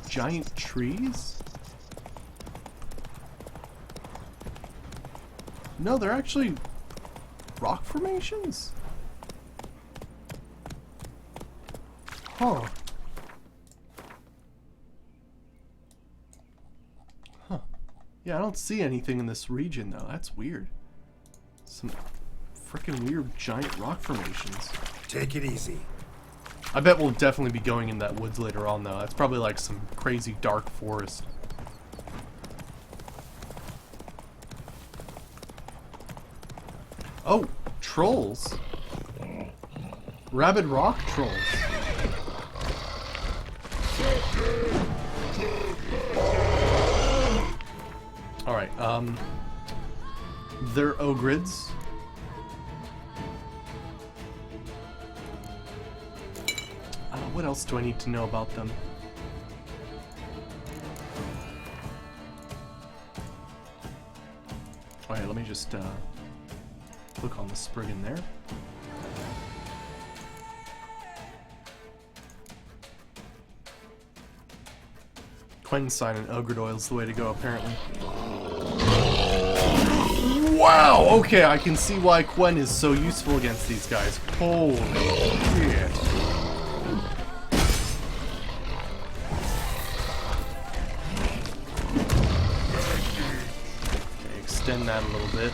Giant trees? No, they're actually rock formations? Huh. Huh. Yeah, I don't see anything in this region though. That's weird. Some freaking weird giant rock formations. Take it easy. I bet we'll definitely be going in that woods later on though. That's probably like some crazy dark forest. Oh, trolls. Rabid rock trolls. Alright, they're ogrids. What else do I need to know about them? Alright, let me just click on the sprig in there. Quensign and Ogrid Oil is the way to go, apparently. Wow! Okay, I can see why Quen is so useful against these guys. Holy shit. extend that a little bit.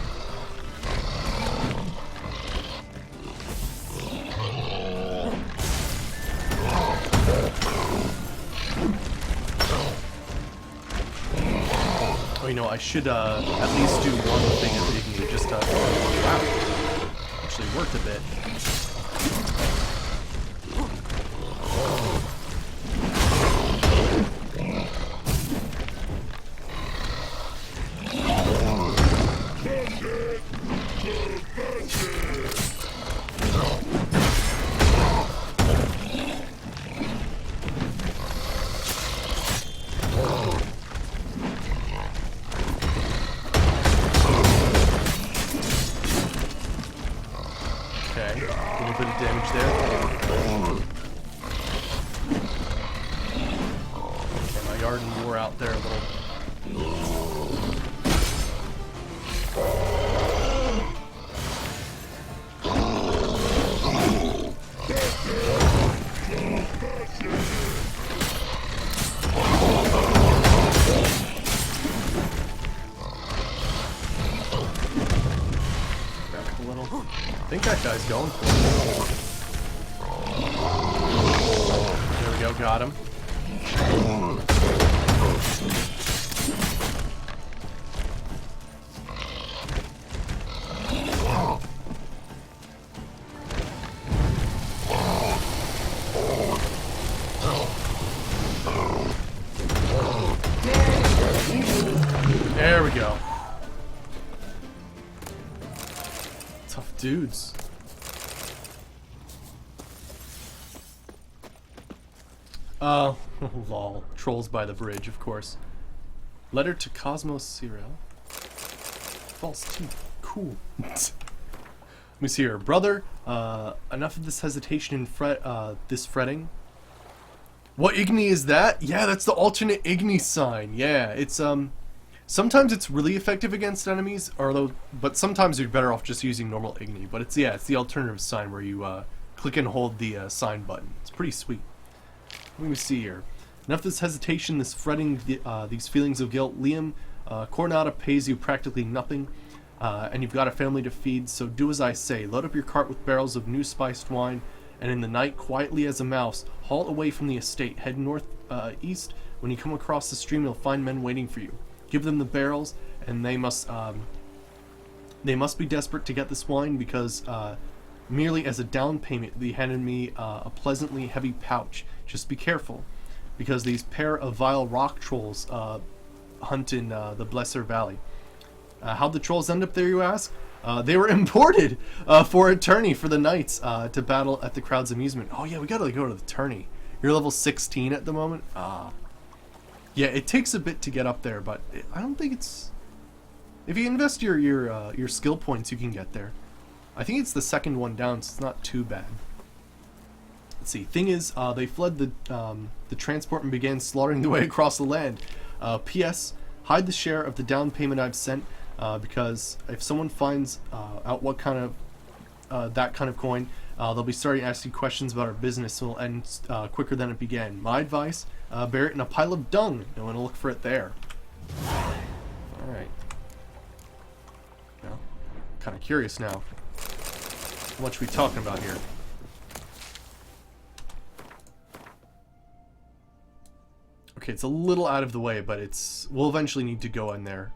Oh, you know, I should at least do one thing of Igni. Just wow, actually worked a bit. Okay, a little bit of damage there. Okay, my Yarden wore out there a little. I think that guy's going for it. There we go, got him. There we go. Tough dudes. Oh, lol. Trolls by the bridge, of course. Letter to Cosmos Cyril. False teeth. Cool. Let me see here. Brother, enough of this hesitation and this fretting. What Igni is that? Yeah, that's the alternate Igni sign. Yeah, it's, sometimes it's really effective against enemies, but sometimes you're better off just using normal Igni. But it's the alternative sign where you click and hold the sign button. It's pretty sweet. Let me see here. Enough of this hesitation, this fretting, these feelings of guilt. Liam, Coronata pays you practically nothing, and you've got a family to feed, so do as I say. Load up your cart with barrels of new spiced wine, and in the night, quietly as a mouse, halt away from the estate. Head northeast. When you come across the stream, you'll find men waiting for you. Give them the barrels, and they must be desperate to get this wine, because merely as a down payment, they handed me a pleasantly heavy pouch. Just be careful, because these pair of vile rock trolls hunt in the Blesser Valley. How'd the trolls end up there, you ask? They were imported for a tourney for the knights to battle at the crowd's amusement. Oh yeah, we gotta go to the tourney. You're level 16 at the moment? Yeah, it takes a bit to get up there, but I don't think it's... If you invest your skill points, you can get there. I think it's the second one down, so it's not too bad. Let's see. Thing is, they fled the transport and began slaughtering their way across the land. P.S. Hide the share of the down payment I've sent, because if someone finds out what kind of that kind of coin, they'll be starting to ask you questions about our business, so it'll end quicker than it began. My advice: bury it in a pile of dung. No one will look for it there. All right. Well, kind of curious now. How much are we talking about here? Okay, it's a little out of the way, but we'll eventually need to go in there.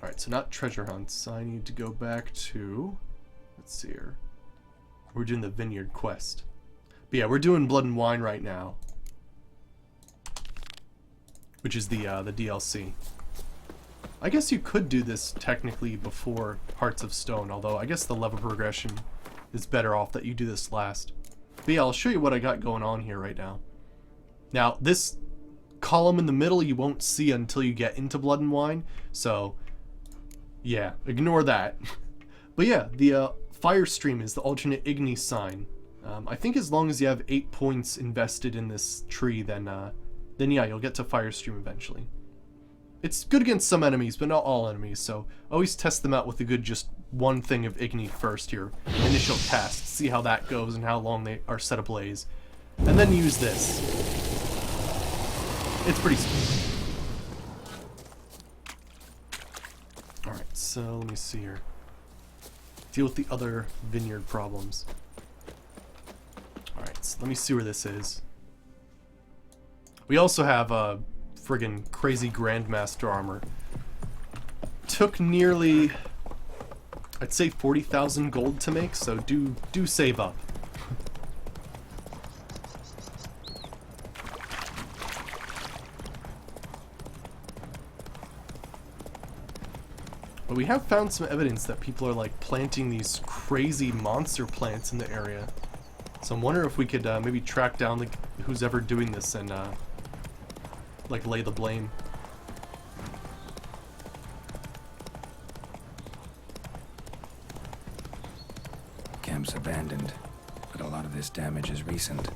Alright, so not treasure hunts. I need to go back to... Let's see here. We're doing the Vineyard quest. But yeah, we're doing Blood and Wine right now. Which is the DLC. I guess you could do this technically before Hearts of Stone, although I guess the level progression is better off that you do this last. But yeah, I'll show you what I got going on here right now. Now, this column in the middle you won't see until you get into Blood and Wine, so yeah, ignore that. But yeah, the Fire Stream is the alternate Igni sign. I think as long as you have 8 points invested in this tree, then yeah, you'll get to Fire Stream eventually. It's good against some enemies, but not all enemies, so always test them out with a good just one thing of Igni first, your initial test. See how that goes and how long they are set ablaze. And then use this. It's pretty sweet. Alright, so let me see here. Deal with the other vineyard problems. Alright, so let me see where this is. We also have friggin' crazy Grandmaster armor. Took nearly, I'd say 40,000 gold to make, so do save up. But we have found some evidence that people are like planting these crazy monster plants in the area. So I'm wondering if we could maybe track down like who's ever doing this and like lay the blame. Camp's abandoned, but a lot of this damage is recent.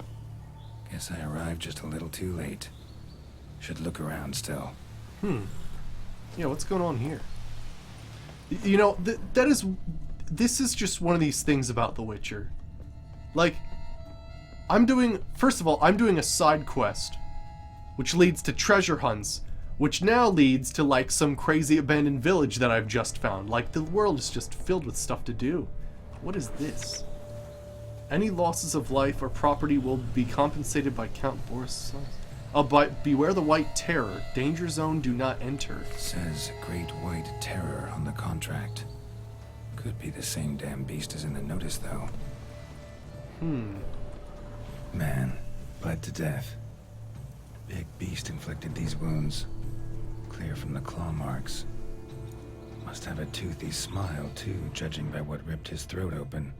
Guess I arrived just a little too late. Should look around still. Yeah, what's going on here? You know, this is just one of these things about The Witcher. Like, first of all, I'm doing a side quest, which leads to treasure hunts, which now leads to like some crazy abandoned village that I've just found. Like, the world is just filled with stuff to do. What is this? Any losses of life or property will be compensated by Count Boris. Beware the White Terror. Danger zone, do not enter. Says Great White Terror on the contract. Could be the same damn beast as in the notice, though. Man, bled to death. Big beast inflicted these wounds. Clear from the claw marks. Must have a toothy smile, too, judging by what ripped his throat open.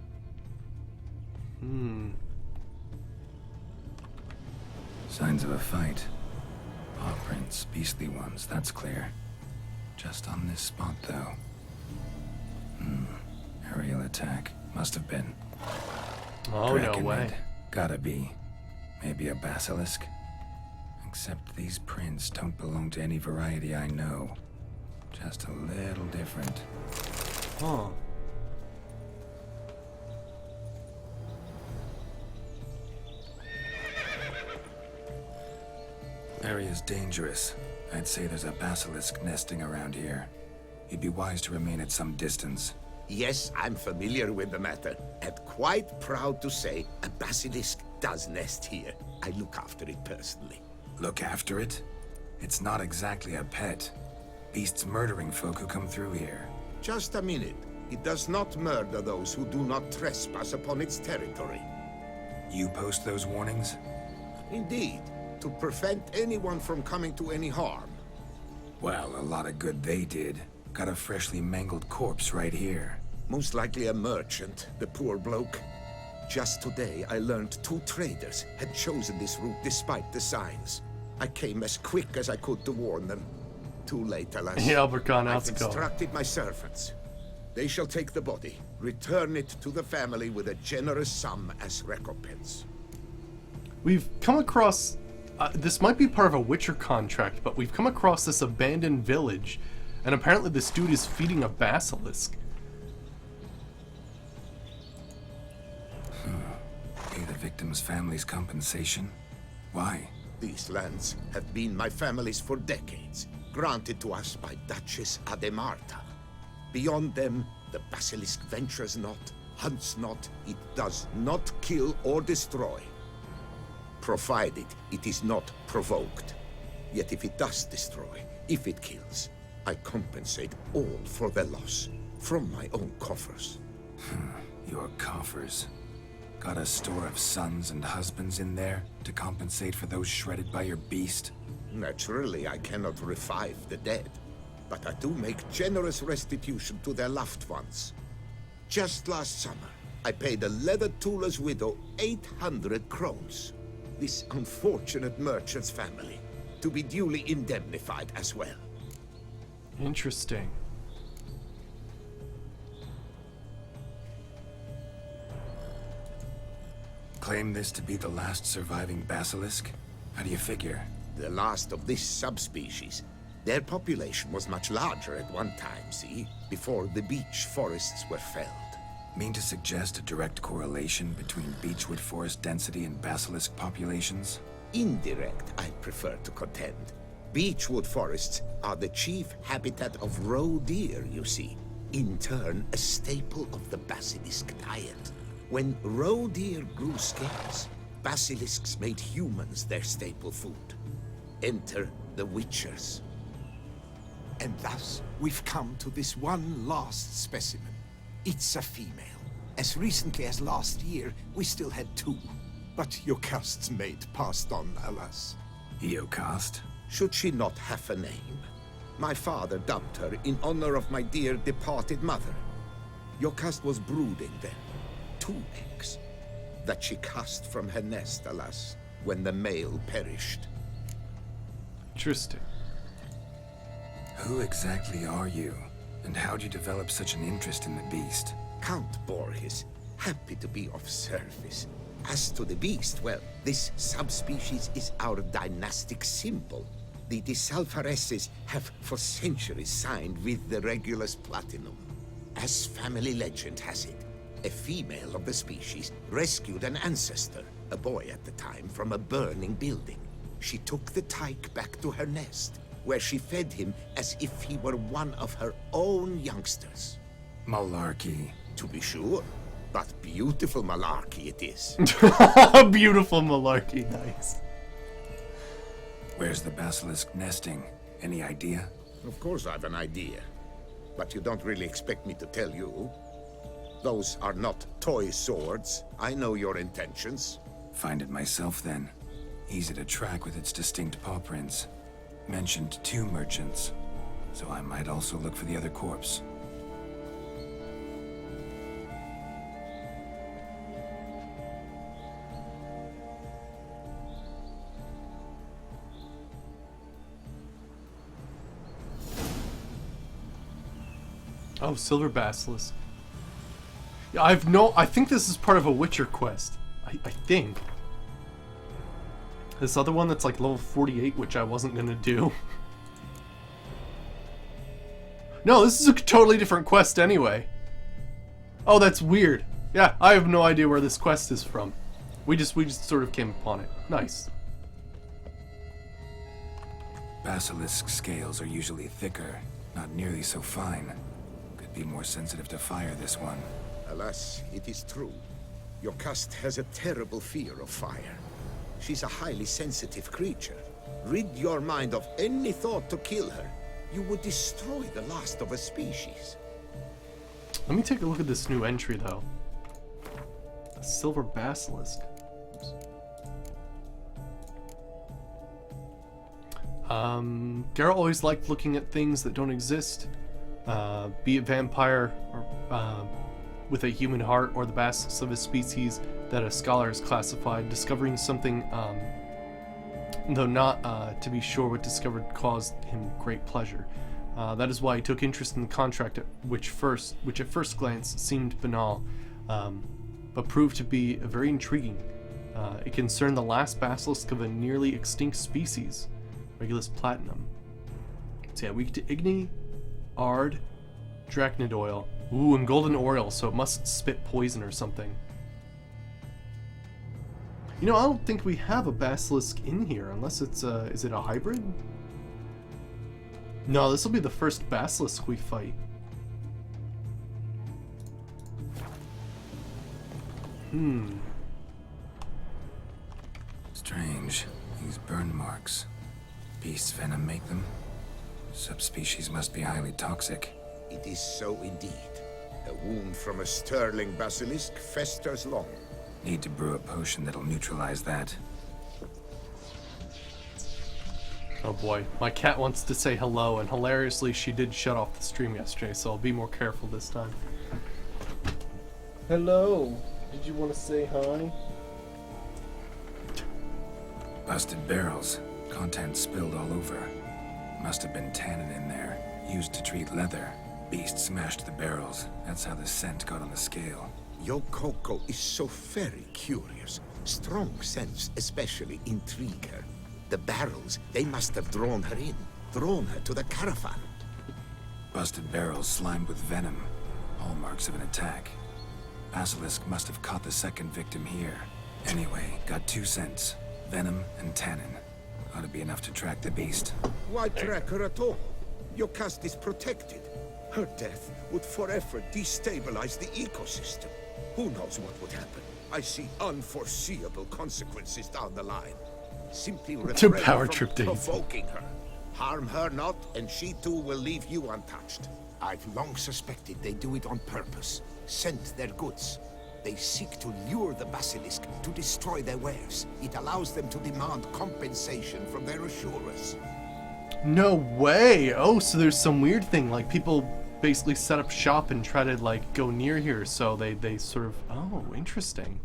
Signs of a fight. Paw prints, beastly ones, that's clear. Just on this spot, though. Aerial attack. Must have been. Oh, no way. Gotta be. Maybe a basilisk? Except these prints don't belong to any variety I know. Just a little different. Huh. Area's dangerous. I'd say there's a basilisk nesting around here. You'd be wise to remain at some distance. Yes, I'm familiar with the matter, and quite proud to say a basilisk does nest here. I look after it personally. Look after it? It's not exactly a pet. Beasts murdering folk who come through here. Just a minute. It does not murder those who do not trespass upon its territory. You post those warnings? Indeed, to prevent anyone from coming to any harm. Well, a lot of good they did. Got a freshly mangled corpse right here. Most likely a merchant, the poor bloke. Just today, I learned 2 traders had chosen this route despite the signs. I came as quick as I could to warn them. Too late, alas. Yeah, Alberkan, I've instructed my servants. They shall take the body, return it to the family with a generous sum as recompense. We've come across... this might be part of a Witcher contract, but we've come across this abandoned village, and apparently this dude is feeding a basilisk. Pay the victim's family's compensation? Why? These lands have been my family's for decades, granted to us by Duchess Ademarta. Beyond them, the basilisk ventures not, hunts not, it does not kill or destroy. Provided it is not provoked. Yet if it does destroy, if it kills, I compensate all for the loss, from my own coffers. Your coffers. Got a store of sons and husbands in there to compensate for those shredded by your beast? Naturally, I cannot revive the dead, but I do make generous restitution to their loved ones. Just last summer, I paid a leather tooler's widow 800 crowns. This unfortunate merchant's family, to be duly indemnified as well. Interesting. Claim this to be the last surviving basilisk? How do you figure? The last of this subspecies. Their population was much larger at one time, see? Before the beech forests were felled. Mean to suggest a direct correlation between beechwood forest density and basilisk populations? Indirect, I prefer to contend. Beechwood forests are the chief habitat of roe deer, you see. In turn, a staple of the basilisk diet. When roe deer grew scarce, basilisks made humans their staple food. Enter the Witchers. And thus, we've come to this one last specimen. It's a female. As recently as last year, we still had 2. But Jocast's mate passed on, alas. Jocast? Should she not have a name? My father dubbed her in honor of my dear departed mother. Jocast was brooding then. 2 eggs. That she cast from her nest, alas, when the male perished. Interesting. Who exactly are you? And how'd you develop such an interest in the beast? Count Borges, happy to be of service. As to the beast, well, this subspecies is our dynastic symbol. The Disalfareses have for centuries signed with the Regulus Platinum. As family legend has it, a female of the species rescued an ancestor, a boy at the time, from a burning building. She took the tyke back to her nest, where she fed him as if he were one of her own youngsters. Malarkey. To be sure, but beautiful malarkey it is. Beautiful malarkey, nice. Where's the basilisk nesting? Any idea? Of course I've an idea, but you don't really expect me to tell you. Those are not toy swords. I know your intentions. Find it myself then. Easy to track with its distinct paw prints. Mentioned 2 merchants, so I might also look for the other corpse. Oh, Silver Basilisk. Yeah, I think this is part of a Witcher quest. I think. This other one that's like level 48, which I wasn't gonna do. No, this is a totally different quest anyway. Oh, that's weird. Yeah, I have no idea where this quest is from. We just sort of came upon it. Nice. Basilisk scales are usually thicker, not nearly so fine. Could be more sensitive to fire, this one. Alas, it is true. Jocast has a terrible fear of fire. She's a highly sensitive creature. Rid your mind of any thought to kill her. You would destroy the last of a species. Let me take a look at this new entry, though. A Silver Basilisk. Oops. Geralt always liked looking at things that don't exist. Be it vampire, or with a human heart, or the basilisks of a species that a scholar has classified. Discovering something, though not to be sure what discovered caused him great pleasure. That is why he took interest in the contract, which at first glance seemed banal, but proved to be very intriguing. It concerned the last basilisk of a nearly extinct species, Regulus Platinum. So yeah, weak to Igni, Ard, Drachnid Ooh, and Golden Oriole, so it must spit poison or something. You know, I don't think we have a basilisk in here, unless it's is it a hybrid? No, this will be the first basilisk we fight. Strange. These burn marks. Beast's venom make them? Subspecies must be highly toxic. It is so indeed. A wound from a sterling basilisk festers long. Need to brew a potion that'll neutralize that. Oh boy, my cat wants to say hello, and hilariously she did shut off the stream yesterday, so I'll be more careful this time. Hello, did you want to say hi? Busted barrels. Contents spilled all over. Must have been tannin in there. Used to treat leather. Beast smashed the barrels. That's how the scent got on the scale. Your Coco is so very curious. Strong scents especially intrigue her. The barrels, they must have drawn her in. Drawn her to the caravan. Busted barrels slimed with venom. Hallmarks of an attack. Basilisk must have caught the second victim here. Anyway, got 2 scents. Venom and tannin. Ought to be enough to track the beast. Why track her at all? Your caste is protected. Her death would forever destabilize the ecosystem. Who knows what would happen? I see unforeseeable consequences down the line. Simply refrain power from trip Daisy. provoking her. Harm her not, and she too will leave you untouched. I've long suspected they do it on purpose. Scent their goods. They seek to lure the basilisk to destroy their wares. It allows them to demand compensation from their assurers. No way! Oh, so there's some weird thing, like people basically set up shop and try to like go near here, so they sort of, oh, interesting.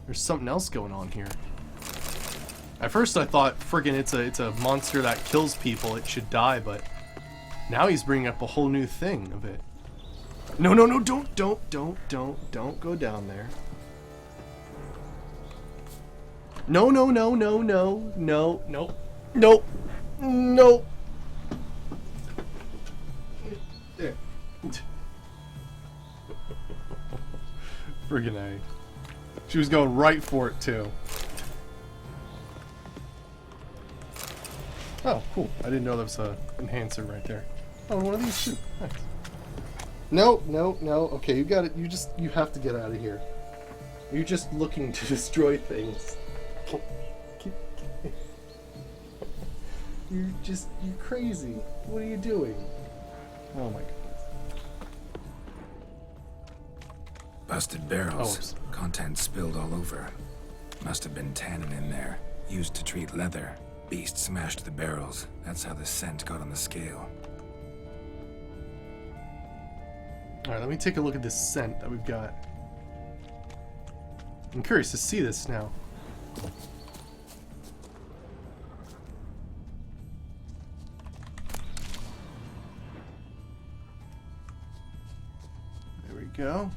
There's something else going on here. At first I thought, friggin' it's a monster that kills people, it should die, but now he's bringing up a whole new thing of it. No, no, no, don't go down there. No, no, no, no, no, no, no, no, no. There. Friggin' A. She was going right for it, too. Oh, cool. I didn't know there was a enhancer right there. Oh, one of these too. Nice. No, no, no. Okay, you got it. You have to get out of here. You're just looking to destroy things. You're crazy. What are you doing? Oh my goodness. Busted barrels. Oh, Contents spilled all over. Must have been tannin in there. Used to treat leather. Beast smashed the barrels. That's how the scent got on the scale. Alright, let me take a look at this scent that we've got. I'm curious to see this now. There we go.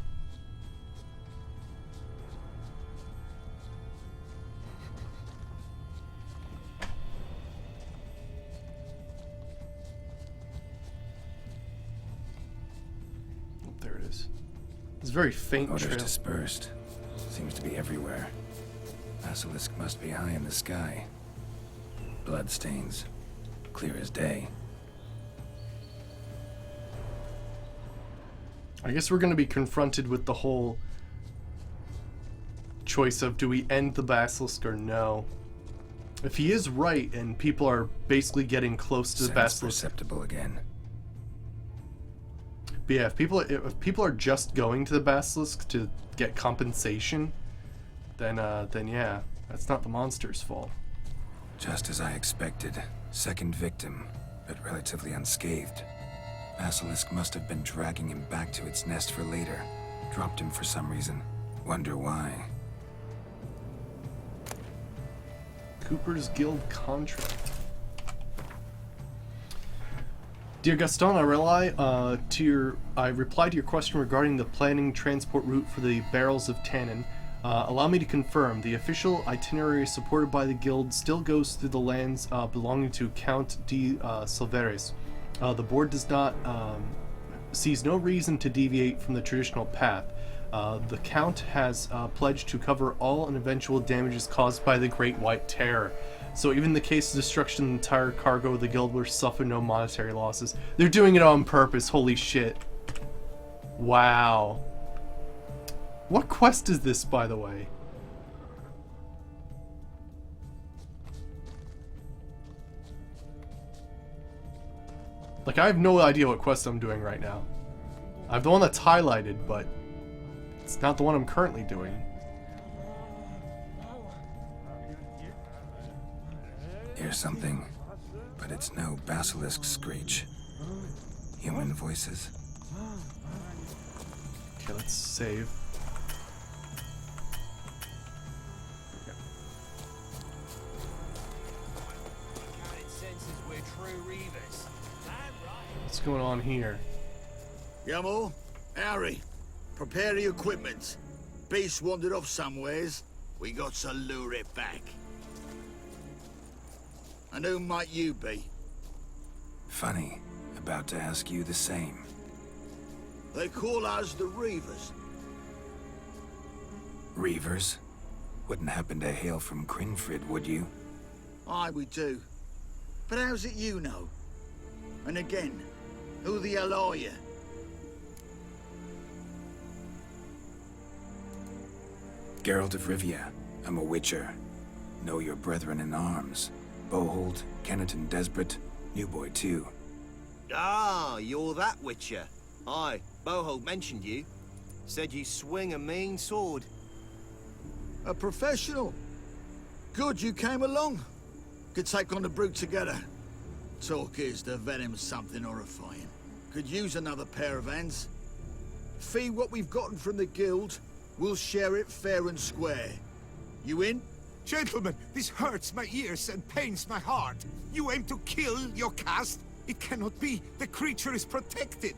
There it is. It's very faint Odors trail. dispersed. Seems to be everywhere. Basilisk must be high in the sky. Blood stains. Clear as day. I guess we're going to be confronted with the whole choice of do we end the basilisk or no. If he is right and people are basically getting close to the Scent's basilisk. perceptible again. But yeah, if people are just going to the basilisk to get compensation, then yeah, that's not the monster's fault. Just as I expected. Second victim, but relatively unscathed. Basilisk must have been dragging him back to its nest for later. Dropped him for some reason. Wonder why. Cooper's Guild contract. Dear Gaston, I replied to your question regarding the planning transport route for the barrels of tannin. Allow me to confirm, the official itinerary supported by the guild still goes through the lands belonging to Count de Silveres. The board does not sees no reason to deviate from the traditional path. The Count has pledged to cover all and eventual damages caused by the Great White Terror. So even in the case of destruction of the entire cargo, the guild will suffer no monetary losses. They're doing it on purpose, holy shit. Wow. What quest is this, by the way? Like, I have no idea what quest I'm doing right now. I have the one that's highlighted, but it's not the one I'm currently doing. Hear something, but it's no basilisk screech. Human voices. Okay, let's save. What's going on here? Yamo, Harry, prepare the equipment. Beast wandered off somewheres. We got to lure it back. And who might you be? Funny. About to ask you the same. They call us the Reavers. Reavers? Wouldn't happen to hail from Crinfrid, would you? Aye, we do. But how's it you know? And again, who the hell are you? Geralt of Rivia. I'm a Witcher. Know your brethren in arms. Bohold, Kenneton Desperate, New Boy too. Ah, you're that Witcher. Aye, Bohold mentioned you. Said you swing a mean sword. A professional. Good you came along. Could take on the brute together. Talk is the venom's something horrifying. Could use another pair of hands. Fee what we've gotten from the guild. We'll share it fair and square. You in? Gentlemen, this hurts my ears and pains my heart. You aim to kill your caste? It cannot be. The creature is protected.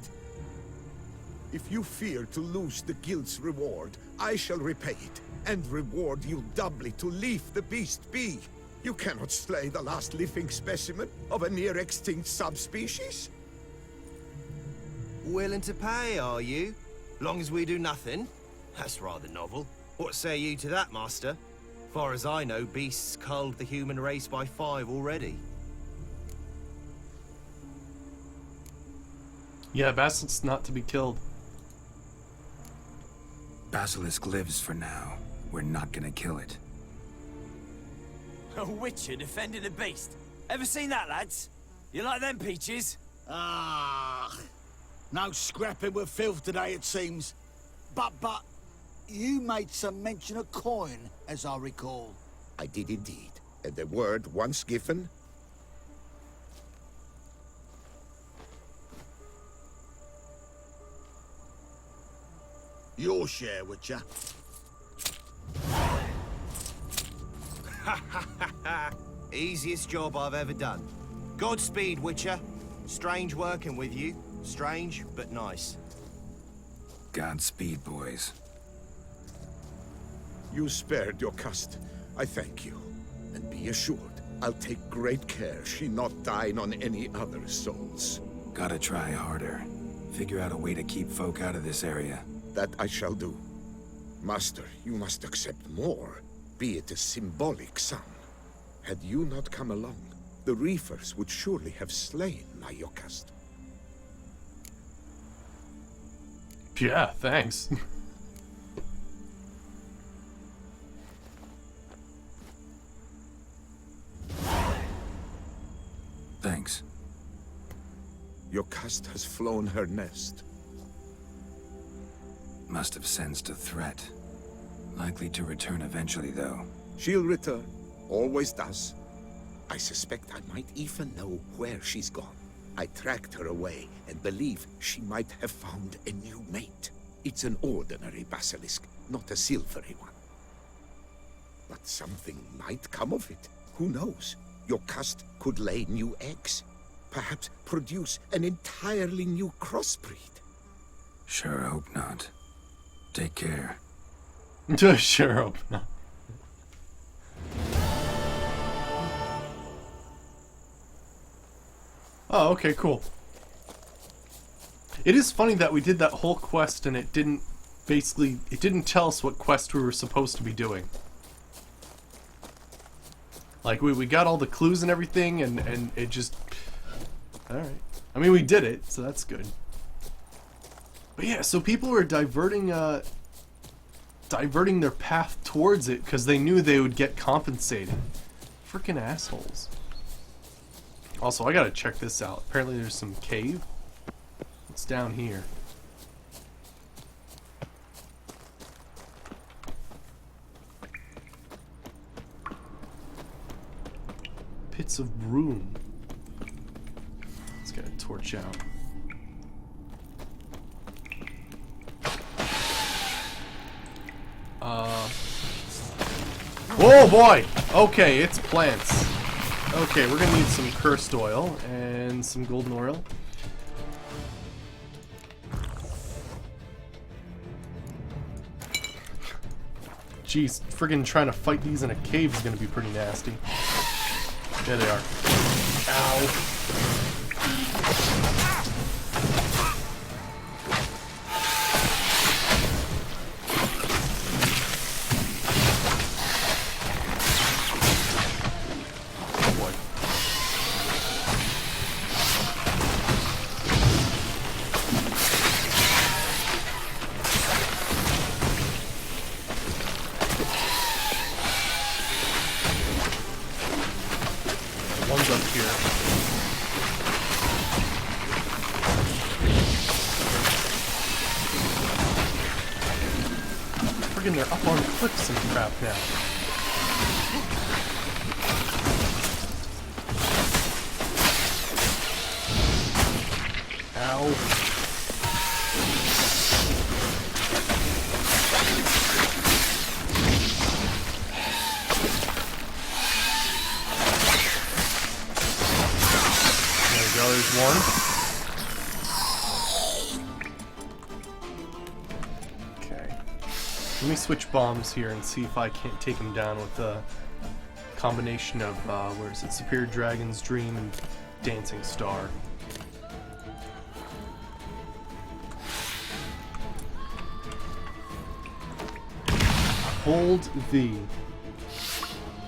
If you fear to lose the guild's reward, I shall repay it, and reward you doubly to leave the beast be. You cannot slay the last living specimen of a near-extinct subspecies. Willing to pay, are you? Long as we do nothing? That's rather novel. What say you to that, master? Far as I know, beasts culled the human race by 5 already. Yeah, Basilisk's not to be killed. Basilisk lives for now. We're not gonna kill it. A Witcher defending a beast. Ever seen that, lads? You like them peaches? Ah, no scrapping with filth today, it seems. But, you made some mention of coin, as I recall. I did indeed. And the word once given... Your share, Witcher. Easiest job I've ever done. Godspeed, Witcher. Strange working with you. Strange, but nice. Godspeed, boys. You spared your caste. I thank you. And be assured, I'll take great care she not dine on any other souls. Gotta try harder. Figure out a way to keep folk out of this area. That I shall do. Master, you must accept more, be it a symbolic sum. Had you not come along, the Reefers would surely have slain my Yokast. Yeah, thanks. Thanks. Yokast has flown her nest. Must have sensed a threat. Likely to return eventually, though. She'll return. Always does. I suspect I might even know where she's gone. I tracked her away and believe she might have found a new mate. It's an ordinary basilisk, not a silvery one. But something might come of it. Who knows? Your caste could lay new eggs. Perhaps produce an entirely new crossbreed. Sure hope not. Take care. Sure hope not. Oh, okay, cool. It is funny that we did that whole quest and it didn't tell us what quest we were supposed to be doing. Like, we got all the clues and everything, and it just... Alright. I mean, we did it, so that's good. But yeah, so people were diverting their path towards it because they knew they would get compensated. Freaking assholes. Also, I gotta check this out. Apparently there's some cave. What's down here? Pits of Broom. Let's get a torch out. Oh boy! Okay, it's plants. Okay, we're gonna need some cursed oil and some golden oil. Jeez, friggin' trying to fight these in a cave is gonna be pretty nasty. There they are. Ow. friggin' they're up on cliffs and crap now. Ow. There's one. Okay. Let me switch bombs here and see if I can't take him down with a combination of, where is it? Superior Dragon's Dream and Dancing Star. Hold the...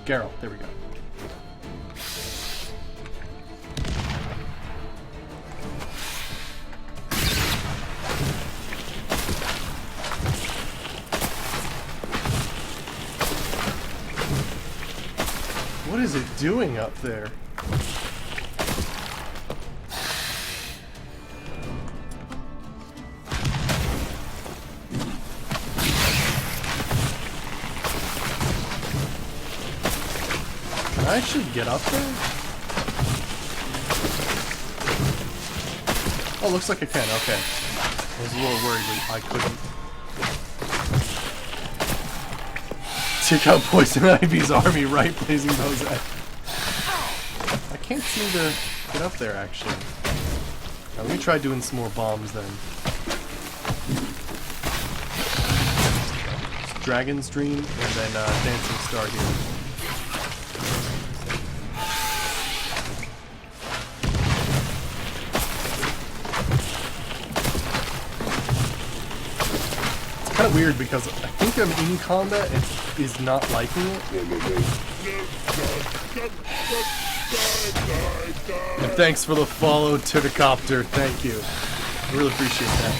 Geralt, there we go. What is it doing up there? Can I actually get up there? Oh, looks like I can. Okay. I was a little worried that I couldn't. Take out Poison Ivy's army, right? Blazing Bow's Edge. I can't seem to get up there, actually. Now, let me try doing some more bombs, then. Dragon's Dream, and then Dancing Star here. Kind of weird because I think I'm in combat and is not liking it. And thanks for the follow, Turtlecopter. Thank you. I really appreciate that.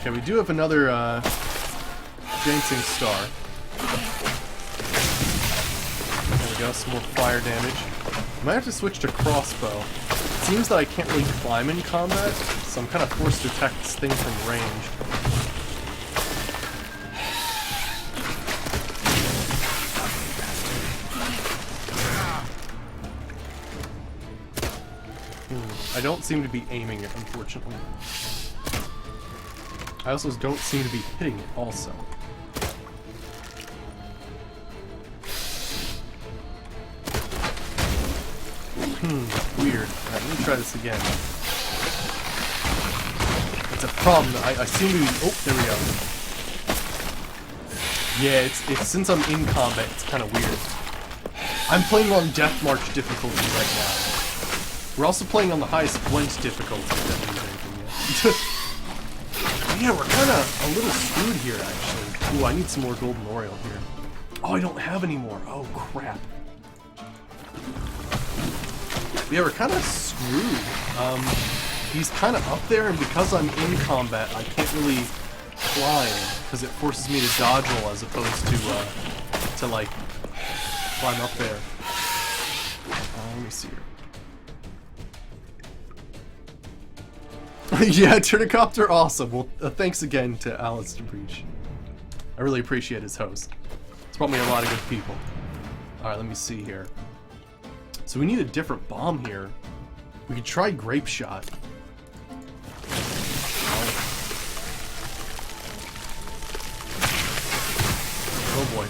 Okay, we do have another Dancing Star. There we go, some more fire damage. I might have to switch to crossbow. It seems that I can't really climb in combat, so I'm kind of forced to attack this thing from range. I don't seem to be aiming it, unfortunately. I also don't seem to be hitting it, also. Weird. Alright, let me try this again. It's a problem. I seem to be... Oh, there we go. Yeah, it's since I'm in combat, it's kind of weird. I'm playing on Death March difficulty right now. We're also playing on the highest Gwent difficulty, if that means anything yet. Yeah, we're kind of a little screwed here, actually. Ooh, I need some more Golden Oriole here. Oh, I don't have any more. Oh, crap. Yeah, we're kind of screwed. He's kind of up there, and because I'm in combat, I can't really climb, because it forces me to dodge roll as opposed to like, climb up there. Let me see here. Yeah, Turtlecopter, awesome. Well, thanks again to Alistair Breach. I really appreciate his host. It's brought me a lot of good people. Alright, let me see here. So we need a different bomb here. We could try Grape Shot. Oh boy.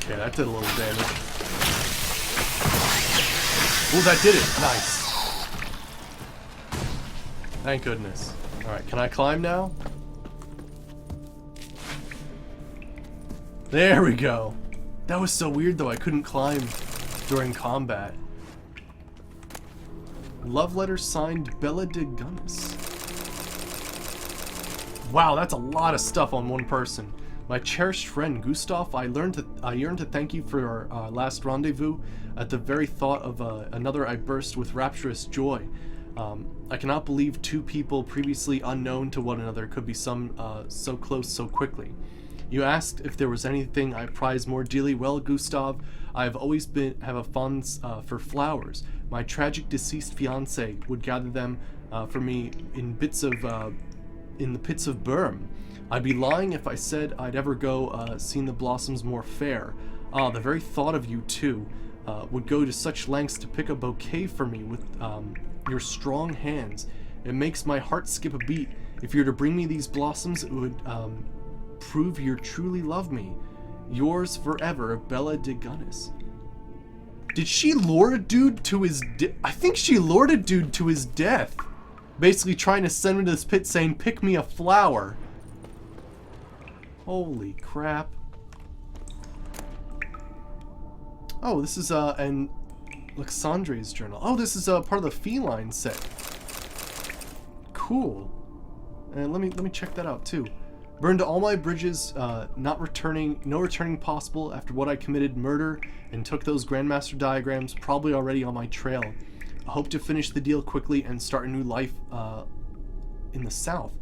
Okay, that did a little damage. Oh, that did it! Nice. Thank goodness. Alright, can I climb now? There we go. That was so weird though, I couldn't climb during combat. Love letter signed Bella de Gunnis. Wow, that's a lot of stuff on one person. My cherished friend, Gustav, I yearn to thank you for our last rendezvous. At the very thought of another, I burst with rapturous joy. I cannot believe two people previously unknown to one another could be so close so quickly. You asked if there was anything I prize more dearly. Well, Gustav, I have always have a fondness for flowers. my tragic deceased fiancé would gather them for me in in the pits of Burm. I'd be lying if I said I'd ever go seen the blossoms more fair. Ah, the very thought of you two would go to such lengths to pick a bouquet for me with your strong hands. It makes my heart skip a beat. If you're to bring me these blossoms, it would prove you truly love me. Yours forever, Bella de Gunnis. Did she lure a dude to his I think she lured a dude to his death. Basically trying to send him to this pit saying, pick me a flower. Holy crap. Oh, this is an Alexandre's journal. Oh, this is part of the feline set. Cool. And let me check that out too. Burned all my bridges, no returning possible after what I committed murder and took those Grandmaster diagrams, probably already on my trail. I hope to finish the deal quickly and start a new life in the south.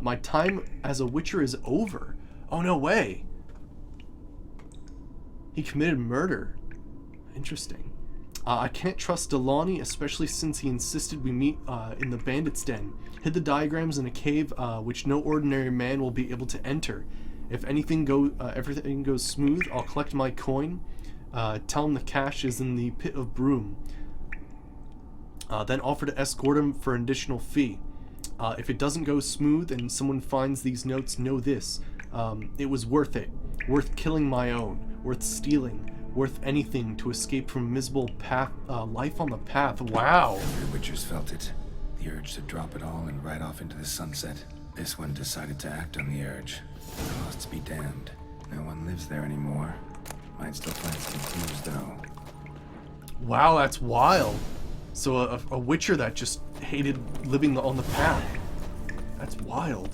My time as a witcher is over. Oh, no way. He committed murder. Interesting. I can't trust Delani, especially since he insisted we meet in the bandits' den. Hid the diagrams in a cave which no ordinary man will be able to enter. If everything goes smooth, I'll collect my coin. Tell him the cash is in the pit of Broom. Then offer to escort him for an additional fee. If it doesn't go smooth and someone finds these notes, know this. It was worth it. Worth killing my own. Worth stealing. Worth anything to escape from a miserable life on the path. Wow. Every witcher's felt it. The urge to drop it all and ride off into the sunset. This one decided to act on the urge. Costs be damned. No one lives there anymore. Might still find some clues, though. Wow, that's wild. So a witcher that just hated living on the path. That's wild.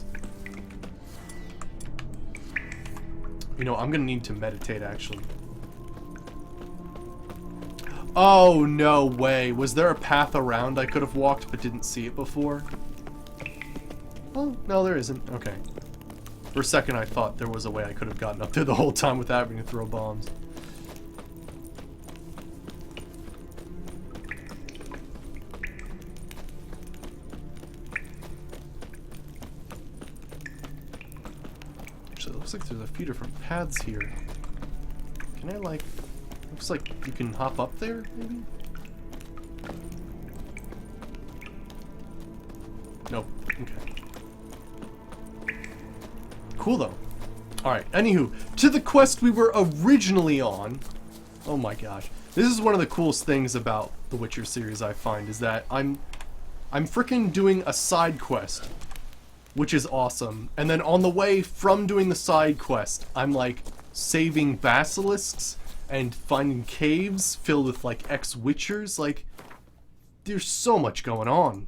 You know, I'm gonna need to meditate, actually. Oh, no way. Was there a path around I could have walked but didn't see it before? Oh, no, there isn't. Okay. For a second, I thought there was a way I could have gotten up there the whole time without having to throw bombs. Actually, it looks like there's a few different paths here. Can I, like... Looks like you can hop up there, maybe? Nope. Okay. Cool, though. Alright, anywho, to the quest we were originally on. Oh my gosh. This is one of the coolest things about the Witcher series, I find, is that I'm frickin' doing a side quest, which is awesome. And then on the way from doing the side quest, I'm, like, saving basilisks and finding caves filled with, like, ex-witchers. Like, there's so much going on.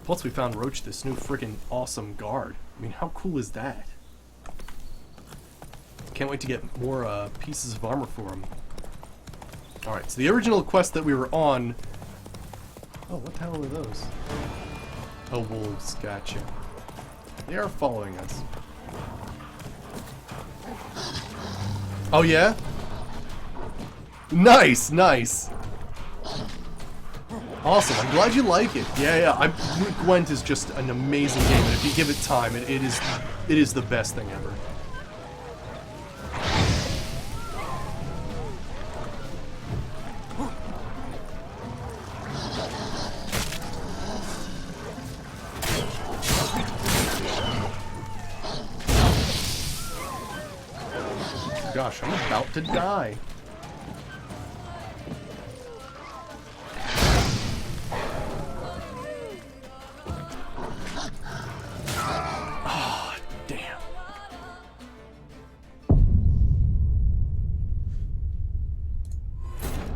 Plus, we found Roach, this new freaking awesome guard. I mean, how cool is that? Can't wait to get more pieces of armor for him. Alright, so the original quest that we were on... Oh, what the hell were those? Oh, wolves, gotcha. They are following us. Oh, yeah? Nice, nice. Awesome, I'm glad you like it. Yeah, Gwent is just an amazing game, and if you give it time, it is the best thing ever. Gosh, I'm about to die. Oh, damn.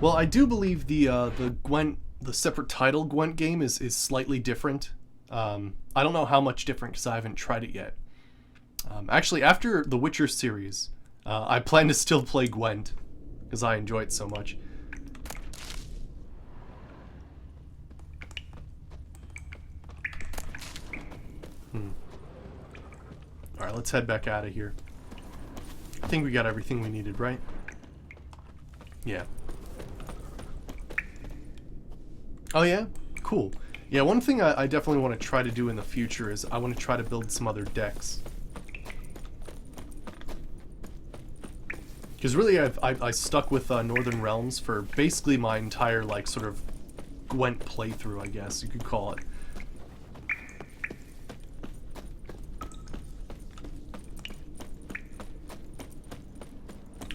Well, I do believe the Gwent, the separate title Gwent game is slightly different. I don't know how much different because I haven't tried it yet. Actually, after the Witcher series, I plan to still play Gwent, because I enjoy it so much. Alright, let's head back out of here. I think we got everything we needed, right? Yeah. Oh yeah? Cool. Yeah, one thing I definitely want to try to do in the future is I want to try to build some other decks. Because really I stuck with Northern Realms for basically my entire, like, sort of Gwent playthrough, I guess you could call it.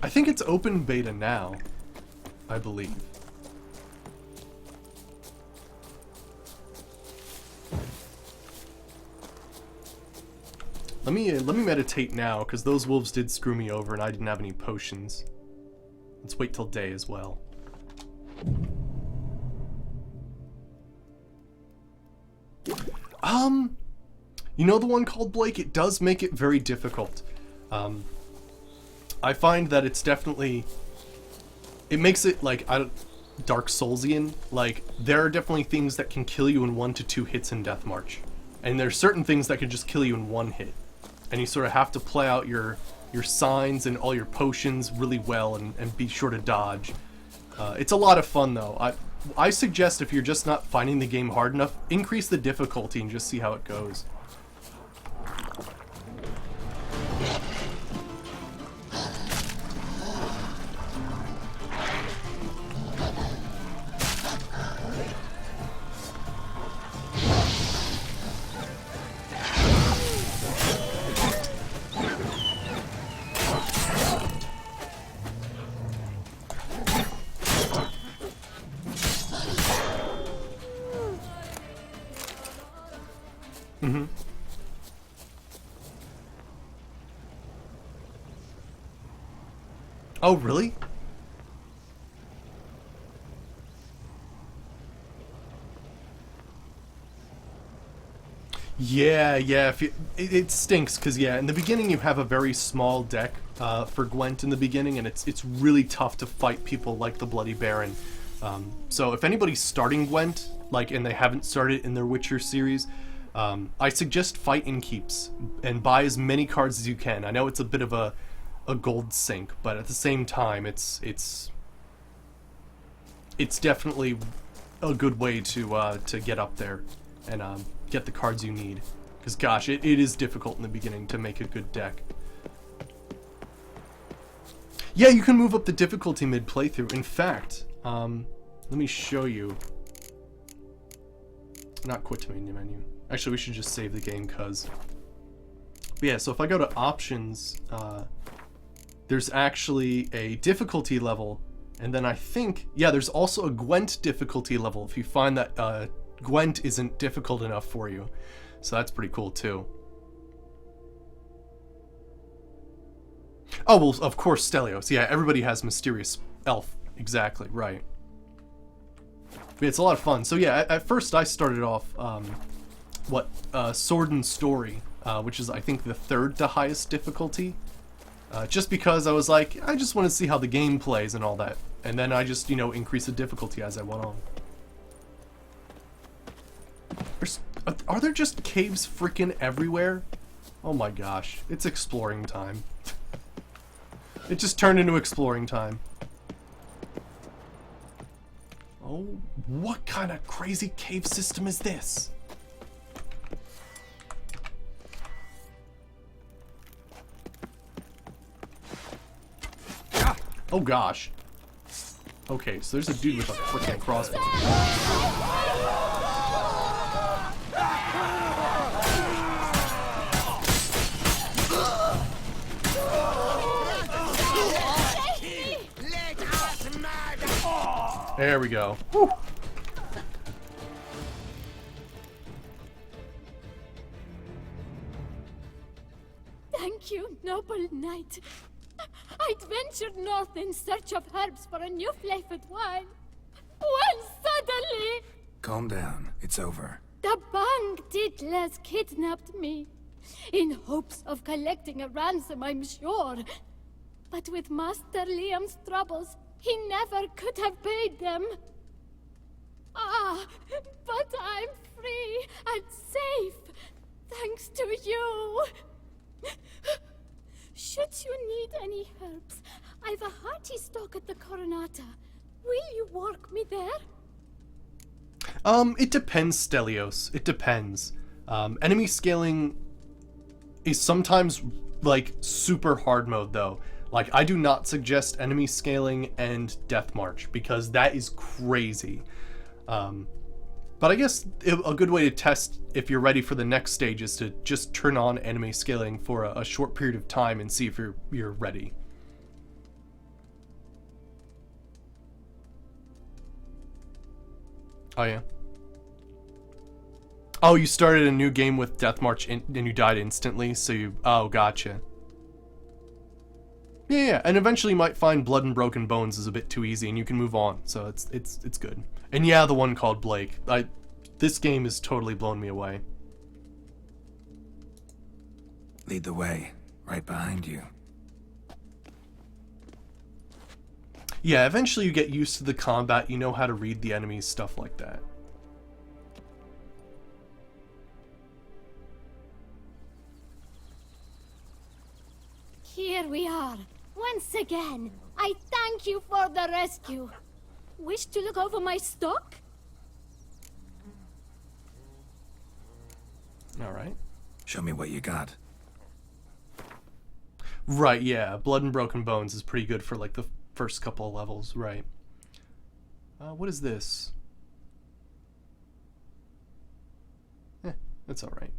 I think it's open beta now, I believe. Let me meditate now, because those wolves did screw me over and I didn't have any potions. Let's wait till day as well. You know the one called Blake? It does make it very difficult. I find that it's definitely... It makes it, like, Dark Soulsian. Like, there are definitely things that can kill you in 1 to 2 hits in Death March. And there's certain things that can just kill you in 1 hit. And you sort of have to play out your signs and all your potions really well and be sure to dodge. It's a lot of fun, though. I suggest if you're just not finding the game hard enough, increase the difficulty and just see how it goes. Oh, really? Yeah, if you, it stinks, because yeah, in the beginning you have a very small deck for Gwent in the beginning, and it's really tough to fight people like the Bloody Baron. So if anybody's starting Gwent, like, and they haven't started in their Witcher series, I suggest fight in keeps and buy as many cards as you can. I know it's a bit of a gold sink, but at the same time, it's definitely a good way to get up there and get the cards you need. Because gosh, it is difficult in the beginning to make a good deck. Yeah, you can move up the difficulty mid playthrough. In fact, let me show you. Not quit to main menu. Actually, we should just save the game, cuz. But yeah, so if I go to options, there's actually a difficulty level, and then I think, yeah, there's also a Gwent difficulty level if you find that Gwent isn't difficult enough for you. So that's pretty cool too. Oh, well, of course, Stelios. Yeah, everybody has Mysterious Elf. Exactly, right. But it's a lot of fun. So yeah, at first I started off, Sword and Story, which is, I think, the 3rd to highest difficulty. Just because I was like, I just want to see how the game plays and all that. And then I just, increased the difficulty as I went on. Are there just caves freaking everywhere? Oh my gosh, it's exploring time. It just turned into exploring time. Oh, what kind of crazy cave system is this? Oh gosh. Okay, so there's a dude with a freaking crossbow. There we go. Whew. Thank you, noble knight. I'd ventured north in search of herbs for a new flavored wine. When suddenly... Calm down. It's over. the Bang Diddlers kidnapped me. In hopes of collecting a ransom, I'm sure. But with Master Liam's troubles, he never could have paid them. Ah, but I'm free and safe, thanks to you. Should you need any herbs, I've a hearty stock at the Coronata. Will you walk me there? It depends, Stelios. It depends. Enemy scaling is sometimes, like, super hard mode, though. Like, I do not suggest enemy scaling and Death March, because that is crazy. But I guess a good way to test if you're ready for the next stage is to just turn on enemy scaling for a short period of time and see if you're ready. Oh yeah. Oh, you started a new game with Death March and you died instantly, so you... Oh, gotcha. Yeah, and eventually you might find Blood and Broken Bones is a bit too easy and you can move on, so it's good. And yeah, the one called Blake. This game has totally blown me away. Lead the way, right behind you. Yeah, eventually you get used to the combat, you know how to read the enemies, stuff like that. Here we are. Once again, I thank you for the rescue. Wish to look over my stock? Alright. Show me what you got. Right, yeah. Blood and Broken Bones is pretty good for, like, the first couple of levels, right. What is this? That's alright.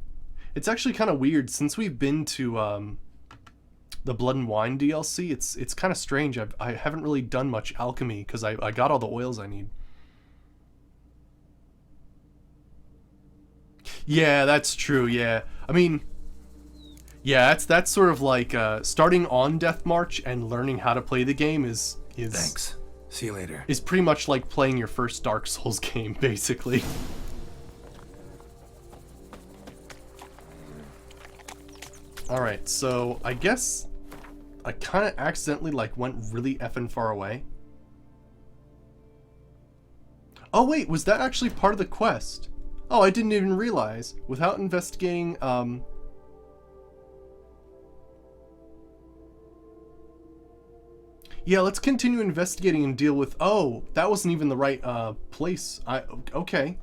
It's actually kind of weird, since we've been to, the Blood and Wine DLC, it's kind of strange. I haven't really done much alchemy, because I got all the oils I need. Yeah, that's true, yeah. I mean, yeah, that's sort of like, starting on Death March and learning how to play the game is... Thanks. See you later. Is pretty much like playing your first Dark Souls game, basically. Alright, so I guess I kind of accidentally, like, went really effing far away. Oh wait, was that actually part of the quest? Oh, I didn't even realize. Without investigating, yeah, let's continue investigating and deal with... Oh, that wasn't even the right, place. Okay.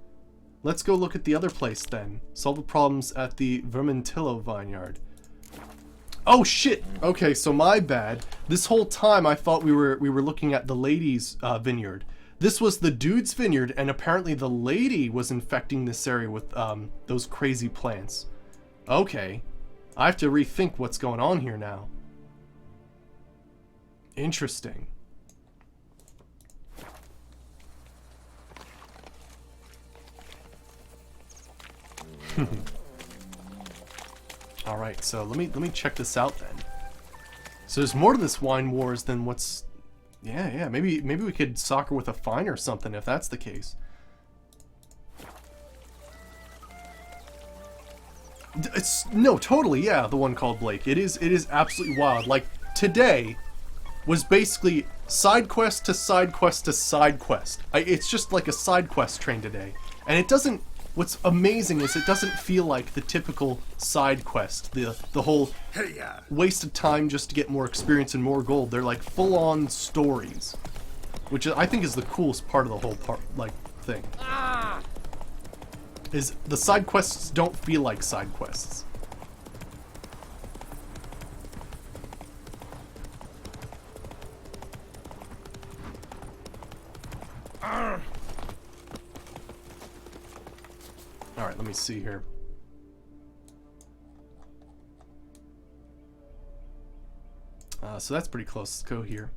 Let's go look at the other place, then. Solve the problems at the Vermentillo Vineyard. Oh, shit! Okay, so my bad. This whole time I thought we were looking at the lady's, vineyard. This was the dude's vineyard, and apparently the lady was infecting this area with, those crazy plants. Okay. I have to rethink what's going on here now. Interesting. All right, so let me check this out then. So there's more to this wine wars than what's... Yeah, maybe we could soccer with a fine or something if that's the case. No, totally, yeah, the one called Blake. It is absolutely wild. Like, today was basically side quest to side quest to side quest. It's just like a side quest train today. And it doesn't... What's amazing is it doesn't feel like the typical side quest. The whole waste of time just to get more experience and more gold. They're like full-on stories. Which I think is the coolest part of the whole thing. Is the side quests don't feel like side quests. Alright, let me see here. So that's pretty close. Let's go here.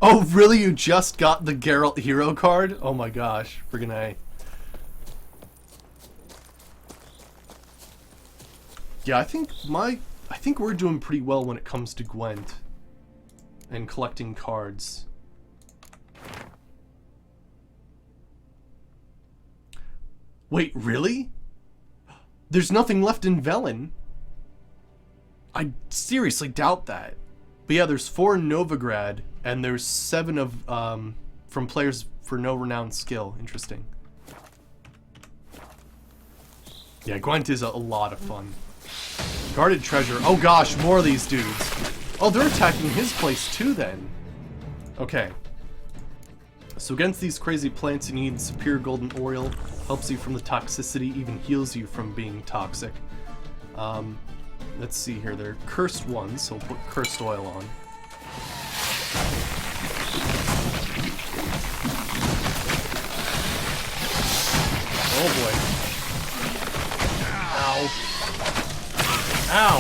Oh, really? You just got the Geralt hero card? Oh my gosh. Friggin' A. Yeah, I think we're doing pretty well when it comes to Gwent and collecting cards. Wait, really? There's nothing left in Velen? I seriously doubt that. But yeah, there's 4 in Novigrad, and there's 7 of from players for no renowned skill. Interesting. Yeah, Gwent is a lot of fun. Guarded treasure. Oh gosh, more of these dudes. Oh, they're attacking his place too then. Okay. So against these crazy plants, you need superior golden oil. Helps you from the toxicity, even heals you from being toxic. Let's see here. They're cursed ones, so we'll put cursed oil on. Oh boy. Ow. Ow.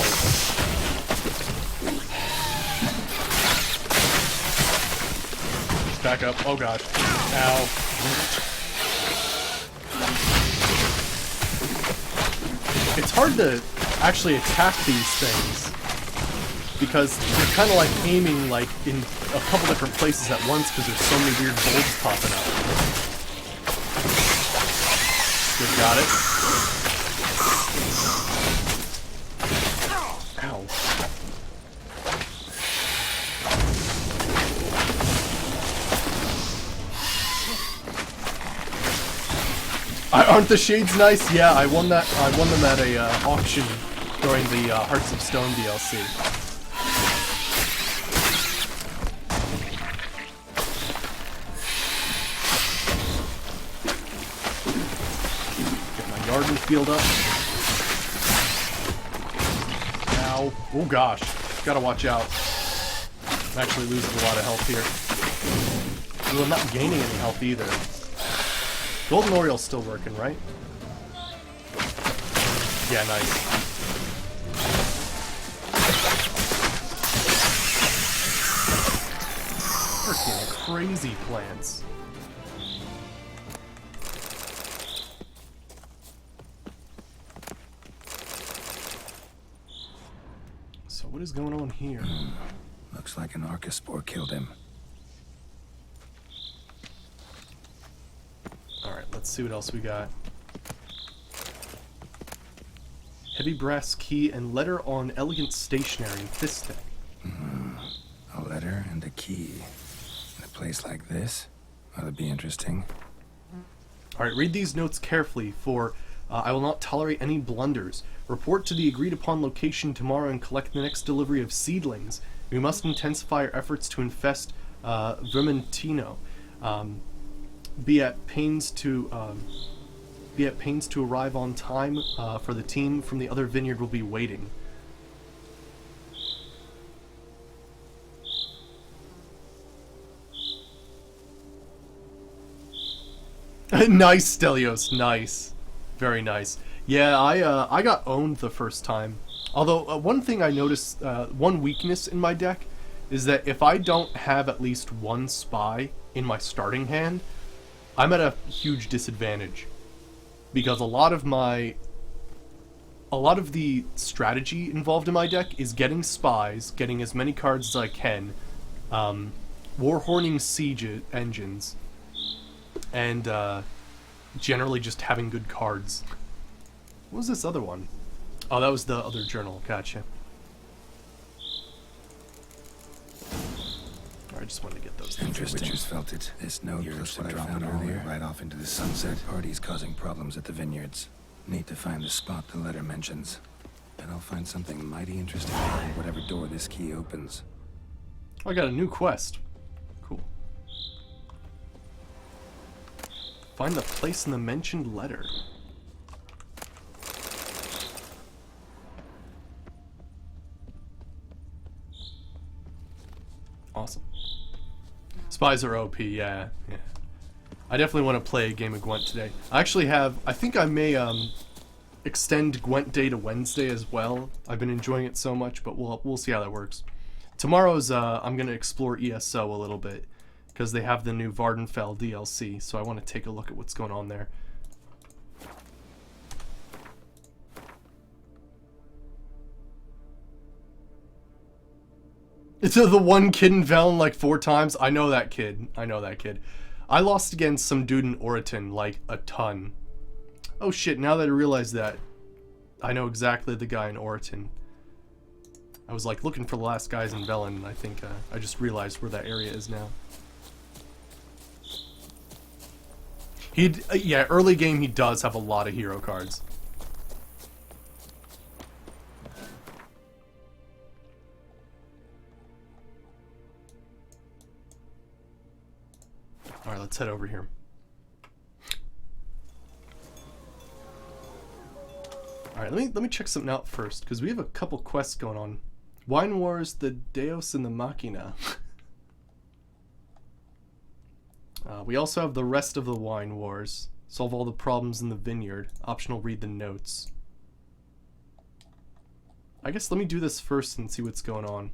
Just back up. Oh gosh. Ow. It's hard to actually attack these things because you're kind of like aiming like in a couple different places at once because there's so many weird bolts popping up. Good, got it. Ow. Aren't the shades nice? Yeah, I won them at a auction during the Hearts of Stone DLC. Get my Yarden field up. Ow. Oh gosh. Gotta watch out. I'm actually losing a lot of health here. Ooh, I'm not gaining any health either. Golden Oriel's still working, right? Yeah, nice. Freaking crazy plants. So what is going on here? Looks like an Archospore killed him. Alright, let's see what else we got. Heavy brass key and letter on elegant stationery and fist deck. A letter and a key. In a place like this? That'd be interesting. Alright, read these notes carefully, for I will not tolerate any blunders. Report to the agreed upon location tomorrow and collect the next delivery of seedlings. We must intensify our efforts to infest Vermentino. Be at pains to arrive on time, for the team from the other vineyard will be waiting. Nice, Stelios, nice. Very nice. Yeah, I got owned the first time. Although, one thing I noticed, one weakness in my deck, is that if I don't have at least one spy in my starting hand, I'm at a huge disadvantage. Because a lot of the strategy involved in my deck is getting spies, getting as many cards as I can, warhorning siege engines, and generally just having good cards. What was this other one? Oh, that was the other journal. Gotcha. I just wanted to get those. Interesting. Witchers felt it. This note plus what I found earlier, right off into the sunset. Parties causing problems at the vineyards. Need to find the spot the letter mentions. And I'll find something mighty interesting behind whatever door this key opens. I got a new quest. Cool. Find the place in the mentioned letter. Awesome. Spies are OP, yeah. I definitely want to play a game of Gwent today. I actually have, I think I may extend Gwent Day to Wednesday as well. I've been enjoying it so much, but we'll see how that works. Tomorrow's, I'm going to explore ESO a little bit, because they have the new Vardenfell DLC, so I want to take a look at what's going on there. It's the one kid in Velen like 4 times. I know that kid. I lost against some dude in Oriton like a ton. Oh shit, now that I realize that, I know exactly the guy in Oriton. I was like looking for the last guys in Velen, and I think I just realized where that area is now. Yeah, early game he does have a lot of hero cards. Alright, let's head over here. Alright, let me check something out first, because we have a couple quests going on. Wine Wars, the Deus and the Machina. We also have the rest of the Wine Wars. Solve all the problems in the vineyard. Optional, read the notes. I guess let me do this first and see what's going on.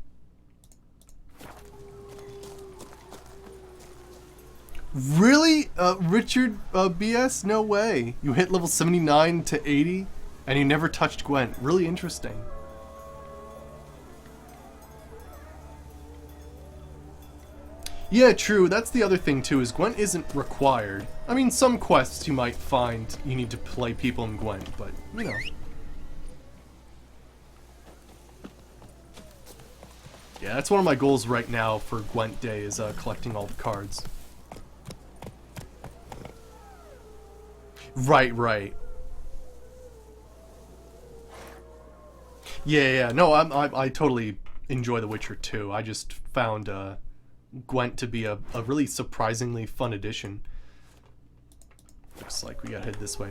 Really? Richard BS? No way. You hit level 79 to 80 and you never touched Gwent. Really interesting. Yeah, true. That's the other thing too, is Gwent isn't required. I mean, some quests you might find you need to play people in Gwent, but, you know. Yeah, that's one of my goals right now for Gwent Day, is collecting all the cards. Right. Yeah. No, I totally enjoy The Witcher 2. I just found Gwent to be a really surprisingly fun addition. Looks like we gotta head this way.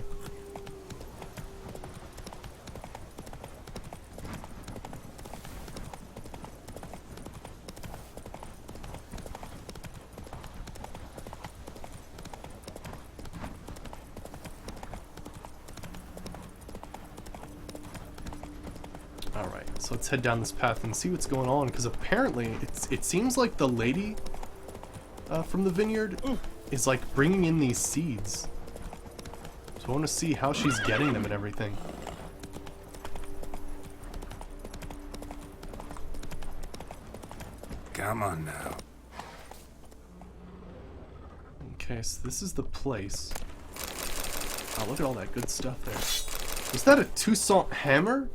Alright, so let's head down this path and see what's going on, because apparently it seems like the lady from the vineyard is like bringing in these seeds. So I want to see how she's getting them and everything. Come on now. Okay, so this is the place. Oh, look at all that good stuff there. Was that a Toussaint hammer?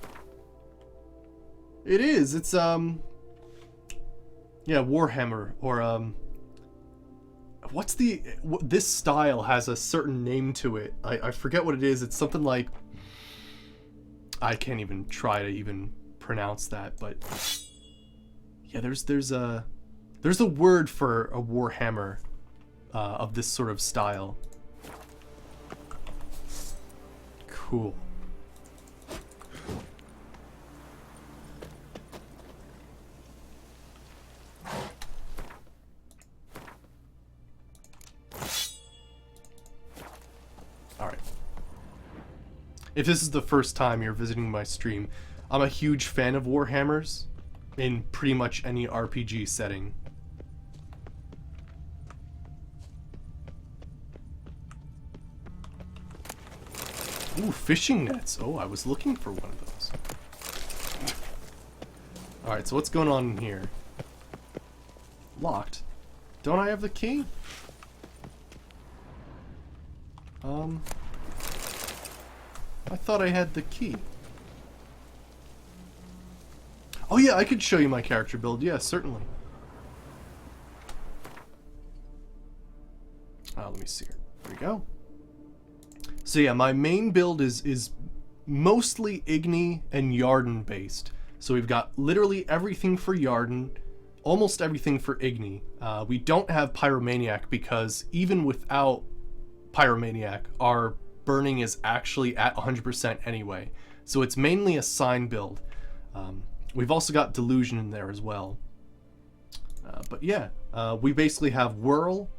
It is. It's yeah, Warhammer, or what's the this style has a certain name to it. I forget what it is. It's something like, I can't even try to even pronounce that, but yeah, there's a word for a Warhammer of this sort of style. Cool. Alright. If this is the first time you're visiting my stream, I'm a huge fan of Warhammers in pretty much any RPG setting. Ooh, fishing nets. Oh, I was looking for one of those. Alright, so what's going on in here? Locked. Don't I have the key? I thought I had the key. Oh yeah, I could show you my character build. Yeah, certainly. Let me see here. There we go. So yeah, my main build is mostly Igni and Yarden based. So we've got literally everything for Yarden, almost everything for Igni. We don't have Pyromaniac because even without Pyromaniac, our burning is actually at 100% anyway. So it's mainly a sign build. We've also got Delusion in there as well. But yeah, we basically have Whirl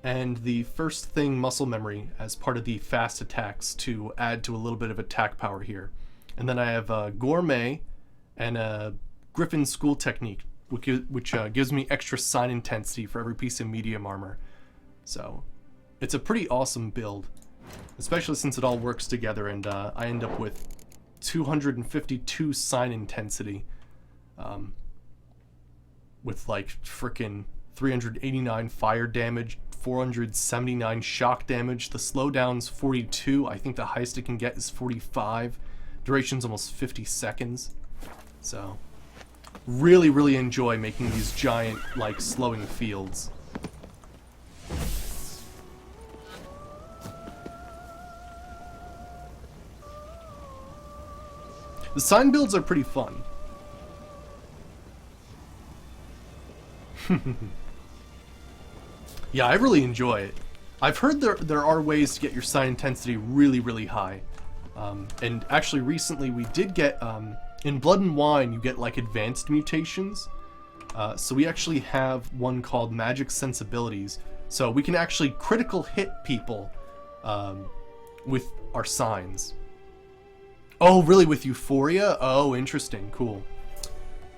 and the first thing Muscle Memory as part of the fast attacks to add to a little bit of attack power here. And then I have Gourmet and a Griffin School Technique, which gives me extra sign intensity for every piece of medium armor. So it's a pretty awesome build, especially since it all works together, and I end up with 252 sign intensity, with like frickin' 389 fire damage, 479 shock damage. The slowdown's 42. I think the highest it can get is 45. Duration's almost 50 seconds. So really enjoy making these giant, like, slowing fields. The sign builds are pretty fun. Yeah, I really enjoy it. I've heard there are ways to get your sign intensity really, really high. And actually recently we did get, in Blood and Wine you get like advanced mutations. So we actually have one called Magic Sensibilities. So we can actually critical hit people with our signs. Oh, really? With Euphoria? Oh, interesting. Cool.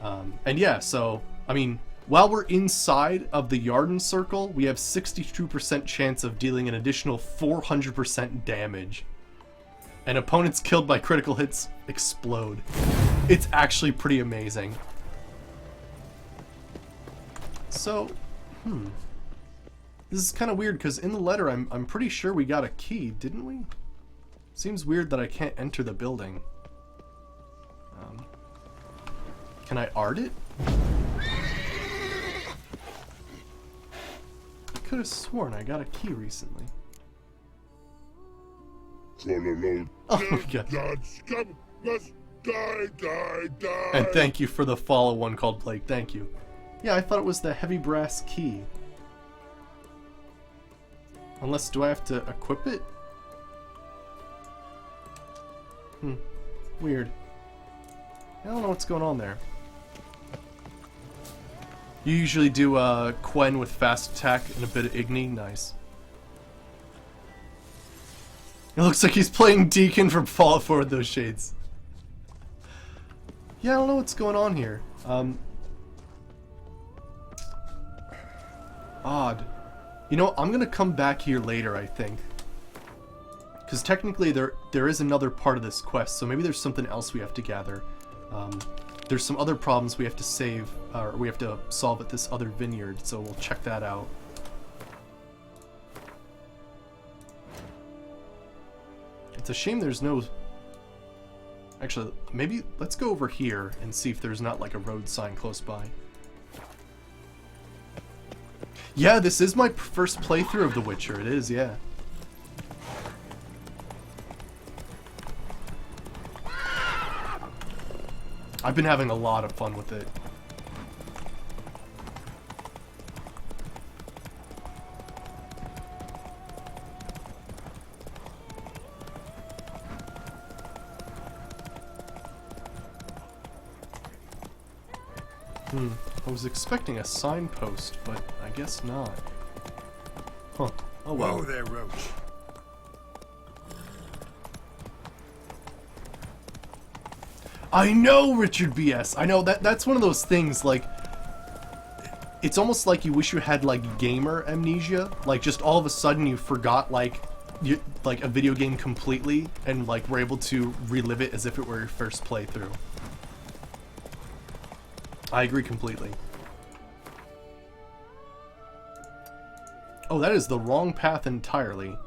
And yeah, so, I mean, while we're inside of the Yarden Circle, we have 62% chance of dealing an additional 400% damage. And opponents killed by critical hits explode. It's actually pretty amazing. So, this is kind of weird, because in the letter, I'm pretty sure we got a key, didn't we? Seems weird that I can't enter the building. Can I art it? I could have sworn I got a key recently. Oh my god. And thank you for the follow one called Blake, thank you. Yeah, I thought it was the heavy brass key. Unless, do I have to equip it? Weird. I don't know what's going on there. You usually do Quen with fast attack and a bit of Igni. Nice. It looks like he's playing Deacon from Fallout 4 with those shades. Yeah, I don't know what's going on here. Odd. You know, I'm gonna come back here later, I think. Because technically there is another part of this quest, so maybe there's something else we have to gather. There's some other problems we have to save, or we have to solve at this other vineyard, so we'll check that out. It's a shame there's no... Actually, maybe let's go over here and see if there's not like a road sign close by. Yeah, this is my first playthrough of The Witcher. It is, yeah. I've been having a lot of fun with it. I was expecting a signpost, but I guess not. Huh. Oh well. Whoa there, Roach. I know, Richard BS. I know that's one of those things, like, it's almost like you wish you had like gamer amnesia, like just all of a sudden you forgot like a video game completely and like were able to relive it as if it were your first playthrough. I agree completely. Oh, that is the wrong path entirely.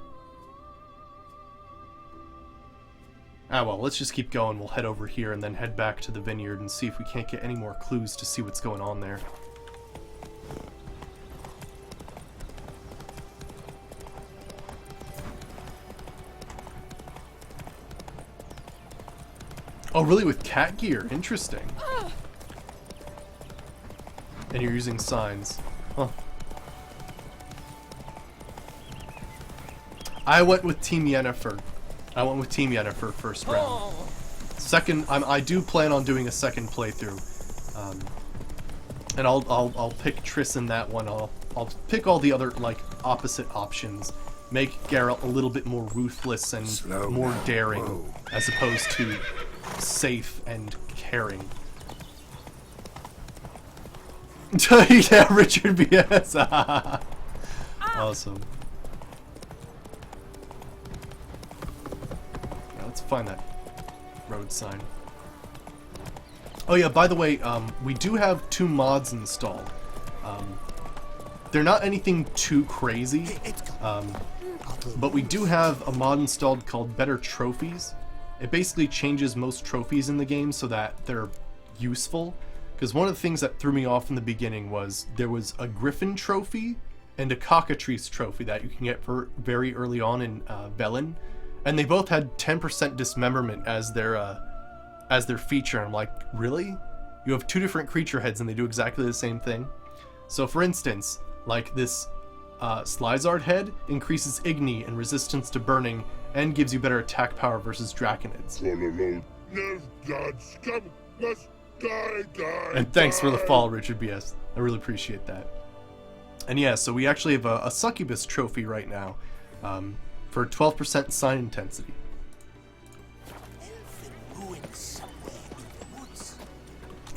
Ah well, let's just keep going. We'll head over here and then head back to the vineyard and see if we can't get any more clues to see what's going on there. Oh, really? With cat gear? Interesting. And you're using signs. Huh. I went with Team Yennefer. I went with Team Yennefer first round. Second, I do plan on doing a second playthrough. And I'll pick Triss in that one. I'll pick all the other like opposite options. Make Geralt a little bit more ruthless and more daring, as opposed to safe and caring. Yeah, Richard BS. Awesome. Yeah, let's find that road sign. Oh yeah, by the way, we do have 2 mods installed. They're not anything too crazy, but we do have a mod installed called Better Trophies. It basically changes most trophies in the game so that they're useful. Because one of the things that threw me off in the beginning was there was a Griffin trophy and a Cockatrice trophy that you can get for very early on in Velen, and they both had 10% dismemberment as their as their feature. I'm like, really? You have 2 different creature heads and they do exactly the same thing? So for instance, like this Slizard head increases Igni and resistance to burning and gives you better attack power versus Draconids. And thanks for the follow, Richard BS. I really appreciate that. And yeah, so we actually have a Succubus trophy right now for 12% sign intensity.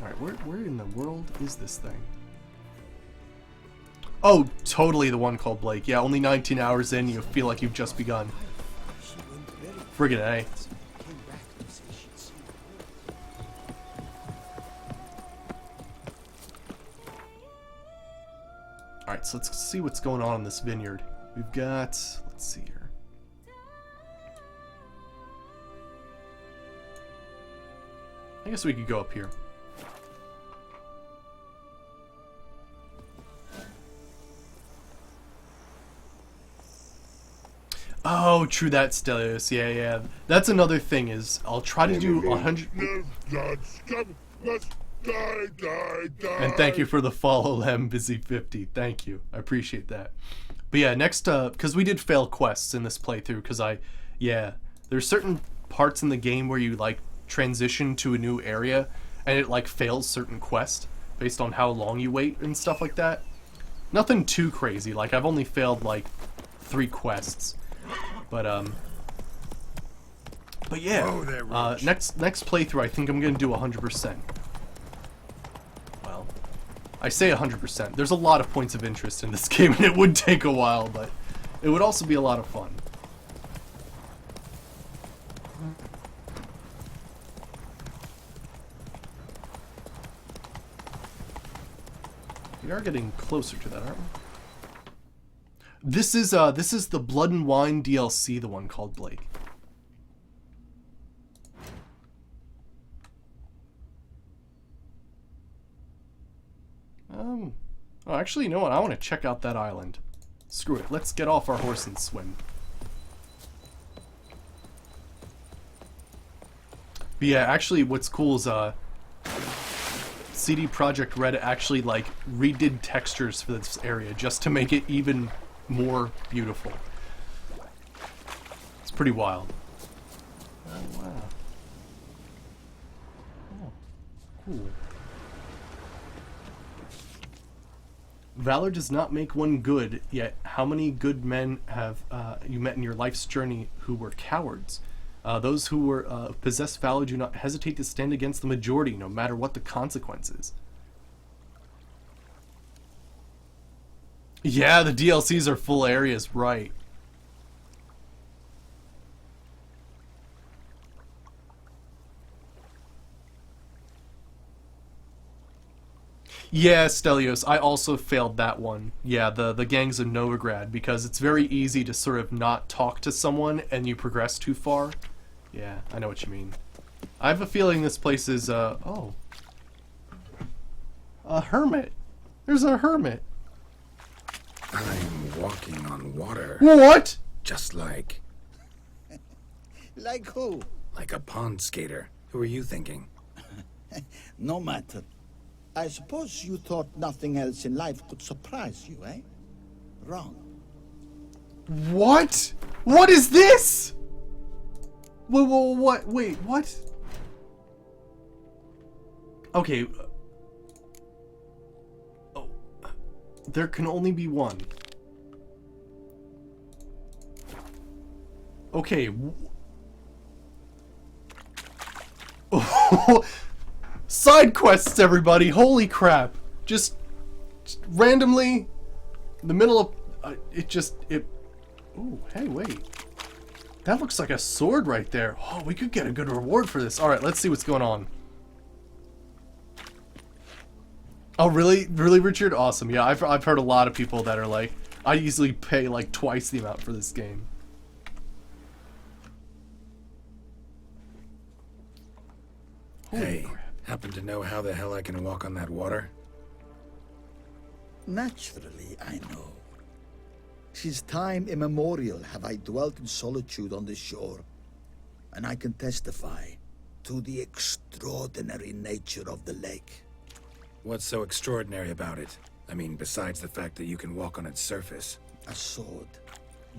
Alright, where in the world is this thing? Oh, totally the one called Blake. Yeah, only 19 hours in, you feel like you've just begun. Friggin' A. Alright, so let's see what's going on in this vineyard. We've got... let's see here. I guess we could go up here. Oh, true that, Stelios. Yeah. That's another thing is, I'll try to do 100... And thank you for the follow, Lem Busy 50. Thank you. I appreciate that. But yeah, next, because we did fail quests in this playthrough, because there's certain parts in the game where you, like, transition to a new area, and it, like, fails certain quests based on how long you wait and stuff like that. Nothing too crazy. Like, I've only failed, like, 3 quests. But yeah, next playthrough I think I'm gonna do 100%. Well, I say 100%. There's a lot of points of interest in this game, and it would take a while, but it would also be a lot of fun. We are getting closer to that, aren't we? This is the Blood and Wine DLC, the one called Blake. Oh, actually, you know what? I want to check out that island. Screw it. Let's get off our horse and swim. But yeah, actually, what's cool is CD Projekt Red actually like redid textures for this area just to make it even more beautiful. It's pretty wild. Oh, wow. Oh, cool. Valor does not make one good, yet how many good men have you met in your life's journey who were cowards? Those who were possess valor do not hesitate to stand against the majority, no matter what the consequences. Yeah, the DLCs are full areas, right. Yeah, Stelios, I also failed that one. Yeah, the Gangs of Novigrad, because it's very easy to sort of not talk to someone and you progress too far. Yeah, I know what you mean. I have a feeling this place is, oh. A hermit. There's a hermit. I'm walking on water. What? Just like... Like who? Like a pond skater. Who are you thinking? No matter. I suppose you thought nothing else in life could surprise you, eh? Wrong. What? What is this? What? Wait, what? Okay. Oh. There can only be one. Okay. Side quests, everybody! Holy crap! Just randomly, in the middle of it. Ooh, hey, wait. That looks like a sword right there. Oh, we could get a good reward for this. All right, let's see what's going on. Oh, really, Richard? Awesome. Yeah, I've heard a lot of people that are like, I easily pay like twice the amount for this game. Hey, happen to know how the hell I can walk on that water? Naturally, I know. Since time immemorial have I dwelt in solitude on this shore, and I can testify, to the extraordinary nature of the lake. What's so extraordinary about it? I mean, besides the fact that you can walk on its surface. A sword,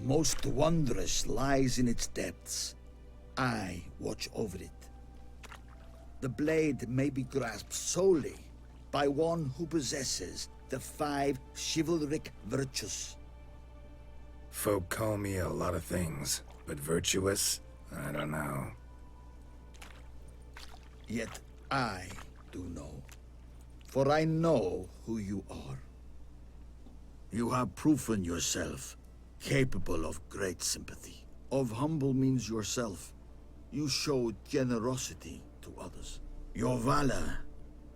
most wondrous, lies in its depths. I watch over it. The blade may be grasped solely by one who possesses the 5 chivalric virtues. Folk call me a lot of things, but virtuous? I don't know. Yet I do know, for I know who you are. You have proven yourself capable of great sympathy. Of humble means yourself. You showed generosity to others. Your valor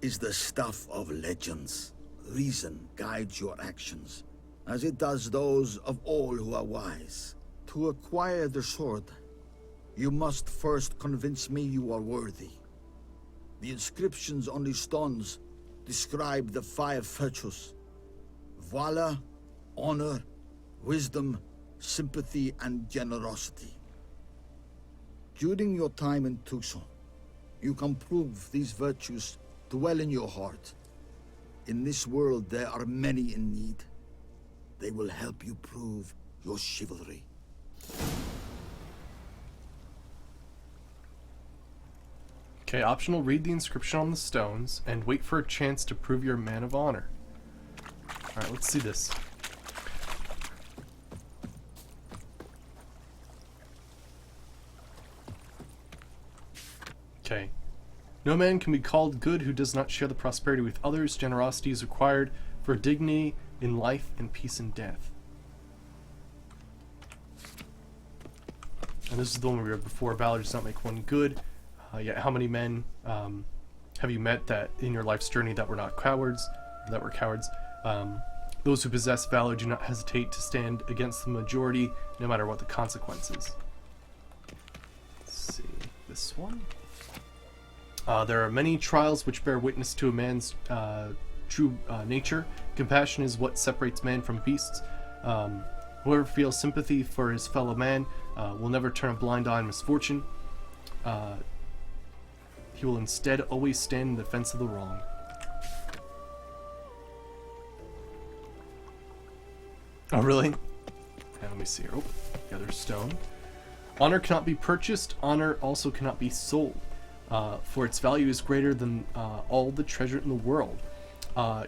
is the stuff of legends. Reason guides your actions, as it does those of all who are wise. To acquire the sword, you must first convince me you are worthy. The inscriptions on the stones describe the 5 virtues: valor, honor, wisdom, sympathy, and generosity. During your time in Tucson, you can prove these virtues dwell in your heart. In this world, there are many in need. They will help you prove your chivalry. Okay, optional, read the inscription on the stones and wait for a chance to prove you're a man of honor. Alright, let's see this. Okay. No man can be called good who does not share the prosperity with others. Generosity is required for dignity in life and peace in death. And this is the one we read before. Valor does not make one good. Yet how many men have you met that in your life's journey that were not cowards? Those who possess valor do not hesitate to stand against the majority, no matter what the consequences. Let's see this one. There are many trials which bear witness to a man's true nature. Compassion is what separates man from beasts. Whoever feels sympathy for his fellow man will never turn a blind eye on misfortune. He will instead always stand in defense of the wrong. Oh, really? Yeah, let me see here. Oh, the other stone. Honor cannot be purchased. Honor also cannot be sold. For its value is greater than all the treasure in the world.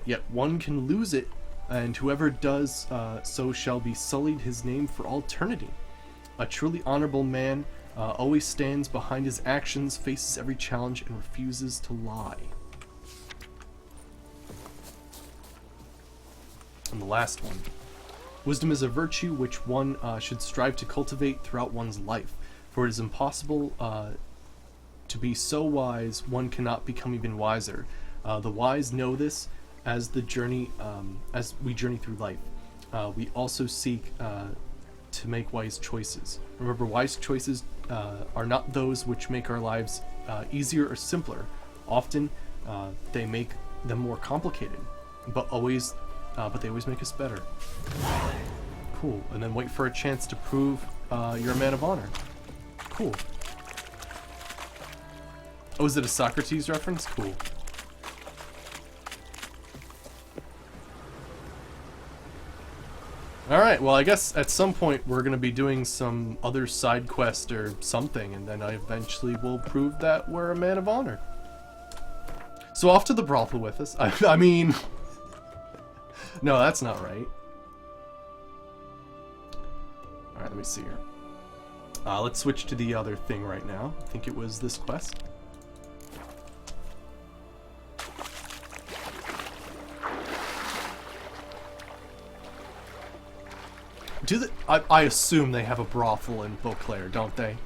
Yet one can lose it, and whoever does so shall be sullied his name for all eternity. A truly honorable man always stands behind his actions, faces every challenge, and refuses to lie. And the last one. Wisdom is a virtue which one should strive to cultivate throughout one's life, for it is impossible to be so wise one cannot become even wiser. The wise know this as we journey through life. We also seek to make wise choices. Remember, wise choices are not those which make our lives easier or simpler. Often they make them more complicated, but they always make us better. Cool. And then wait for a chance to prove you're a man of honor. Cool. Oh, is it a Socrates reference? Cool. Alright, well I guess at some point we're going to be doing some other side quest or something, and then I eventually will prove that we're a man of honor. So off to the brothel with us. I mean... No, that's not right. Alright, let me see here. Let's switch to the other thing right now. I think it was this quest. I assume they have a brothel in Beauclair, don't they?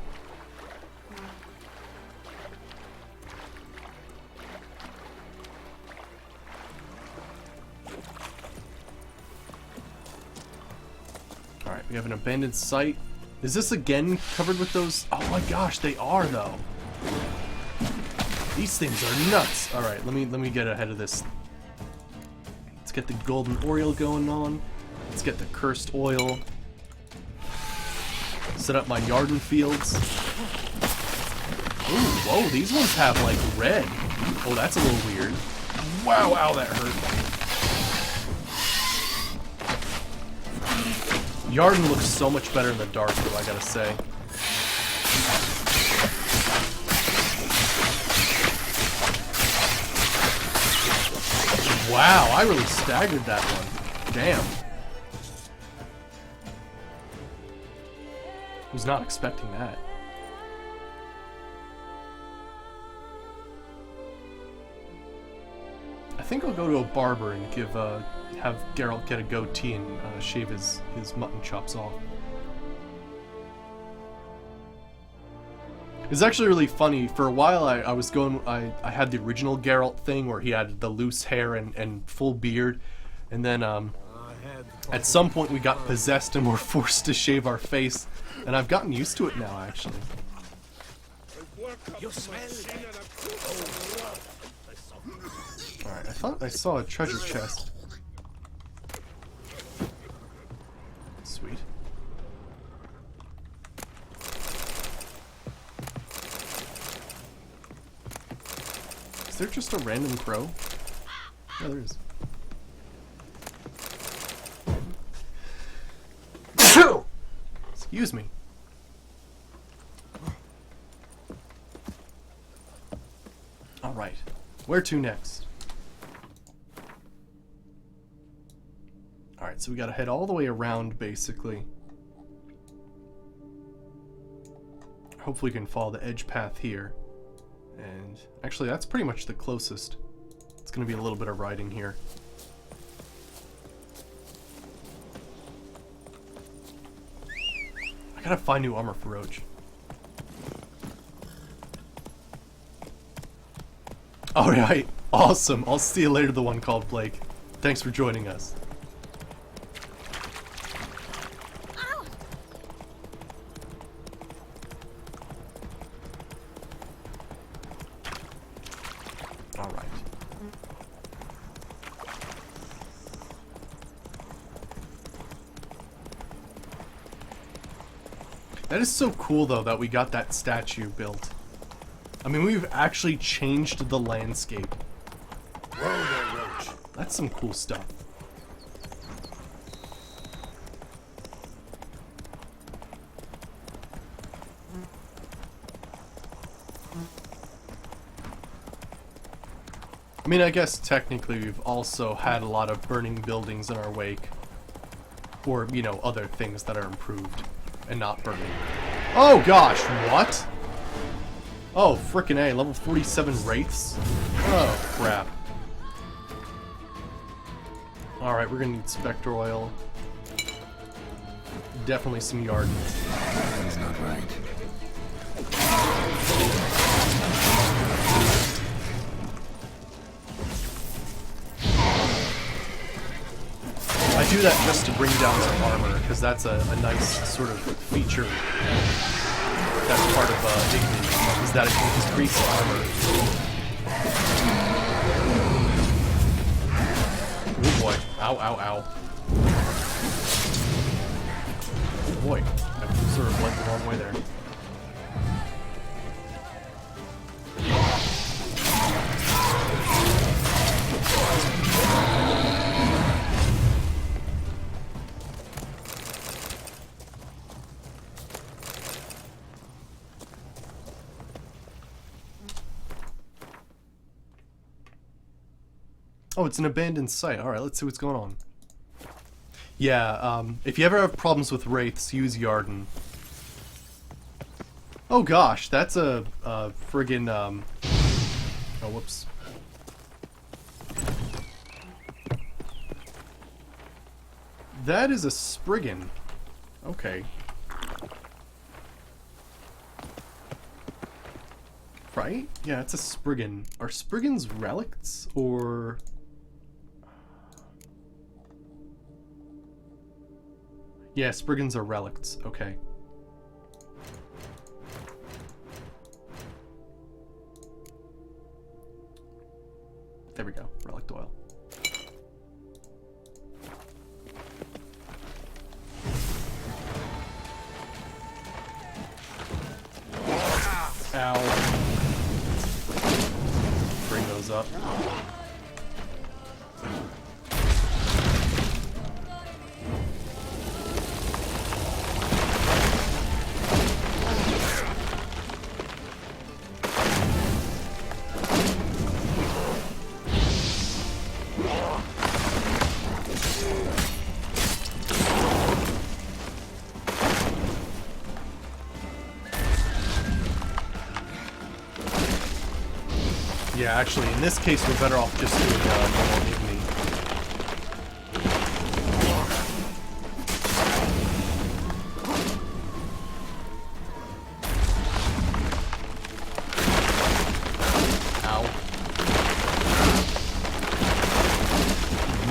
Alright, we have an abandoned site. Is this again covered with those? Oh my gosh, they are though. These things are nuts. Alright, let me get ahead of this. Let's get the golden oriole going on. Let's get the cursed oil. Set up my Yarden fields. Ooh, whoa, these ones have, like, red. Oh, that's a little weird. Wow, ow, that hurt. Yarden looks so much better in the dark, though, I gotta say. Wow, I really staggered that one. Damn. Was not expecting that. I think I'll go to a barber and have Geralt get a goatee and shave his mutton chops off. It's actually really funny. For a while, I was going. I had the original Geralt thing where he had the loose hair and full beard, and then at some point we got possessed and were forced to shave our face, and I've gotten used to it now. Actually. You smell. Alright, I thought I saw a treasure chest. Sweet. Is there just a random crow? Yeah, there is. Excuse me. Alright, where to next? Alright, so we gotta head all the way around, basically. Hopefully we can follow the edge path here. And actually, that's pretty much the closest. It's gonna be a little bit of riding here. I gotta find new armor for Roach. Alright, awesome. I'll see you later, the one called Blake. Thanks for joining us. Alright. That is so cool, though, that we got that statue built. I mean, we've actually changed the landscape. Whoa there, Roach. That's some cool stuff. I mean, I guess technically we've also had a lot of burning buildings in our wake. Or, you know, other things that are improved and not burning. Oh gosh, what? Oh, frickin' A, level 47 Wraiths? Oh, crap. Alright, we're gonna need Spectre Oil. Definitely some Yarden. That's not right. I do that just to bring down some armor, because that's a nice sort of feature that's part of Igni, is that it can increase armor. Oh boy. Ow, ow, ow. Oh boy. I sort of went the wrong way there. Oh, it's an abandoned site. Alright, let's see what's going on. Yeah, if you ever have problems with Wraiths, use Yarden. Oh gosh, that's a friggin', oh, whoops. That is a Spriggan. Okay. Right? Yeah, it's a Spriggan. Are Spriggans relics, or... Yeah, Spriggans are relics. Okay. There we go. Relic oil. Ow. up. Yeah, actually, in this case, we're better off just doing normal Igni. Ow.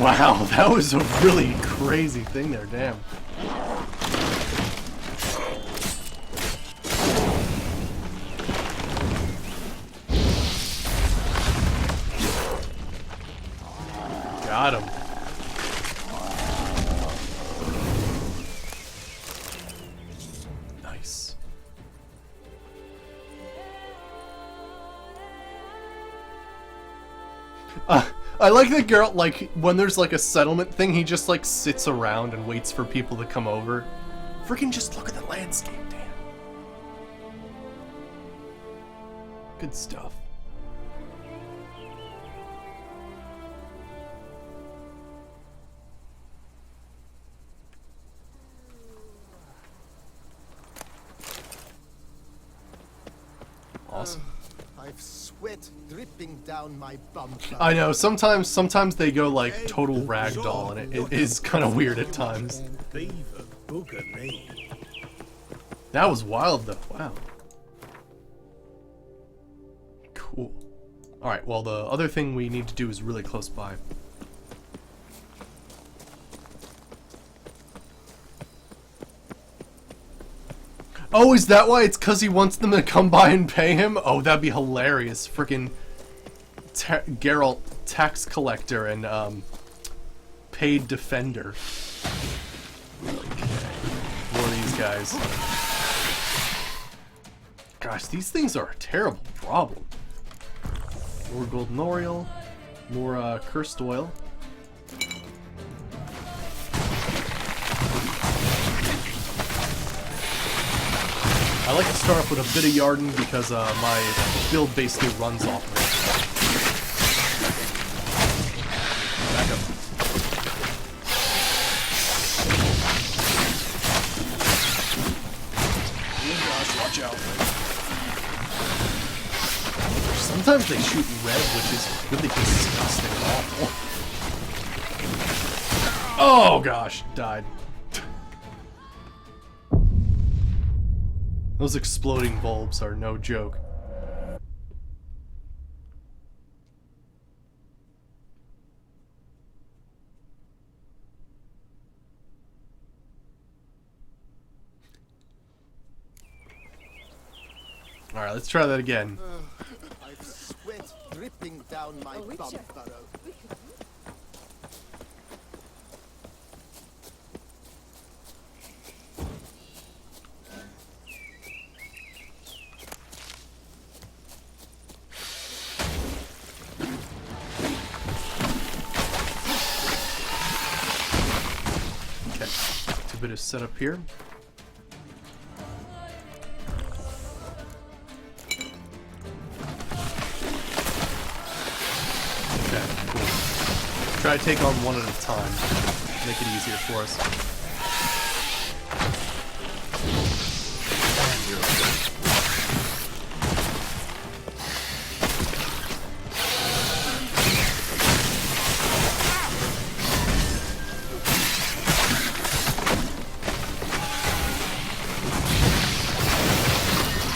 Wow, that was a really crazy thing there, damn. Got him. Nice. I like that Geralt, like, when there's like a settlement thing, he just like sits around and waits for people to come over. Freaking just look at the landscape, damn. Good stuff. Awesome. I've sweat dripping down my bum. I know, sometimes they go like total ragdoll and it is kind of weird at times. That was wild though, wow. Cool. Alright, well the other thing we need to do is really close by. Oh, is that why? It's because he wants them to come by and pay him? Oh, that'd be hilarious. Freaking Geralt, tax collector and paid defender. Okay. One of these guys. Gosh, these things are a terrible problem. More golden oriole, more cursed oil. I like to start off with a bit of Yarden because my build basically runs off of it. Back up. Oh gosh, watch out. Sometimes they shoot red, which is really disgusting and awful. Oh gosh, died. Those exploding bulbs are no joke. Alright, let's try that again. I've sweat dripping down my bum furrow. Bit of setup here. Okay, cool. Try to take on one at a time. Make it easier for us.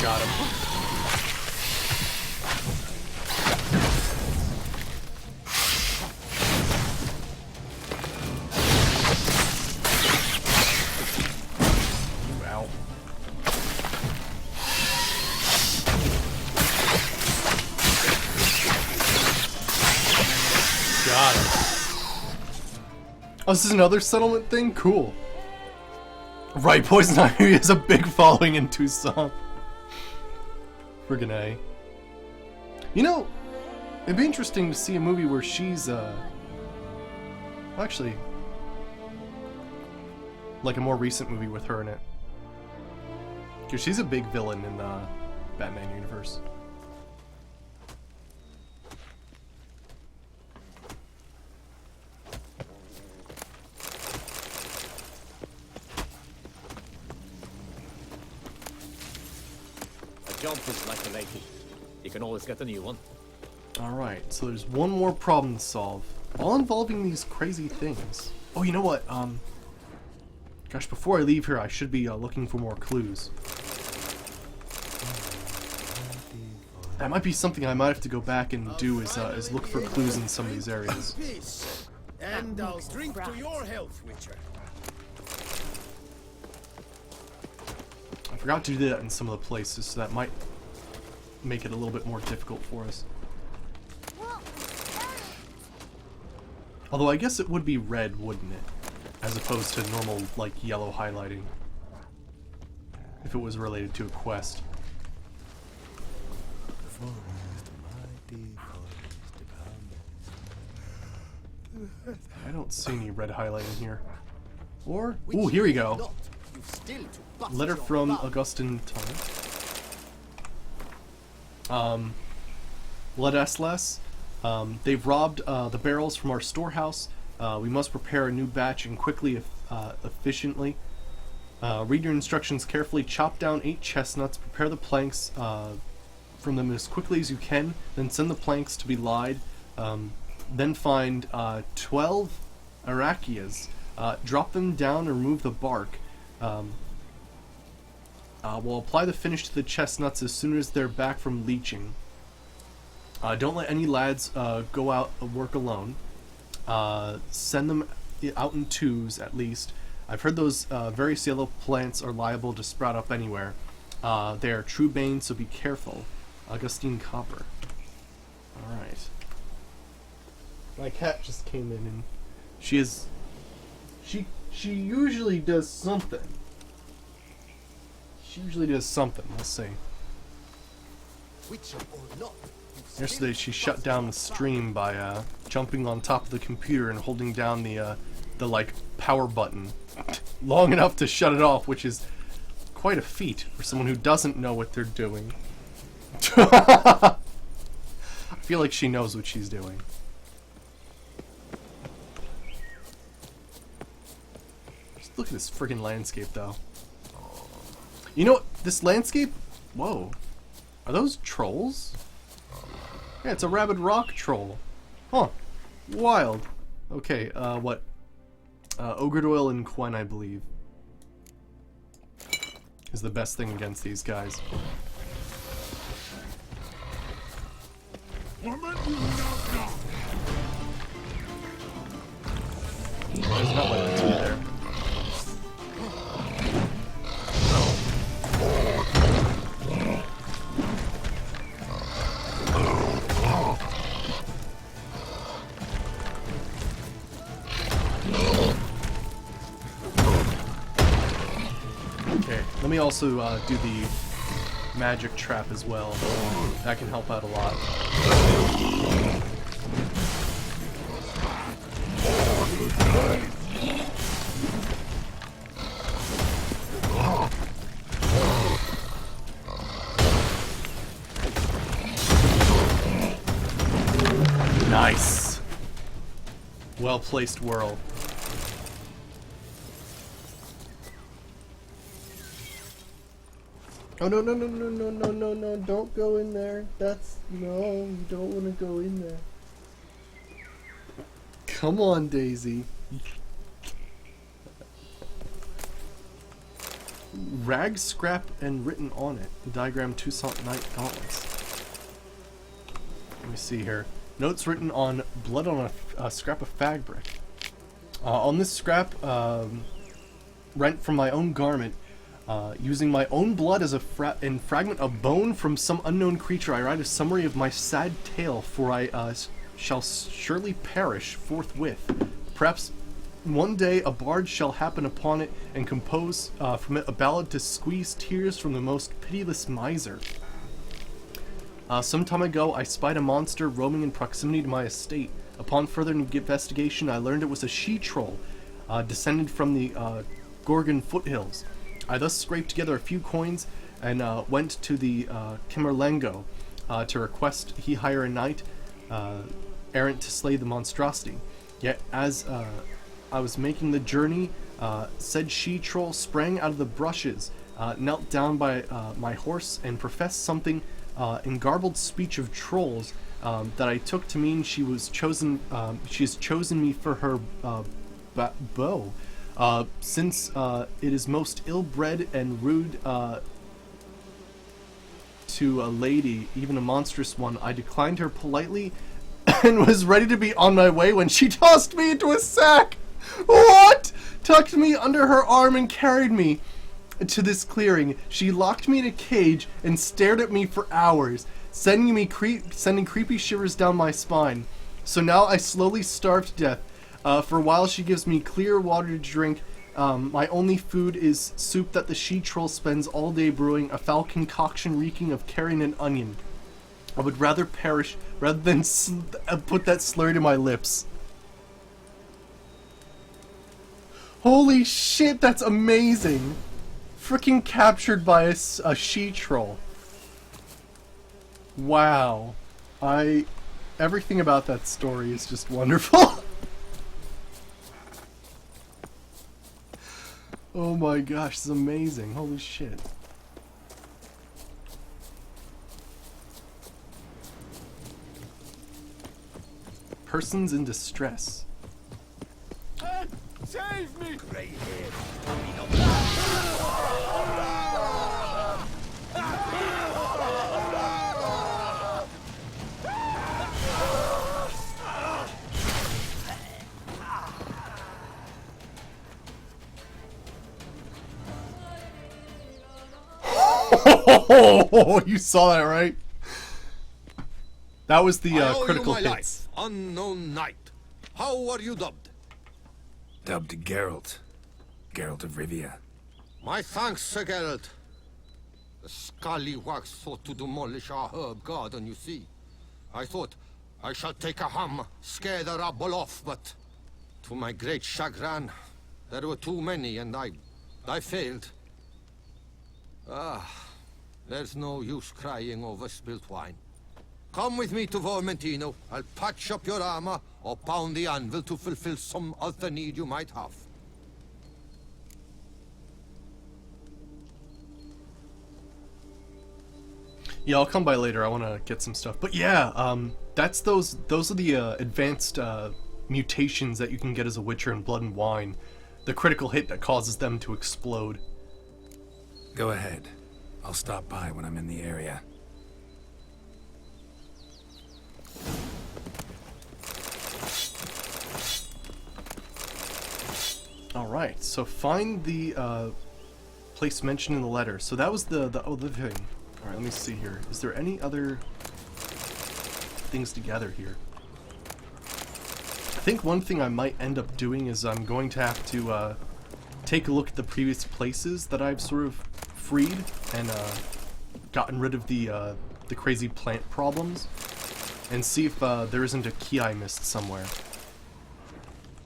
Got him. Wow. Got him. Oh, this is another settlement thing? Cool. Right, Poison Ivy has a big following in Tucson. Friggin' A. You know, It'd be interesting to see a movie where she's, actually, like a more recent movie with her in it. Because she's a big villain in the Batman universe. A jump is like a lady. You can always get a new one. Alright, so there's one more problem to solve. All involving these crazy things. Oh, you know what? Gosh, before I leave here, I should be looking for more clues. That might be something I might have to go back and do is look for clues in some of these areas. Peace. And I'll drink to your health, Witcher. I forgot to do that in some of the places, so that might make it a little bit more difficult for us. Although I guess it would be red, wouldn't it? As opposed to normal, like, yellow highlighting. If it was related to a quest. I don't see any red highlighting here. Or... ooh, here we go. Letter from Augustin Time. Let us less. They've robbed the barrels from our storehouse. We must prepare a new batch and quickly, efficiently. Read your instructions carefully. Chop down 8 chestnuts. Prepare the planks from them as quickly as you can. Then send the planks to be lied. Then find 12 arachias. Drop them down and remove the bark. We'll apply the finish to the chestnuts as soon as they're back from leaching. Don't let any lads go out and work alone. Send them out in twos at least. I've heard those various yellow plants are liable to sprout up anywhere. They are true bane, so be careful. Augustine Copper. Alright. My cat just came in and she usually does something. She usually does something. Let's see. Witcher or not, Yesterday she shut down the stream by jumping on top of the computer and holding down the like power button long enough to shut it off, which is quite a feat for someone who doesn't know what they're doing. I feel like she knows what she's doing. Just look at this friggin' landscape though. You know what? This landscape? Whoa. Are those trolls? Yeah, it's a rabid rock troll. Huh. Wild. Okay, what? Ogredoil and Quen, I believe, is the best thing against these guys. There's not letting me through there. Let me also do the magic trap as well. That can help out a lot. Nice. Well-placed whirl. Oh, no, no, no, no, no, no, no, no, don't go in there. That's, no, you don't want to go in there. Come on, Daisy. Rag, scrap, and written on it. Diagram Toussaint Knight gauntlets. Let me see here. Notes written on blood on a scrap of fabric. On this scrap, rent from my own garment, using my own blood as a fragment of bone from some unknown creature, I write a summary of my sad tale, for I shall surely perish forthwith. Perhaps one day a bard shall happen upon it and compose from it a ballad to squeeze tears from the most pitiless miser. Some time ago, I spied a monster roaming in proximity to my estate. Upon further investigation, I learned it was a she-troll, descended from the Gorgon foothills. I thus scraped together a few coins and went to the Kimmerlengo to request he hire a knight errant to slay the monstrosity. Yet, as I was making the journey, said she-troll sprang out of the brushes, knelt down by my horse, and professed something in garbled speech of trolls that I took to mean she has chosen me for her bow. Since it is most ill-bred and rude to a lady, even a monstrous one, I declined her politely and was ready to be on my way when she tossed me into a sack. What? Tucked me under her arm and carried me to this clearing. She locked me in a cage and stared at me for hours, sending creepy shivers down my spine. So now I slowly starve to death. For a while she gives me clear water to drink. My only food is soup that the she-troll spends all day brewing, a foul concoction reeking of carrion and onion. I would rather perish rather than put that slur to my lips. Holy shit, that's amazing! Freaking captured by a she-troll. Wow. Everything about that story is just wonderful. Oh my gosh, this is amazing. Holy shit. Persons in distress. Save me! Grey hair. Oh, you saw that, right? That was the critical hits. Life, unknown knight. How are you dubbed? Dubbed Geralt. Geralt of Rivia. My thanks, Sir Geralt. The scallywags thought to demolish our herb garden, you see. I thought, I shall take a hum, scare the rabble off, but to my great chagrin, there were too many and I failed. There's no use crying over spilt wine. Come with me to Vermentino. I'll patch up your armor or pound the anvil to fulfill some other need you might have. Yeah, I'll come by later. I want to get some stuff. But yeah, that's those are the advanced mutations that you can get as a Witcher in Blood and Wine. The critical hit that causes them to explode. Go ahead. I'll stop by when I'm in the area. Alright, so find the place mentioned in the letter. So that was the thing. Alright, let me see here. Is there any other things to gather here? I think one thing I might end up doing is I'm going to have to take a look at the previous places that I've sort of freed and gotten rid of the crazy plant problems, and see if there isn't a key I missed somewhere.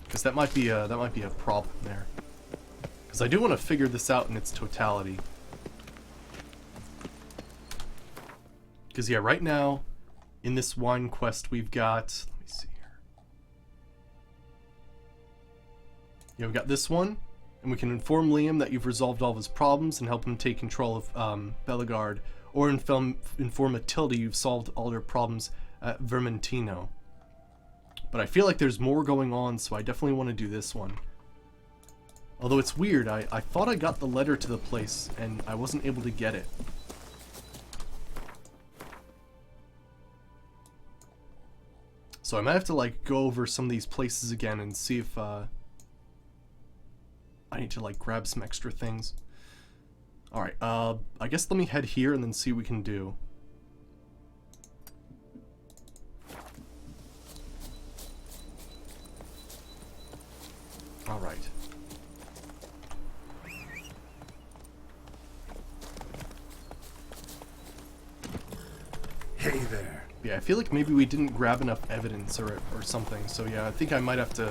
Because that might be a problem there. Because I do want to figure this out in its totality. Because yeah, right now in this wine quest we've got, let me see here. Yeah, we've got this one, and we can inform Liam that you've resolved all of his problems and help him take control of Bellegarde, or inform Matilda you've solved all her problems at Vermentino. But I feel like there's more going on, so I definitely want to do this one. Although it's weird, I thought I got the letter to the place, and I wasn't able to get it. So I might have to like go over some of these places again and see if I need to like grab some extra things. Alright, I guess let me head here and then see what we can do. Alright. Stay there. Yeah, I feel like maybe we didn't grab enough evidence or something. So yeah, I think I might have to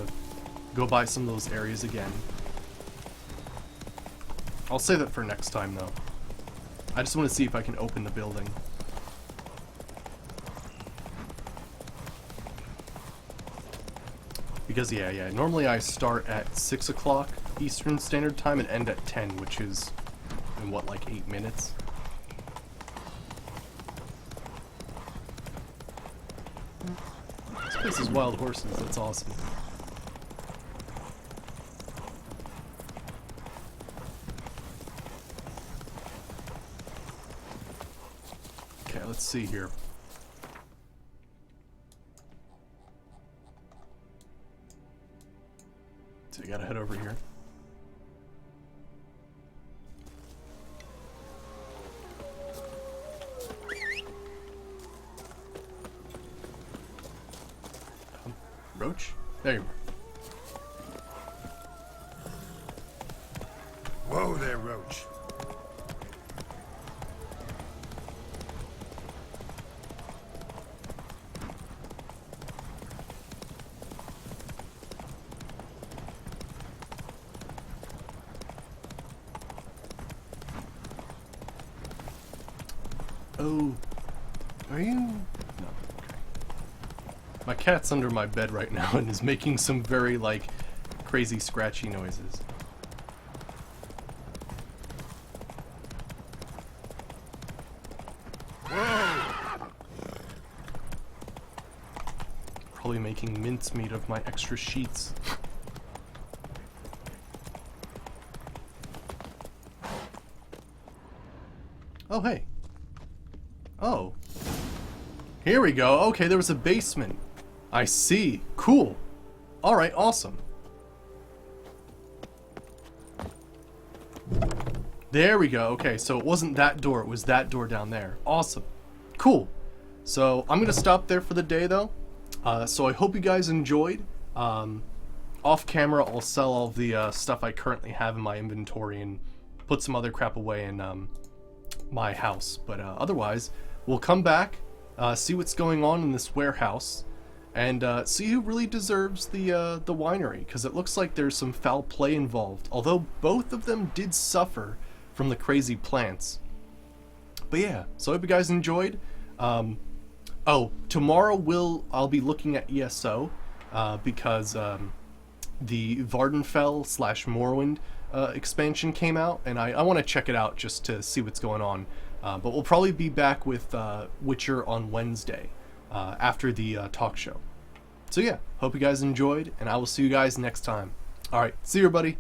go by some of those areas again. I'll say that for next time though. I just want to see if I can open the building. Because yeah, normally I start at 6 o'clock Eastern Standard Time and end at 10, which is in what, like 8 minutes? This place is wild horses, that's awesome. Okay, let's see here. So I gotta head over here. Roach? There you are. Whoa there, Roach. Oh, are you? No. Okay. My cat's under my bed right now and is making some very, like, crazy scratchy noises. Whoa! Probably making mincemeat of my extra sheets. Oh, hey. Oh. Here we go. Okay, there was a basement. I see. Cool. Alright, awesome. There we go. Okay, so it wasn't that door. It was that door down there. Awesome. Cool. So, I'm going to stop there for the day, though. So, I hope you guys enjoyed. Off camera, I'll sell all the stuff I currently have in my inventory and put some other crap away in my house. But otherwise, we'll come back, see what's going on in this warehouse, and see who really deserves the winery, because it looks like there's some foul play involved, although both of them did suffer from the crazy plants. But yeah, so I hope you guys enjoyed. Oh, tomorrow I'll be looking at ESO, because the Vardenfell / Morrowind expansion came out, and I want to check it out just to see what's going on. But we'll probably be back with Witcher on Wednesday after the talk show. So yeah, hope you guys enjoyed, and I will see you guys next time. Alright, see you everybody.